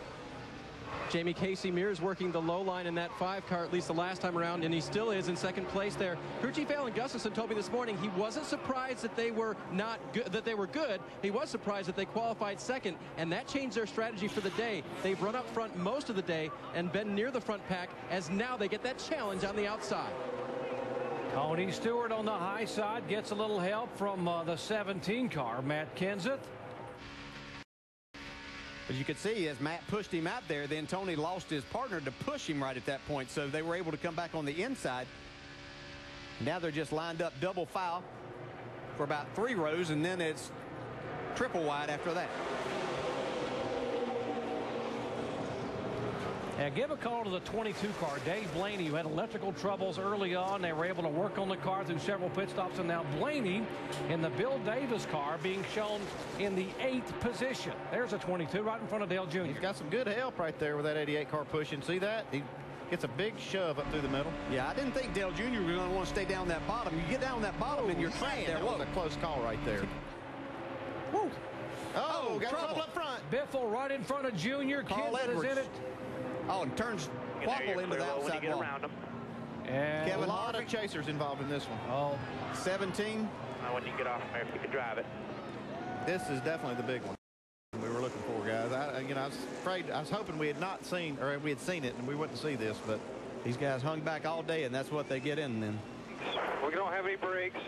Jamie, Casey Mears working the low line in that 5 car, at least the last time around, and he still is in second place there. Crew Chief Alan Gustafson told me this morning he wasn't surprised that they were not good, that they were good. He was surprised that they qualified second, and that changed their strategy for the day. They've run up front most of the day and been near the front pack, as now they get that challenge on the outside. Tony Stewart on the high side gets a little help from the 17 car, Matt Kenseth. As you can see, as Matt pushed him out there, then Tony lost his partner to push him right at that point. So they were able to come back on the inside. Now they're just lined up double file for about 3 rows, and then it's triple wide after that. And give a call to the 22 car, Dave Blaney, who had electrical troubles early on. They were able to work on the car through several pit stops, and now Blaney in the Bill Davis car being shown in the 8th position. There's a 22 right in front of Dale Jr. He's got some good help right there with that 88 car pushing. See that? He gets a big shove up through the middle. Yeah, I didn't think Dale Jr. was going to want to stay down that bottom. You get down that bottom and you're trapped there. That was a close call right there. Woo. Oh, got trouble up front. Biffle right in front of Jr. Kenseth is in it. Oh, and turns Quapple into the outside wall. And Kevin, a lot of chasers involved in this one. Oh, 17. When you get off there, if you can drive it. This is definitely the big one we were looking for, guys. was. I was afraid. I was hoping we had not seen, or we had seen it, and we wouldn't see this. But these guys hung back all day, and that's what they get in then. We don't have any brakes.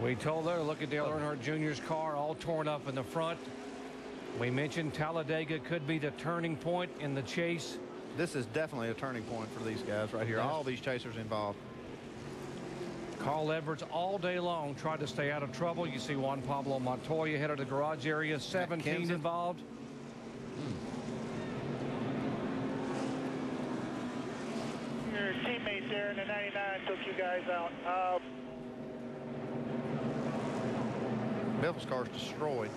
We told her, look at Dale Earnhardt Jr.'s car all torn up in the front. We mentioned Talladega could be the turning point in the chase. This is definitely a turning point for these guys right here. Yes. All these chasers involved. Carl Edwards all day long tried to stay out of trouble. You see Juan Pablo Montoya headed to the garage area. 17 involved. Your teammate there in the 99 took you guys out. Bill's car's destroyed.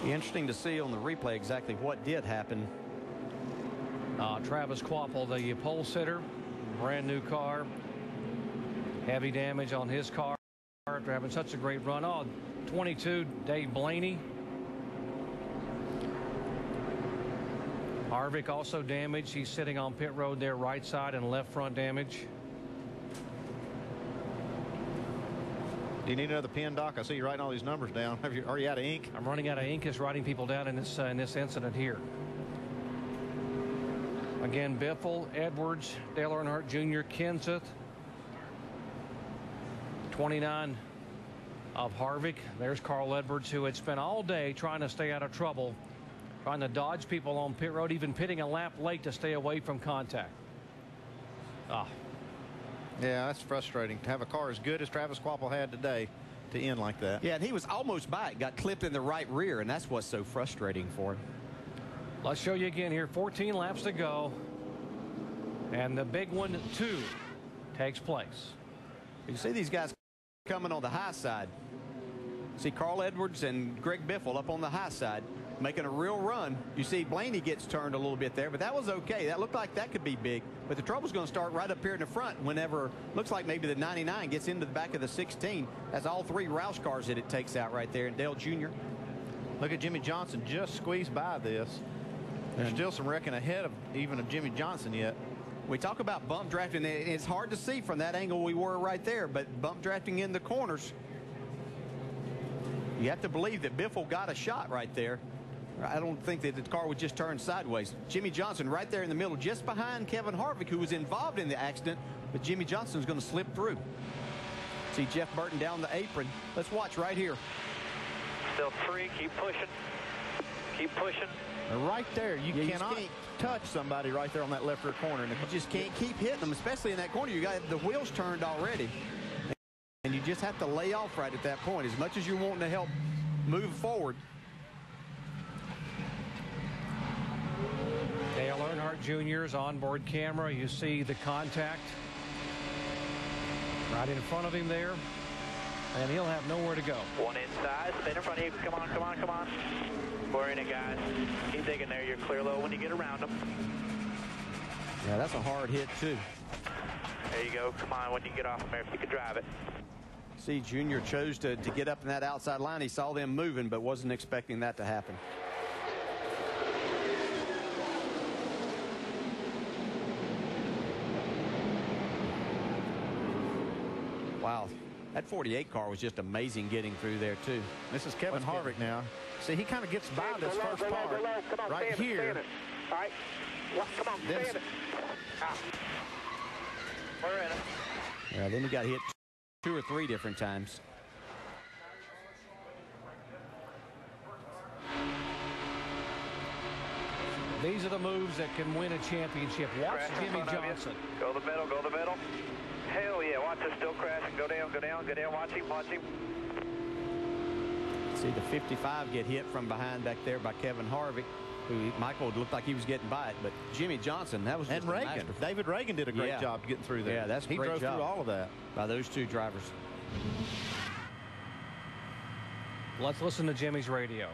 Be interesting to see on the replay exactly what did happen. Travis Kvapil, the pole sitter, brand new car. Heavy damage on his car after having such a great run. 22, Dave Blaney. Harvick also damaged. He's sitting on pit road there, right side and left front damage. Do you need another pen, Doc? I see you writing all these numbers down. Are you out of ink? I'm running out of ink. Is writing people down in this incident here. Again, Biffle, Edwards, Dale Earnhardt Jr., Kenseth. 29 of Harvick. There's Carl Edwards, who had spent all day trying to stay out of trouble, trying to dodge people on pit road, even pitting a lap late to stay away from contact. Yeah, that's frustrating to have a car as good as Travis Kvapil had today to end like that. Yeah, and he was almost by it, got clipped in the right rear, and that's what's so frustrating for him. Let's show you again here. 14 laps to go, and the big one, 2, takes place. You see these guys coming on the high side. See Carl Edwards and Greg Biffle up on the high side making a real run. You see Blaney gets turned a little bit there, but that was okay. That looked like that could be big, but the trouble's going to start right up here in the front whenever looks like maybe the 99 gets into the back of the 16. That's all 3 Roush cars that it takes out right there. And Dale Jr. Look at Jimmy Johnson just squeezed by this. There's still some wrecking ahead of even of Jimmy Johnson yet. We talk about bump drafting. It's hard to see from that angle we were right there, but bump drafting in the corners, you have to believe that Biffle got a shot right there. I don't think that the car would just turn sideways. Jimmy Johnson right there in the middle, just behind Kevin Harvick, who was involved in the accident, but Jimmy Johnson's going to slip through. See Jeff Burton down the apron. Let's watch right here. Still 3. Keep pushing. Keep pushing. Right there, you cannot touch somebody right there on that left rear corner. You just can't keep hitting them, especially in that corner. You got the wheels turned already, and you just have to lay off right at that point. As much as you're wanting to help move forward. Dale Earnhardt Jr.'s onboard camera. You see the contact right in front of him there, and he'll have nowhere to go. 1 inside, spin in front of you. Come on, come on, come on. We're in it, guys. Keep digging there. You're clear low when you get around them. Yeah, that's a hard hit, too. There you go. Come on, when you get off there, if you can drive it. See, Junior chose to get up in that outside line. He saw them moving, but wasn't expecting that to happen. Wow, that 48 car was just amazing getting through there, too. This is Kevin Harvick now. See, he kind of gets by this first part right here. All right. Come on, stand it. We're in it. Yeah, then he got hit 2 or 3 different times. These are the moves that can win a championship. Watch Jimmy Johnson. Go to the middle, go to the middle. Hell yeah, watch this still crashing. Go down, go down, go down. Watch him, watch him. See the 55 get hit from behind back there by Kevin Harvick, who Michael looked like he was getting by it, but Jimmy Johnson, that was just Reagan. David Reagan did a great job getting through there. Yeah, that's a he great drove job through all of that by those 2 drivers. Let's listen to Jimmy's radio.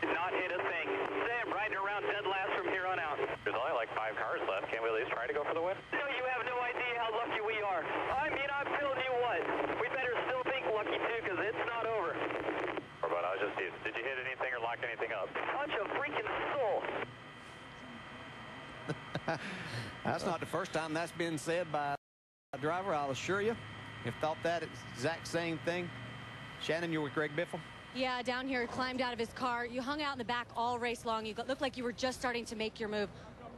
Not hit a thing. Sam, riding around dead last from here on out. There's only like 5 cars left. Can't we at least try to go for the win? No, you have no idea how lucky we are. I mean, I'm telling you what. We better still think lucky, too, because it's not over. Or about, I was just, did you hit anything or lock anything up? Punch a freaking soul. That's not the first time that's been said by a driver, I'll assure you. have thought that exact same thing. Shannon, you're with Greg Biffle? Yeah, down here, climbed out of his car. You hung out in the back all race long. You looked like you were just starting to make your move.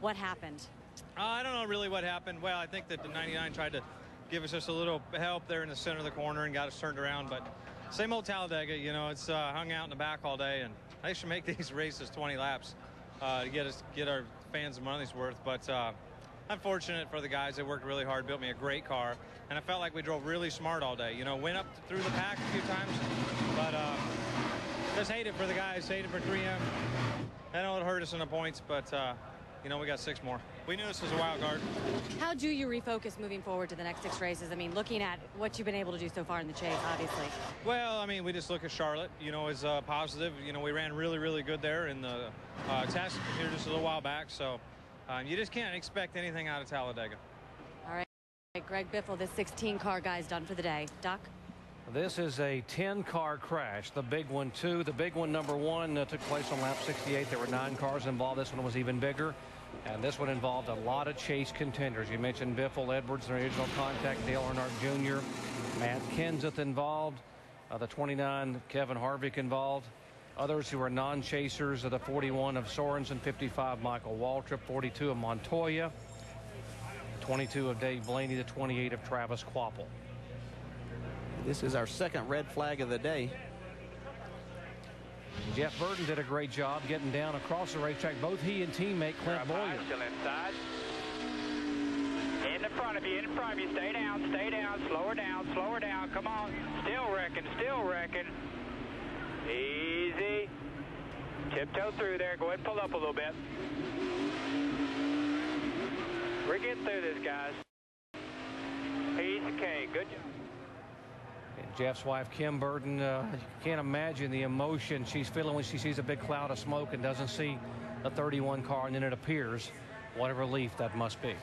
What happened? I don't know really what happened. Well, I think that the 99 tried to give us just a little help there in the center of the corner and got us turned around. But same old Talladega, you know, it's hung out in the back all day. And they should make these races 20 laps to get our fans the money's worth. But unfortunate for the guys. They worked really hard, built me a great car. And I felt like we drove really smart all day. You know, went up through the pack a few times. But just hate it for the guys, hate it for 3M. I know it hurt us in the points, but, you know, we got 6 more. We knew this was a wild card. How do you refocus moving forward to the next 6 races? I mean, looking at what you've been able to do so far in the chase, obviously. Well, I mean, we just look at Charlotte, you know, as positive. You know, we ran really, really good there in the test here just a little while back. So you just can't expect anything out of Talladega. All right, Greg Biffle, this 16-car guy's done for the day. Doc? This is a 10-car crash. The big one, too. The big one, number 1, took place on lap 68. There were 9 cars involved. This one was even bigger. And this one involved a lot of chase contenders. You mentioned Biffle, Edwards, the original contact, Dale Earnhardt Jr., Matt Kenseth involved, the 29, Kevin Harvick involved. Others who are non-chasers are the 41 of Sorensen, 55 Michael Waltrip, 42 of Montoya, 22 of Dave Blaney, the 28 of Travis Kvapil. This is our second red flag of the day. Jeff Burton did a great job getting down across the racetrack. Both he and teammate Clint Boyer. Still inside. In front of you, Stay down, slow her down, come on. Still wrecking. Easy. Tiptoe through there, go ahead and pull up a little bit. We're getting through this, guys. Piece of cake, good job. Jeff's wife, Kim Burton, you can't imagine the emotion she's feeling when she sees a big cloud of smoke and doesn't see the 31 car, and then it appears. What a relief that must be.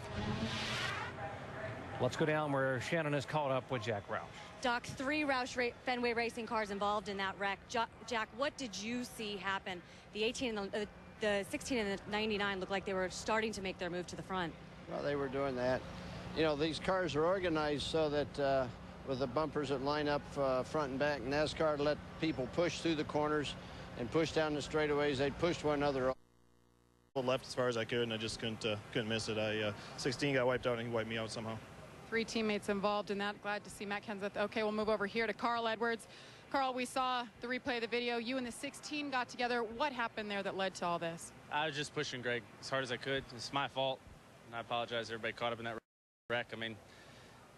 Let's go down where Shannon is caught up with Jack Roush. Doc, 3 Roush Fenway Racing cars involved in that wreck. Jack, what did you see happen? The 18 and the 16 and the 99 looked like they were starting to make their move to the front. Well, they were doing that. You know, these cars are organized so that with the bumpers that line up front and back, NASCAR let people push through the corners and push down the straightaways. They pushed one another off. Left as far as I could, and I just couldn't miss it. 16 got wiped out, and he wiped me out somehow. 3 teammates involved in that. Glad to see Matt Kenseth. Okay, we'll move over here to Carl Edwards. Carl, we saw the replay of the video. You and the 16 got together. What happened there that led to all this? I was just pushing Greg as hard as I could. It's my fault, and I apologize. Everybody caught up in that wreck. I mean,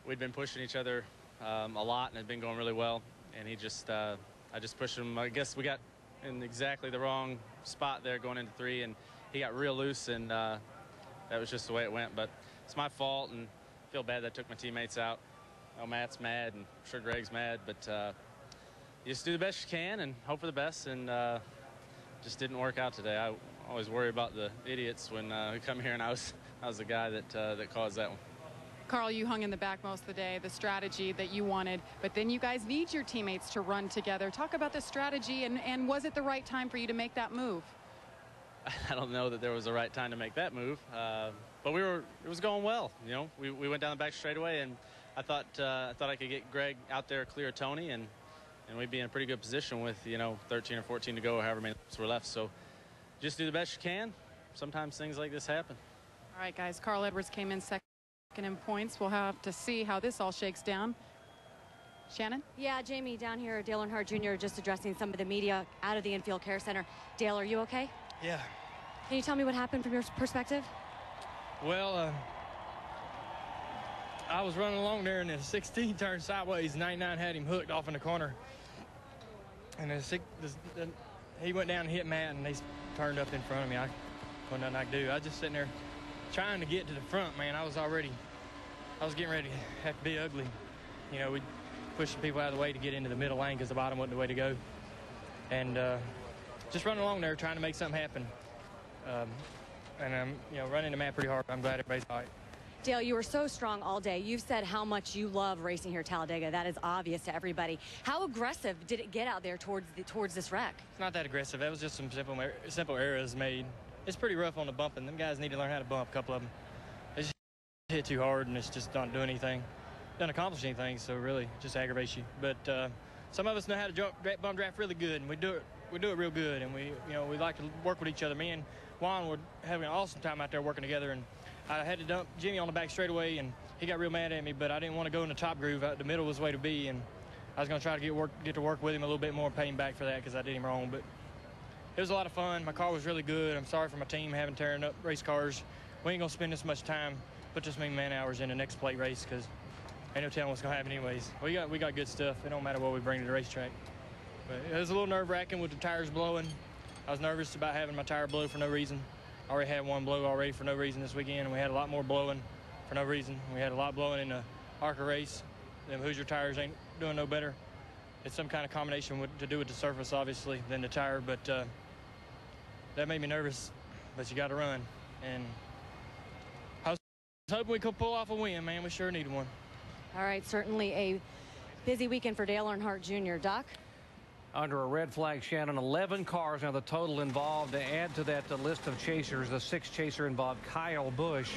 we'd been pushing each other a lot, and it had been going really well. And he just, I just pushed him. I guess we got in exactly the wrong spot there going into 3, and he got real loose, and that was just the way it went. But it's my fault, and I feel bad that I took my teammates out. Oh, Matt's mad, and I'm sure Greg's mad, but you just do the best you can and hope for the best, and just didn't work out today. I always worry about the idiots when we come here, and I was the guy that caused that one. Carl, you hung in the back most of the day, the strategy that you wanted, but then you guys need your teammates to run together. Talk about the strategy, and was it the right time for you to make that move? I don't know that there was the right time to make that move, but it was going well. You know, we went down the back straightaway, and I thought I could get Greg out there, clear Tony, and we'd be in a pretty good position with, you know, 13 or 14 to go, however many laps were left. So just do the best you can. Sometimes things like this happen. All right, guys, Carl Edwards came in second in points. We'll have to see how this all shakes down. Shannon? Yeah, Jamie, down here, Dale Earnhardt Jr. just addressing some of the media out of the infield care center. Dale, are you okay? Yeah. Can you tell me what happened from your perspective? Well, I was running along there, and the 16 turned sideways. 99 had him hooked off in the corner. And he went down and hit Matt, and they turned up in front of me. I wasn't nothing I could do. I was just sitting there trying to get to the front, man. I was getting ready to have to be ugly. You know, we pushing people out of the way to get into the middle lane because the bottom wasn't the way to go. And just running along there trying to make something happen. And I'm, you know, running the Matt pretty hard. I'm glad everybody's all right. Dale, you were so strong all day. You've said how much you love racing here at Talladega. That is obvious to everybody. How aggressive did it get out there towards this wreck? It's not that aggressive. That was just some simple errors made. It's pretty rough on the bumping. Them guys need to learn how to bump, a couple of them. They just hit too hard, and it's just not doing anything. doesn't accomplish anything, so really just aggravates you. But some of us know how to bum draft really good, and we do it real good, and we like to work with each other. Me and Juan were having an awesome time out there working together, and I had to dump Jimmy on the back straightaway, and he got real mad at me, but I didn't want to go in the top groove. The middle was the way to be, and I was going to try to get to work with him a little bit more and pay him back for that because I did him wrong. But it was a lot of fun. My car was really good. I'm sorry for my team having tearing up race cars. We ain't going to spend this much time, put this many man hours in the next plate race because ain't no telling what's going to happen anyways. We got good stuff. It don't matter what we bring to the racetrack. But it was a little nerve-wracking with the tires blowing. I was nervous about having my tire blow for no reason. I already had one blow already for no reason this weekend, and we had a lot more blowing for no reason. We had a lot blowing in the ARCA race. Them Hoosier tires ain't doing no better. It's some kind of combination to do with the surface, obviously, than the tire, but that made me nervous. But you got to run, and I was hoping we could pull off a win, man. We sure needed one. All right, certainly a busy weekend for Dale Earnhardt Jr. Doc? Under a red flag, Shannon, 11 cars. Now the total involved to add to that the list of chasers. The sixth chaser involved Kyle Busch.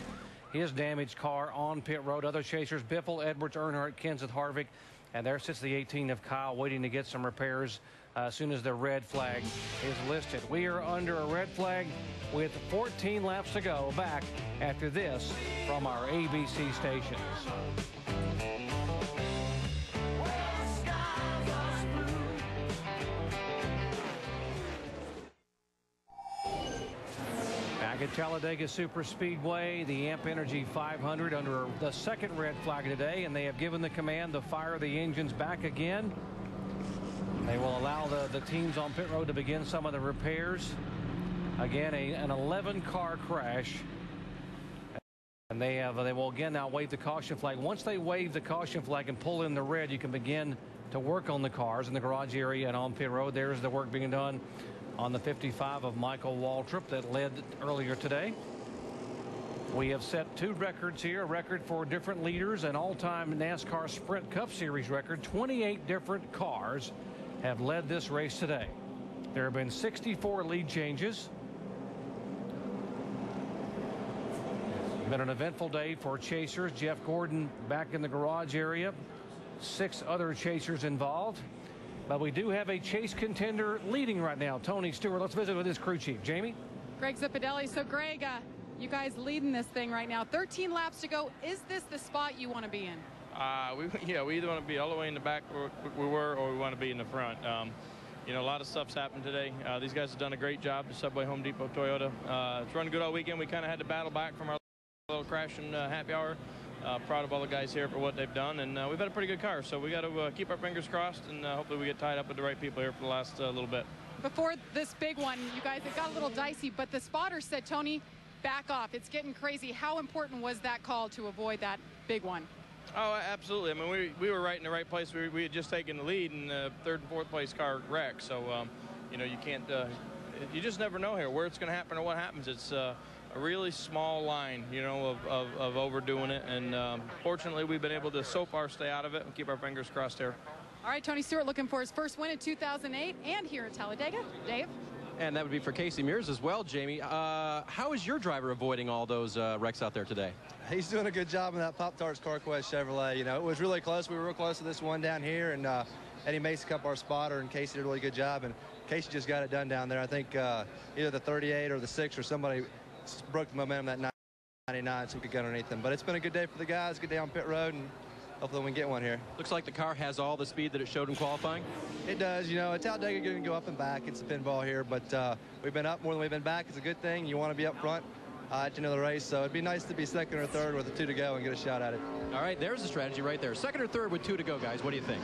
His damaged car on pit road. Other chasers, Biffle, Edwards, Earnhardt, Kenseth, Harvick. And there sits the 18 of Kyle waiting to get some repairs as soon as the red flag is listed. We are under a red flag with 14 laps to go. Back after this from our ABC stations. At Talladega Superspeedway, the Enerngy 500 under the second red flag today, and they have given the command to fire the engines back again. They will allow the teams on pit road to begin some of the repairs. Again, an 11-car crash. And they will again now wave the caution flag. Once they wave the caution flag and pull in the red, you can begin to work on the cars in the garage area and on pit road. There's the work being done on the 55 of Michael Waltrip that led earlier today. We have set two records here, a record for different leaders, an all-time NASCAR Sprint Cup Series record. 28 different cars have led this race today. There have been 64 lead changes. It's been an eventful day for chasers. Jeff Gordon back in the garage area. 6 other chasers involved. But we do have a chase contender leading right now, Tony Stewart. Let's visit with his crew chief, Jamie. Greg Zipadelli. So, Greg, you guys leading this thing right now. 13 laps to go. Is this the spot you want to be in? We either want to be all the way in the back where we were, or we want to be in the front. A lot of stuff's happened today. These guys have done a great job. The Subway Home Depot Toyota. It's running good all weekend. We kind of had to battle back from our little crash and happy hour. Proud of all the guys here for what they've done, and we've had a pretty good car, so we got to keep our fingers crossed, and hopefully we get tied up with the right people here for the last little bit. Before this big one, you guys, it got a little dicey, but the spotter said, Tony, back off. It's getting crazy. How important was that call to avoid that big one? Oh, absolutely. I mean, we were right in the right place. We had just taken the lead, and the third and fourth place car wrecked, so you can't you just never know here where it's going to happen or what happens. It's a really small line, of overdoing it. And fortunately, we've been able to so far stay out of it and keep our fingers crossed here. All right, Tony Stewart looking for his first win in 2008 and here at Talladega. Dave? And that would be for Casey Mears as well, Jamie. How is your driver avoiding all those wrecks out there today? He's doing a good job in that Pop-Tarts CarQuest Chevrolet. It was really close. We were real close to this one down here, and Eddie Mason up our spotter, and Casey did a really good job. And Casey just got it done down there. I think either the 38 or the 6 or somebody broke the momentum that 99 so we could get underneath them. But it's been a good day for the guys, good day on pit road, and hopefully we can get one here. Looks like the car has all the speed that it showed in qualifying. It does. At Talladega, you're going to go up and back. It's a pinball here, but we've been up more than we've been back. It's a good thing. You want to be up front at the end of the race, so it'd be nice to be second or third with 2 to go and get a shot at it. All right, there's the strategy right there. Second or third with 2 to go, guys. What do you think?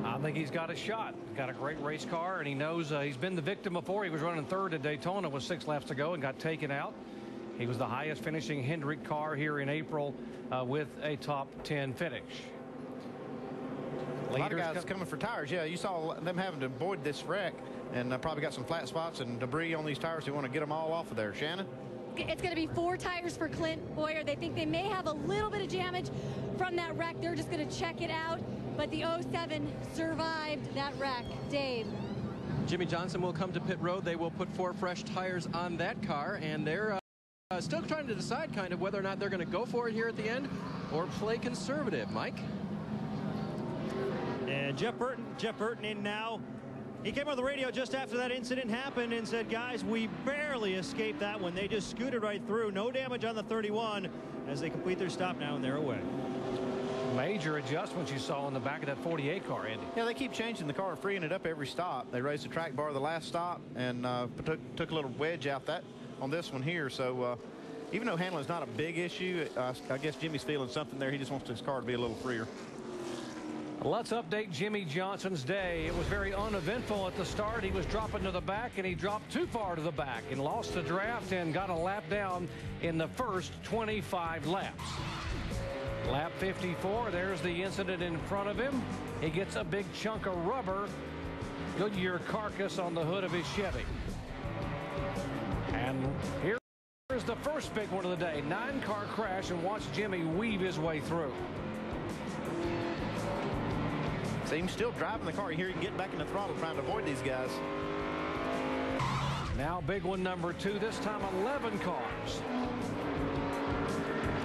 I think he's got a shot. Got a great race car, and he knows he's been the victim before. He was running third at Daytona with 6 laps to go and got taken out. He was the highest finishing Hendrick car here in April with a top 10 finish. A lot of guys coming for tires. Yeah, you saw them having to avoid this wreck, and probably got some flat spots and debris on these tires. They want to get them all off of there. Shannon? It's going to be 4 tires for Clint Boyer. They think they may have a little bit of damage from that wreck. They're just going to check it out. But the 07 survived that wreck. Dave. Jimmy Johnson will come to pit road. They will put 4 fresh tires on that car, and they're still trying to decide kind of whether or not they're going to go for it here at the end or play conservative. Mike? And Jeff Burton in now. He came on the radio just after that incident happened and said, guys, we barely escaped that one. They just scooted right through. No damage on the 31 as they complete their stop now and they're away. Major adjustments you saw in the back of that 48 car, Andy. Yeah, they keep changing the car, freeing it up every stop. They raised the track bar the last stop and took a little wedge out that on this one here. So even though handling's not a big issue, I guess Jimmy's feeling something there. He just wants his car to be a little freer. Let's update Jimmie Johnson's day. It was very uneventful at the start. He was dropping to the back, and he dropped too far to the back and lost the draft and got a lap down in the first 25 laps. Lap 54, there's the incident in front of him. He gets a big chunk of rubber, Goodyear carcass on the hood of his Chevy. And here's the first big one of the day. 9-car crash, and watch Jimmy weave his way through. See him still driving the car. You hear him get back in the throttle trying to avoid these guys. Now big one number 2, this time 11 cars.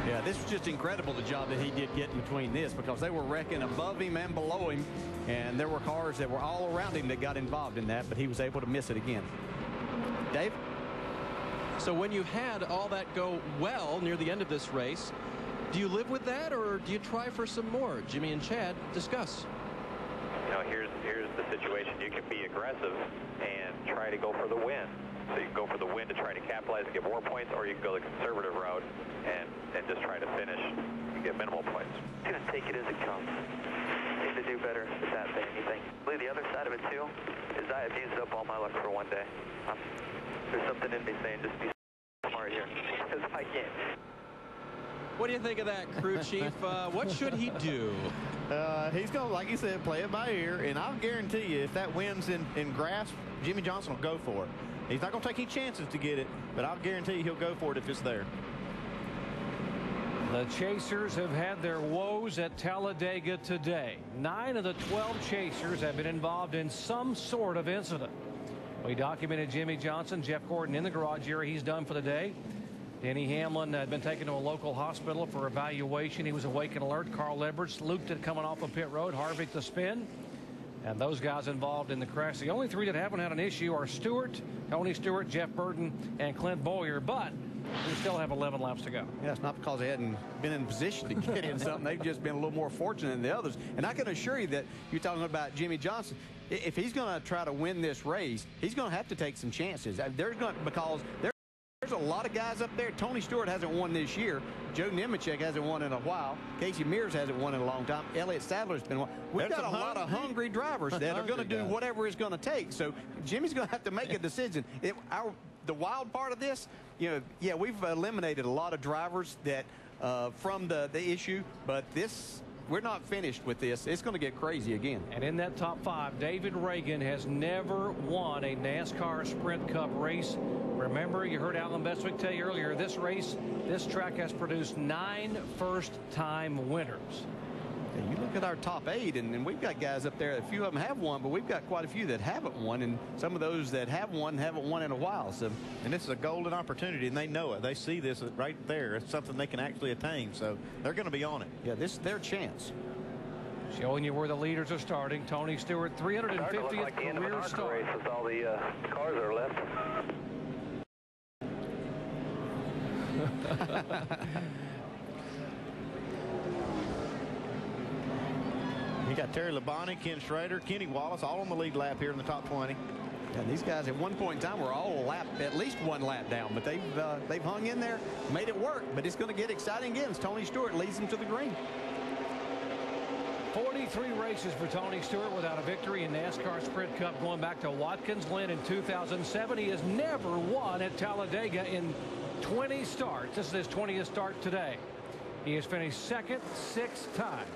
Yeah, this was just incredible, the job that he did getting between this, because they were wrecking above him and below him, and there were cars that were all around him that got involved in that, but he was able to miss it again. Dave? So when you had all that go well near the end of this race, do you live with that, or do you try for some more? Jimmy and Chad discuss. You know, here's the situation. You can be aggressive and try to go for the win. So you can go for the win to try to capitalize and get more points, or you can go the conservative route and just try to finish and get minimal points. Just take it as it comes. Need to do better with that than anything. Really, the other side of it too is I have used up all my luck for one day. There's something in me saying just be smart here because I can't. What do you think of that, crew chief? What should he do? He's going to, like you said, play it by ear. And I'll guarantee you, if that wins in grasp, Jimmie Johnson will go for it. He's not going to take any chances to get it, but I'll guarantee you he'll go for it if it's there. The chasers have had their woes at Talladega today. 9 of the 12 chasers have been involved in some sort of incident. We documented Jimmie Johnson, Jeff Gordon in the garage area. He's done for the day. Denny Hamlin had been taken to a local hospital for evaluation. He was awake and alert. Carl Edwards looped it coming off of pit road. Harvick the spin. And those guys involved in the crash. The only 3 that haven't had an issue are Stewart, Tony Stewart, Jeff Burton, and Clint Bowyer. But we still have 11 laps to go. Yeah, it's not because they hadn't been in position to get in something. They've just been a little more fortunate than the others. And I can assure you that you're talking about Jimmie Johnson. If he's going to try to win this race, he's going to have to take some chances. There's a lot of guys up there. Tony Stewart hasn't won this year. Joe Nemechek hasn't won in a while. Casey Mears hasn't won in a long time. Elliott Sadler's been one. We've got a lot of hungry drivers that are going to do whatever it's going to take. So Jimmy's going to have to make a decision. The wild part of this, yeah, we've eliminated a lot of drivers that from the issue, but we're not finished with this. It's going to get crazy again. And in that top 5, David Reagan has never won a NASCAR Sprint Cup race. Remember, you heard Alan Bestwick tell you earlier, this track has produced 9 first-time winners. And you look at our top 8, and we've got guys up there, a few of them have won, but we've got quite a few that haven't won, and some of those that have won haven't won in a while. So, and this is a golden opportunity, and they know it. They see this right there. It's something they can actually attain, so they're going to be on it. Yeah, this is their chance. Showing you where the leaders are starting. Tony Stewart, 350th like the end of an career ARCA start. race with all the cars that are left. You got Terry Labonte, Ken Schrader, Kenny Wallace, all on the lead lap here in the top 20. And these guys at one point in time were all at least 1 lap down, but they've hung in there, made it work. But it's going to get exciting again as Tony Stewart leads them to the green. 43 races for Tony Stewart without a victory in NASCAR Sprint Cup going back to Watkins Glen in 2007. He has never won at Talladega in 20 starts. This is his 20th start today. He has finished second 6 times.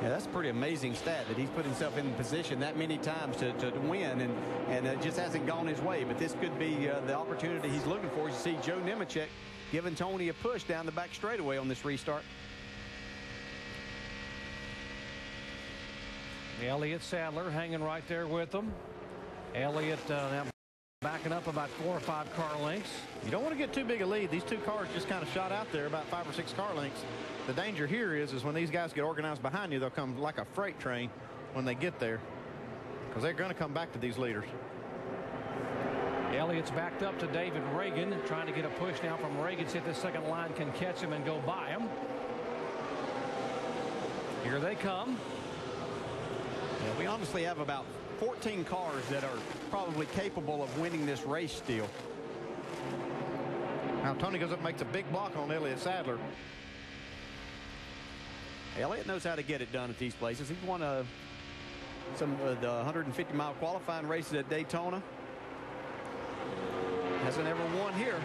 Yeah, that's a pretty amazing stat that he's put himself in position that many times to win, and it just hasn't gone his way. But this could be the opportunity he's looking for. You see Joe Nemechek giving Tony a push down the back straightaway on this restart. Elliott Sadler hanging right there with them. Elliott, that backing up about 4 or 5 car lengths. You don't want to get too big a lead. These two cars just kind of shot out there about 5 or 6 car lengths. The danger here is when these guys get organized behind you, they'll come like a freight train when they get there, because they're going to come back to these leaders. Elliott's backed up to David Reagan, trying to get a push now from Reagan. See if the second line can catch him and go by him. Here they come. Yeah, we honestly have about 14 cars that are probably capable of winning this race still. Now Tony goes up and makes a big block on Elliott Sadler. Elliott knows how to get it done at these places. He's won some of the 150-mile qualifying races at Daytona. Hasn't ever won here.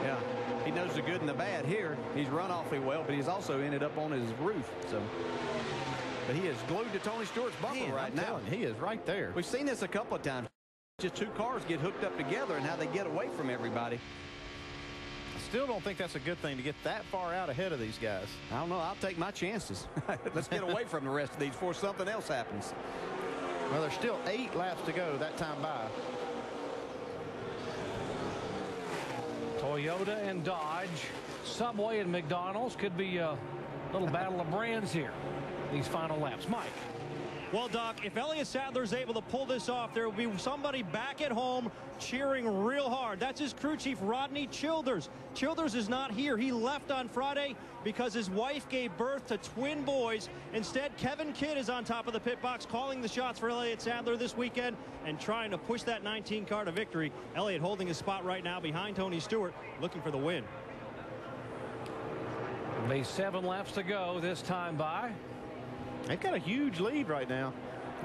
Yeah, he knows the good and the bad here. He's run awfully well, but he's also ended up on his roof. So, but he is glued to Tony Stewart's bumper right now. He is right there. We've seen this a couple of times. Just two cars get hooked up together and how they get away from everybody. I still don't think that's a good thing to get that far out ahead of these guys. I don't know. I'll take my chances. Let's get away from the rest of these before something else happens. Well, there's still 8 laps to go that time by. Toyota and Dodge, Subway and McDonald's. Could be a little battle of brands here, these final laps. Mike. Well, Doc, if Elliott Sadler is able to pull this off, there will be somebody back at home cheering real hard. That's his crew chief, Rodney Childers. Childers is not here. He left on Friday because his wife gave birth to twin boys. Instead, Kevin Kidd is on top of the pit box, calling the shots for Elliott Sadler this weekend and trying to push that 19 car to victory. Elliott holding his spot right now behind Tony Stewart, looking for the win. Be 7 laps to go this time by. They've got a huge lead right now.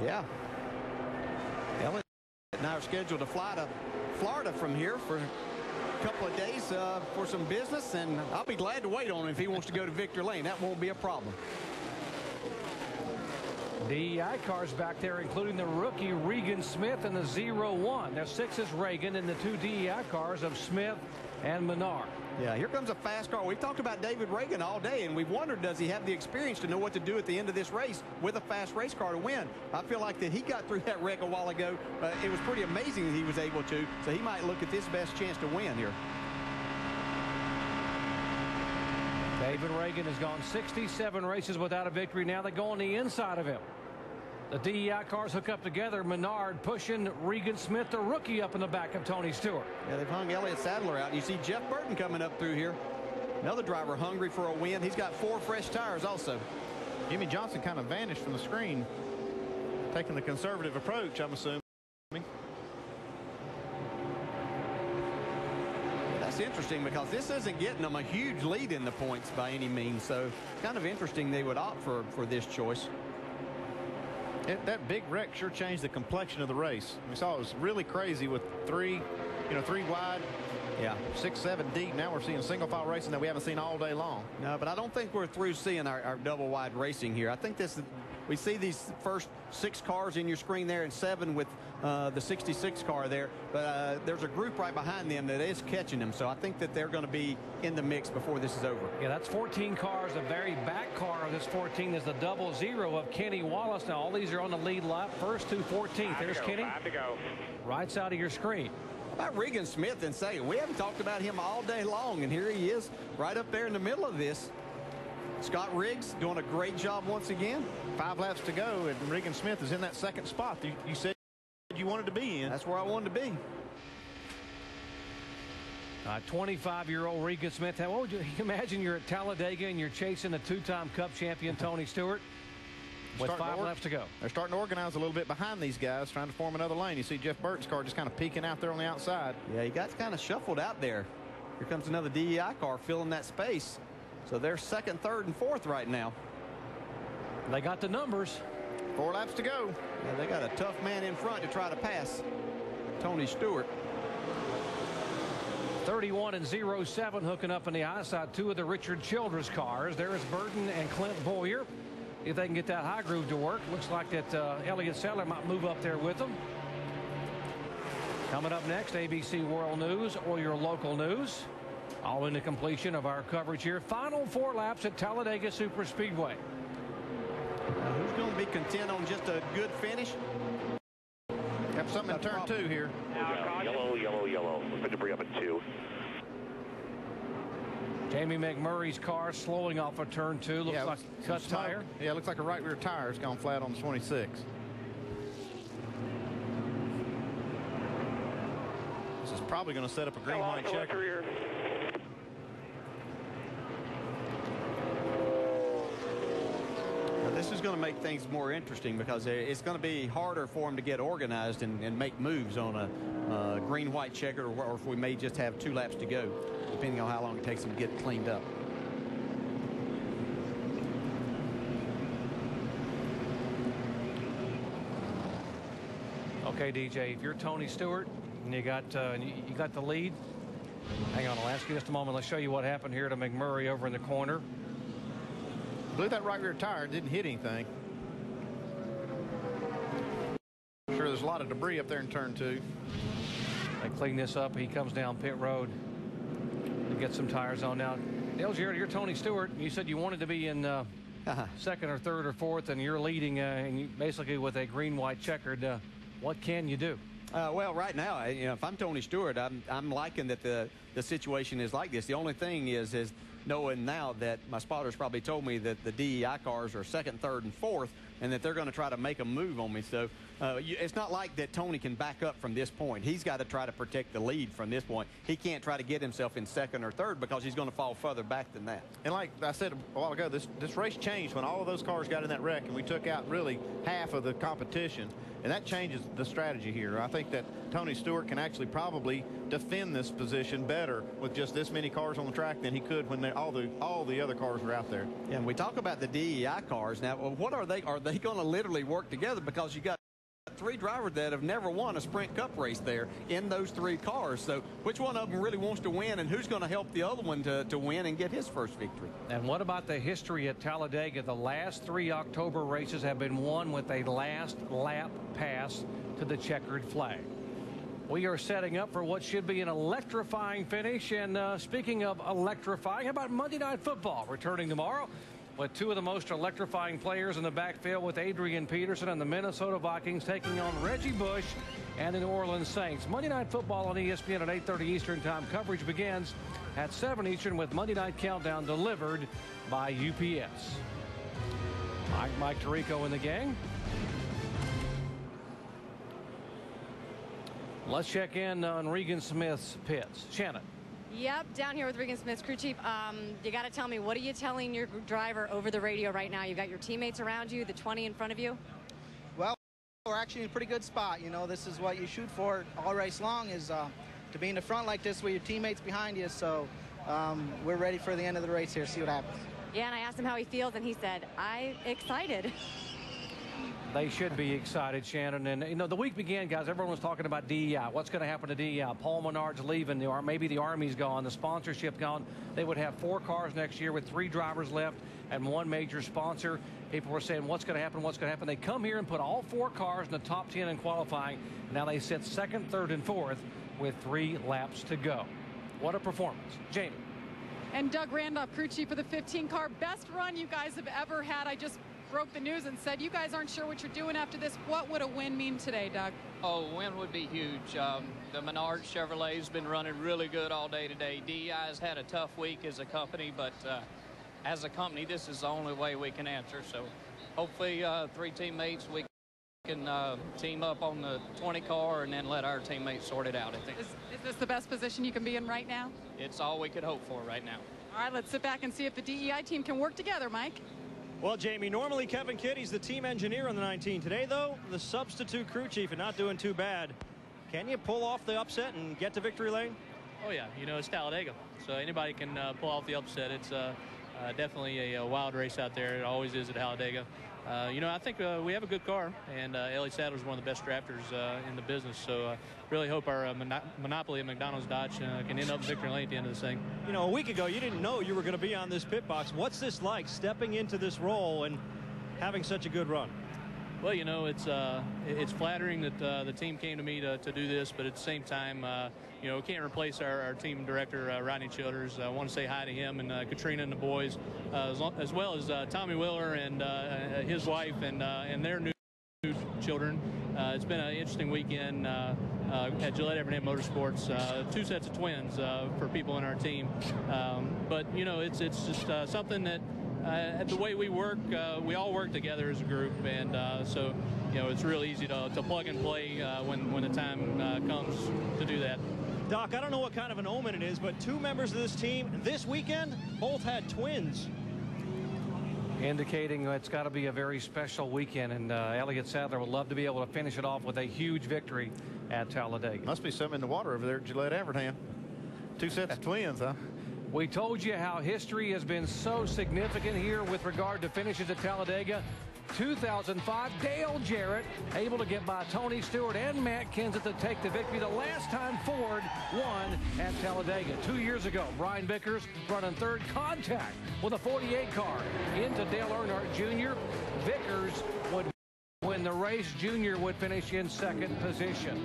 Yeah. Elliott and I are scheduled to fly to Florida from here for a couple of days for some business, and I'll be glad to wait on him if he wants to go to Victor Lane. That won't be a problem. DEI cars back there, including the rookie Regan Smith and the 0-1. Their 6 is Reagan and the 2 DEI cars of Smith and Menard. Yeah, here comes a fast car. We've talked about David Reagan all day, and we've wondered, does he have the experience to know what to do at the end of this race with a fast race car to win? I feel like that he got through that wreck a while ago. It was pretty amazing that he was able to, so he might look at this best chance to win here. David Reagan has gone 67 races without a victory. Now they go on the inside of him. The DEI cars hook up together. Menard pushing Regan Smith, the rookie, up in the back of Tony Stewart. Yeah, they've hung Elliott Sadler out. You see Jeff Burton coming up through here. Another driver hungry for a win. He's got 4 fresh tires also. Jimmy Johnson kind of vanished from the screen, taking the conservative approach, I'm assuming. That's interesting because this isn't getting them a huge lead in the points by any means. So kind of interesting they would opt for this choice. That big wreck sure changed the complexion of the race. We saw it was really crazy with 3 wide, 6, 7 deep. Now we're seeing single file racing that we haven't seen all day long. No, but I don't think we're through seeing our double wide racing here. I think we see these first 6 cars in your screen there and 7 with the 66 car there, but there's a group right behind them that is catching them, so I think that they're going to be in the mix before this is over. Yeah, that's 14 cars. The very back car of this 14 is the 00 of Kenny Wallace. Now all these are on the lead lap, first to 14th. There's Kenny. 5 to go. Right side of your screen. How about Regan Smith and second? We haven't talked about him all day long, and here he is right up there in the middle of this. Scott Riggs doing a great job once again. 5 laps to go, and Regan Smith is in that second spot you said you wanted to be in. That's where I wanted to be. 25-year-old Regan Smith. What would you imagine? You're at Talladega and you're chasing a 2-time Cup champion Tony Stewart with 5 laps to go. They're starting to organize a little bit behind these guys, trying to form another lane. You see Jeff Burton's car just kind of peeking out there on the outside. Yeah, he got kind of shuffled out there. Here comes another DEI car filling that space. So they're 2nd, 3rd, and 4th right now. They got the numbers. 4 laps to go. Yeah, they got a tough man in front to try to pass Tony Stewart. 31 and 07 hooking up on the high side. 2 of the Richard Childress cars. There is Burton and Clint Boyer. If they can get that high groove to work, looks like that Elliott Sadler might move up there with them. Coming up next, ABC World News or your local news. All in the completion of our coverage here. Final 4 laps at Talladega Superspeedway. Who's going to be content on just a good finish? something in turn 2 here. Yellow, yellow, yellow. Looks like debris up at 2. Jamie McMurray's car slowing off of turn 2. Looks like cut tire. Yeah, looks like a right rear tire has gone flat on the 26. This is probably going to set up a green white checker. This is going to make things more interesting because it's going to be harder for them to get organized and make moves on a green-white checker, or if we may just have 2 laps to go, depending on how long it takes them to get cleaned up. Okay, DJ, if you're Tony Stewart and you got the lead, hang on, I'll ask you just a moment. Let's show you what happened here to McMurray over in the corner. Blew that right rear tire and didn't hit anything. Sure, there's a lot of debris up there in turn 2. They clean this up. He comes down pit road to get some tires on. Now, Dale Jarrett, you're Tony Stewart. You said you wanted to be in second or third or fourth, and you're leading and you basically with a green-white checkered. What can you do? Well, right now, if I'm Tony Stewart, I'm liking that the situation is like this. The only thing is knowing now that my spotters probably told me that the DEI cars are second, third, and fourth, and that they're going to try to make a move on me. So it's not like that Tony can back up from this point. He's got to try to protect the lead from this point. He can't try to get himself in second or third because he's going to fall further back than that. And like I said a while ago, this race changed when all of those cars got in that wreck and we took out really half of the competition. And that changes the strategy here. I think that Tony Stewart can actually probably defend this position better with just this many cars on the track than he could when all the other cars were out there. Yeah, and we talk about the DEI cars. Now, what are they? Are they going to literally work together? Because you got 3 drivers that have never won a Sprint Cup race there in those 3 cars. So which one of them really wants to win, and who's going to help the other one to win and get his first victory? And what about the history at Talladega? The last 3 October races have been won with a last lap pass to the checkered flag. We are setting up for what should be an electrifying finish. And speaking of electrifying, how about Monday Night Football returning tomorrow with 2 of the most electrifying players in the backfield, with Adrian Peterson and the Minnesota Vikings taking on Reggie Bush and the New Orleans Saints. Monday Night Football on ESPN at 8:30 Eastern Time. Coverage begins at 7 Eastern with Monday Night Countdown delivered by UPS. Mike Tirico and the gang. Let's check in on Regan Smith's pits. Shannon. Yep, down here with Regan Smith's crew chief. You got to tell me, what are you telling your driver over the radio right now? You've got your teammates around you, the 20 in front of you. Well, we're actually in a pretty good spot. You know, this is what you shoot for all race long, is to be in the front like this with your teammates behind you. So we're ready for the end of the race here, see what happens. Yeah, and I asked him how he feels, and he said, I'm excited. They should be excited, Shannon. And, you know, the week began, guys, everyone was talking about DEI. What's going to happen to DEI? Paul Menard's leaving. Maybe the Army's gone. The sponsorship gone. They would have 4 cars next year with 3 drivers left and 1 major sponsor. People were saying, what's going to happen? What's going to happen? They come here and put all 4 cars in the top 10 in qualifying. Now they sit second, third, and fourth with 3 laps to go. What a performance. Jamie. And Doug Randolph, crew chief of the 15 car. Best run you guys have ever had. I just broke the news and said you guys aren't sure what you're doing after this. What would a win mean today, Doug? Oh, win would be huge. The Menard Chevrolet has been running really good all day today. DEI has had a tough week as a company, but as a company, this is the only way we can answer. So hopefully 3 teammates, we can team up on the 20 car and then let our teammates sort it out. I think. Is this the best position you can be in right now? It's all we could hope for right now. All right, let's sit back and see if the DEI team can work together, Mike. Well, Jamie, normally Kevin Kitty's the team engineer on the 19. Today, though, the substitute crew chief and not doing too bad. Can you pull off the upset and get to victory lane? Oh, yeah. You know, it's Talladega, so anybody can pull off the upset. It's definitely a wild race out there. It always is at Talladega. You know, I think we have a good car, and Ellie Sadler's one of the best drafters in the business. So really hope our monopoly at McDonald's Dodge can end up in victory lane at the end of this thing. You know, a week ago, you didn't know you were going to be on this pit box. What's this like, stepping into this role and having such a good run? Well, you know, it's flattering that the team came to me to do this, but at the same time, you know, we can't replace our team director, Rodney Childers. I want to say hi to him and Katrina and the boys, as well as Tommy Willer and his wife and their new children. it's been an interesting weekend at Gillette Evernham Motorsports. 2 sets of twins for people in our team. But, you know, it's just something that the way we work, we all work together as a group. And so, you know, it's real easy to plug and play when the time comes to do that. Doc, I don't know what kind of an omen it is, but 2 members of this team this weekend both had twins. Indicating it's got to be a very special weekend, and Elliott Sadler would love to be able to finish it off with a huge victory at Talladega. Must be something in the water over there at Gillette Evernham. 2 sets of twins, huh? We told you how history has been so significant here with regard to finishes at Talladega. 2005, Dale Jarrett able to get by Tony Stewart and Matt Kenseth to take the victory. The last time Ford won at Talladega 2 years ago. Brian Vickers running third, contact with a 48 car into Dale Earnhardt Jr. Vickers would win the race. Jr. would finish in second position.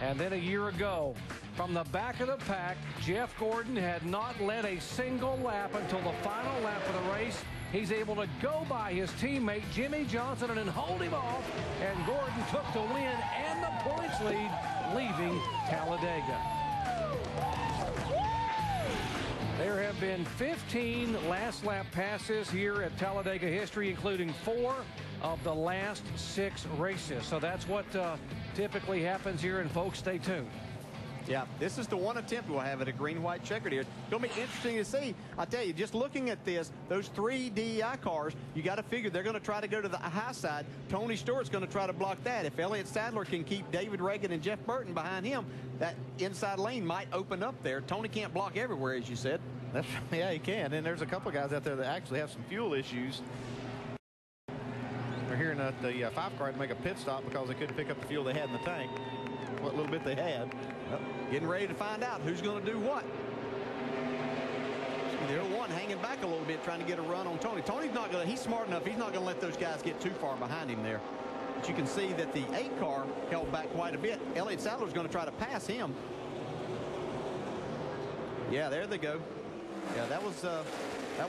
And then a year ago, from the back of the pack, Jeff Gordon had not led a single lap until the final lap of the race. He's able to go by his teammate Jimmy Johnson and then hold him off, and Gordon took the win and the points lead, leaving Talladega. There have been 15 last lap passes here at Talladega history, including 4 of the last 6 races. So that's what typically happens here, and folks, stay tuned. Yeah, this is the one attempt we'll have at a green-white checkered here. It's going to be interesting to see. I'll tell you, just looking at this, those 3 DEI cars, you got to figure they're going to try to go to the high side. Tony Stewart's going to try to block that. If Elliott Sadler can keep David Reagan and Jeff Burton behind him, that inside lane might open up there. Tony can't block everywhere, as you said. Yeah, he can. And there's a couple of guys out there that actually have some fuel issues. They're hearing that the 5 car had to make a pit stop because they couldn't pick up the fuel they had in the tank. What little bit they had. Getting ready to find out who's going to do what. They're one hanging back a little bit, trying to get a run on Tony. Tony's not going to, he's smart enough, he's not going to let those guys get too far behind him there. But you can see that the 8 car held back quite a bit. Elliott Sadler's going to try to pass him. Yeah, there they go. Yeah, that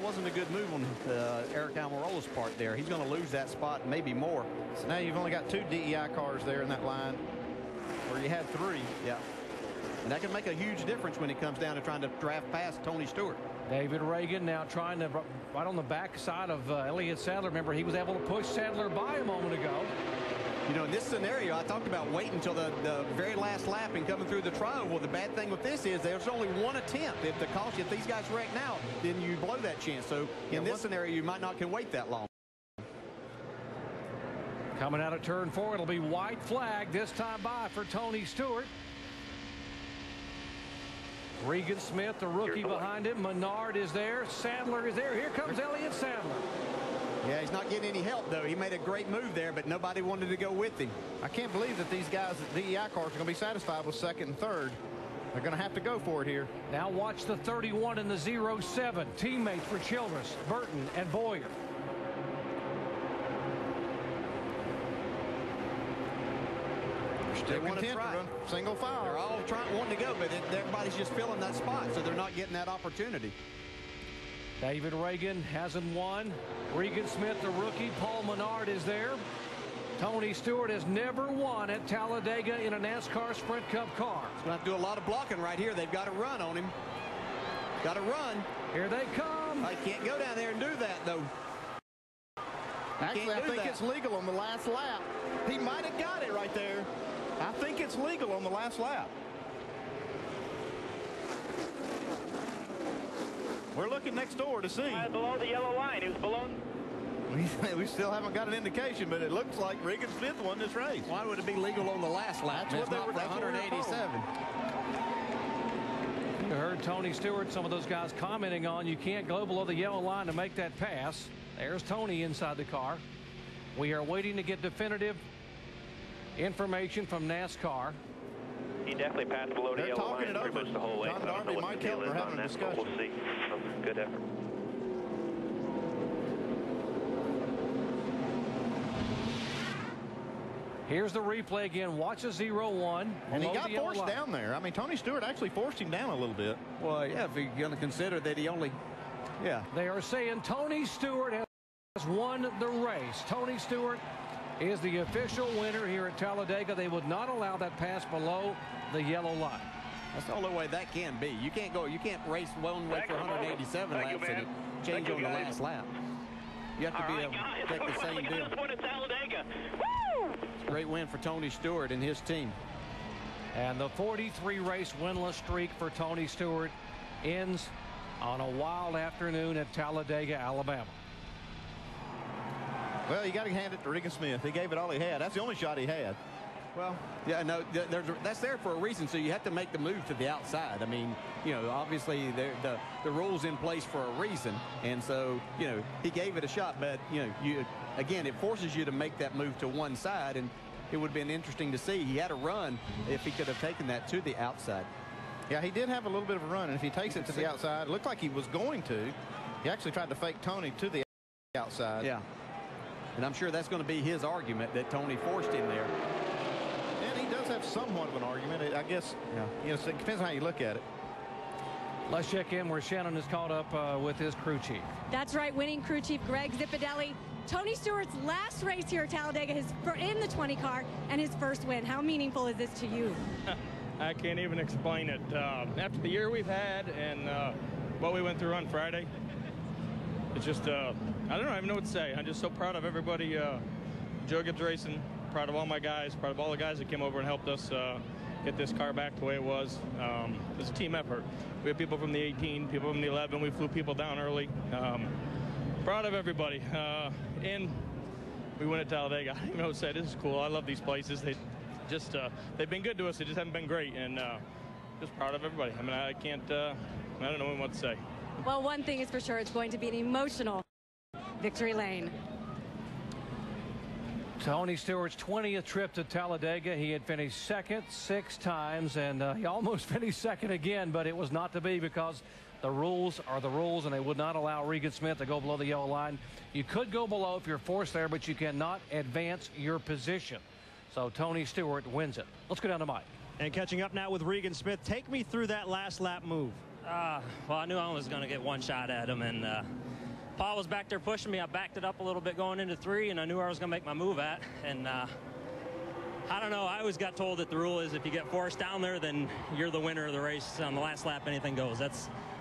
wasn't a good move on Eric Almirola's part there. He's going to lose that spot, maybe more. So now you've only got 2 DEI cars there in that line, where you had 3. Yeah. And that can make a huge difference when it comes down to trying to draft past Tony Stewart. David Reagan now trying to, right on the back side of Elliott Sadler. Remember, he was able to push Sadler by a moment ago. You know, in this scenario, I talked about waiting until the very last lap and coming through the trial. Well, the bad thing with this is there's only 1 attempt. If these guys wreck now, then you blow that chance. So in this scenario, you might not can wait that long. Coming out of turn 4, it'll be white flag this time by for Tony Stewart. Regan Smith, the rookie behind him. Menard is there. Sadler is there. Here comes Elliott Sadler. Yeah, he's not getting any help, though. He made a great move there, but nobody wanted to go with him. I can't believe that these guys at DEI cars are going to be satisfied with 2nd and 3rd. They're going to have to go for it here. Now watch the 31 and the 07. Teammates for Childress, Burton, and Boyer. They want to try. Run single file. They're all wanting to go, but everybody's just filling that spot, so they're not getting that opportunity. David Reagan hasn't won. Regan Smith, the rookie. Paul Menard is there. Tony Stewart has never won at Talladega in a NASCAR Sprint Cup car. He's going to have to do a lot of blocking right here. They've got to run on him. Got to run. Here they come. I can't go down there and do that, though. Actually, I think it's legal on the last lap. He might have got it right there. I think it's legal on the last lap. We're looking next door to see. Below the yellow line. He was below. We still haven't got an indication, but it looks like Regan Smith won this race. Why would it be legal on the last lap? That's what they were 187. You heard Tony Stewart, some of those guys commenting on you can't go below the yellow line to make that pass. There's Tony inside the car. We are waiting to get definitive information from NASCAR. He definitely passed below the yellow line pretty much the whole way. John Darby, Mike Kelton are having a discussion. We'll see. Good effort. Here's the replay again. Watch a 0-1. And he got forced down there. I mean, Tony Stewart actually forced him down a little bit. Well, yeah, if you're going to consider that he only, yeah. They are saying Tony Stewart has won the race. Tony Stewart is the official winner here at Talladega. They would not allow that pass below the yellow line. That's the only way that can be. You can't race one way for 187 laps and change on the last lap. You have to be able to take the same deal. It's a great win for Tony Stewart and his team. And the 43 race winless streak for Tony Stewart ends on a wild afternoon at Talladega, Alabama. Well, you got to hand it to Regan Smith. He gave it all he had. That's the only shot he had. Well, yeah, no, that's there for a reason. So you have to make the move to the outside. I mean, obviously the rules in place for a reason, and so he gave it a shot. But again, it forces you to make that move to one side, and it would have been interesting to see. He had a run if he could have taken that to the outside. Yeah, he did have a little bit of a run, and if he takes it to the outside, it looked like he was going to. He actually tried to fake Tony to the outside. Yeah, and I'm sure that's going to be his argument that Tony forced him there. And he does have somewhat of an argument. I guess, it depends on how you look at it. Let's check in where Shannon is caught up with his crew chief. That's right, winning crew chief Greg Zipadelli. Tony Stewart's last race here at Talladega in the 20 car and his first win. How meaningful is this to you? I can't even explain it. After the year we've had and what we went through on Friday, it's just, I don't even know what to say. I'm just so proud of everybody. Joe Gibbs Racing, proud of all my guys, proud of all the guys that came over and helped us get this car back the way it was. It was a team effort. We had people from the 18, people from the 11. We flew people down early. Proud of everybody. And we went at Talladega. I don't even know what to say. This is cool. I love these places. They've been good to us. They just haven't been great. And just proud of everybody. I mean, I don't know what to say. Well, one thing is for sure, it's going to be an emotional victory lane. Tony Stewart's 20th trip to Talladega. He had finished second 6 times, and he almost finished second again, but it was not to be because the rules are the rules, and they would not allow Regan Smith to go below the yellow line. You could go below if you're forced there, but you cannot advance your position. So Tony Stewart wins it. Let's go down to Mike. And catching up now with Regan Smith. Take me through that last lap move. Well, I knew I was going to get one shot at him, and Paul was back there pushing me. I backed it up a little bit going into 3, and I knew I was going to make my move at. And I don't know. I always got told that the rule is if you get forced down there, then you're the winner of the race. On the last lap, anything goes.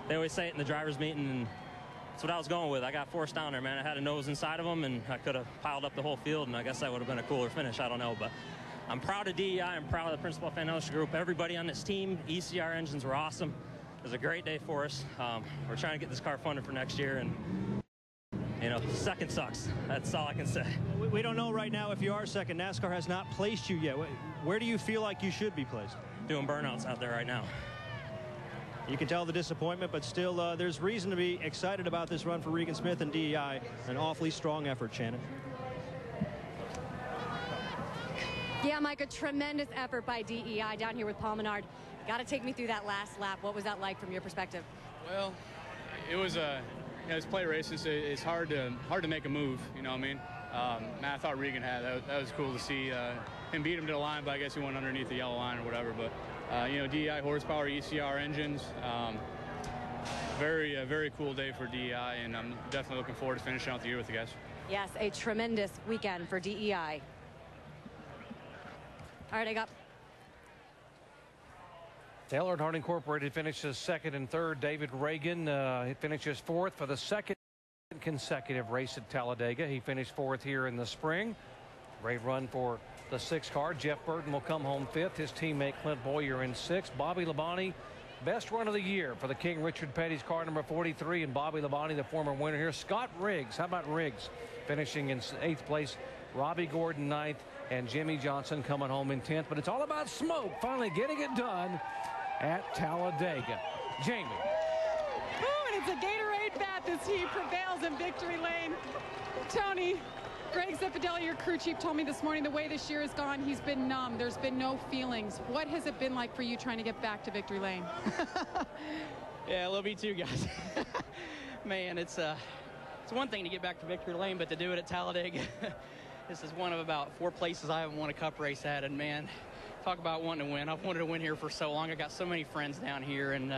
They always say it in the driver's meeting, and that's what I was going with. I got forced down there, man. I had a nose inside of him, and I could have piled up the whole field, and I guess that would have been a cooler finish. I don't know, but I'm proud of DEI. I'm proud of the Principal Fanucci Group. Everybody on this team. ECR engines were awesome. It was a great day for us. We're trying to get this car funded for next year, and second sucks. That's all I can say. We don't know right now if you are second. NASCAR has not placed you yet. Where do you feel like you should be placed? Doing burnouts out there right now. You can tell the disappointment, but still there's reason to be excited about this run for Regan Smith and DEI. An awfully strong effort, Shannon. Yeah, Mike, a tremendous effort by DEI down here with Paul Menard. Got to take me through that last lap. What was that like from your perspective? Well, it was it's play racing, so it's hard to make a move. You know what I mean? I thought Regan had that was cool to see him beat him to the line, but I guess he went underneath the yellow line or whatever. But DEI horsepower, ECR engines, very cool day for DEI, and I'm definitely looking forward to finishing out the year with the guys. Yes, a tremendous weekend for DEI. All right, I got. Taylor Earnhardt Incorporated finishes second and third. David Reagan he finishes fourth for the second consecutive race at Talladega. He finished fourth here in the spring. Great run for the 6 car. Jeff Burton will come home fifth. His teammate Clint Boyer in 6th. Bobby Labonte, best run of the year for the King Richard Petty's car number 43, and Bobby Labonte, the former winner here. Scott Riggs, how about Riggs, finishing in 8th place. Robbie Gordon 9th, and Jimmy Johnson coming home in 10th. But it's all about smoke finally getting it done at Talladega. Jamie. Oh, and it's a Gatorade bath as he prevails in victory lane. Tony, Greg Zipadelli, your crew chief, told me this morning the way this year has gone, he's been numb. There's been no feelings. What has it been like for you trying to get back to victory lane? Yeah, love you too, guys. Man, it's one thing to get back to victory lane, but to do it at Talladega, this is one of about 4 places I haven't won a cup race at, and man, talk about wanting to win. I've wanted to win here for so long. I got so many friends down here, and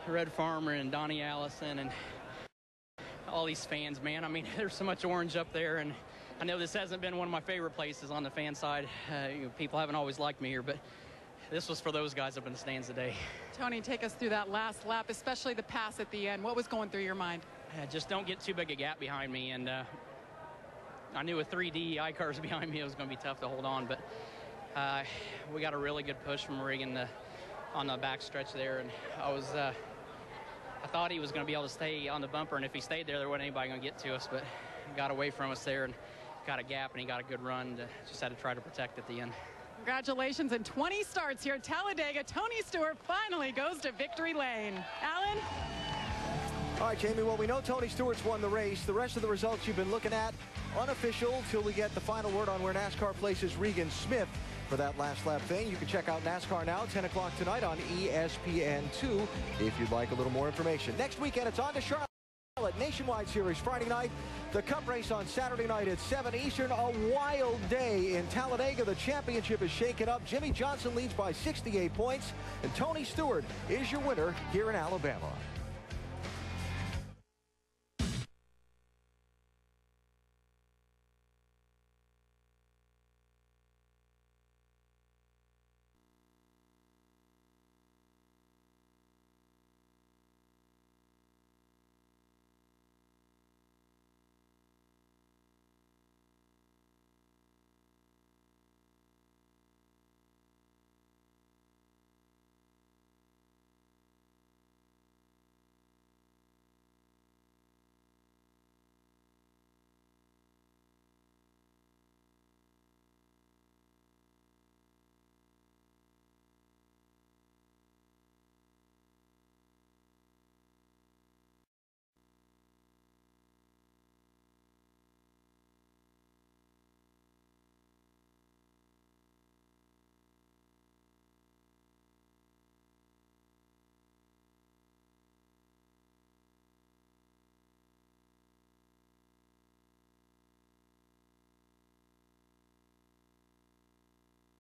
Red Farmer and Donnie Allison and all these fans, man. I mean, there's so much orange up there, and I know this hasn't been one of my favorite places on the fan side. People haven't always liked me here, but this was for those guys up in the stands today. Tony, take us through that last lap, especially the pass at the end. What was going through your mind? Just don't get too big a gap behind me, and I knew with 3 DEI cars behind me it was going to be tough to hold on, but we got a really good push from Regan on the back stretch there, and I thought he was going to be able to stay on the bumper, and if he stayed there, there wasn't anybody going to get to us, but he got away from us there and got a gap, and he got a good run. Just had to try to protect at the end. Congratulations, and 20 starts here at Talladega. Tony Stewart finally goes to victory lane. Alan? All right, Jamie, well, we know Tony Stewart's won the race. The rest of the results you've been looking at, unofficial till we get the final word on where NASCAR places Regan Smith for that last lap thing. You can check out NASCAR Now, 10 o'clock tonight on ESPN2 if you'd like a little more information. Next weekend, it's on to Charlotte. Nationwide Series Friday night. The Cup race on Saturday night at 7 Eastern. A wild day in Talladega. The championship is shaken up. Jimmy Johnson leads by 68 points. And Tony Stewart is your winner here in Alabama.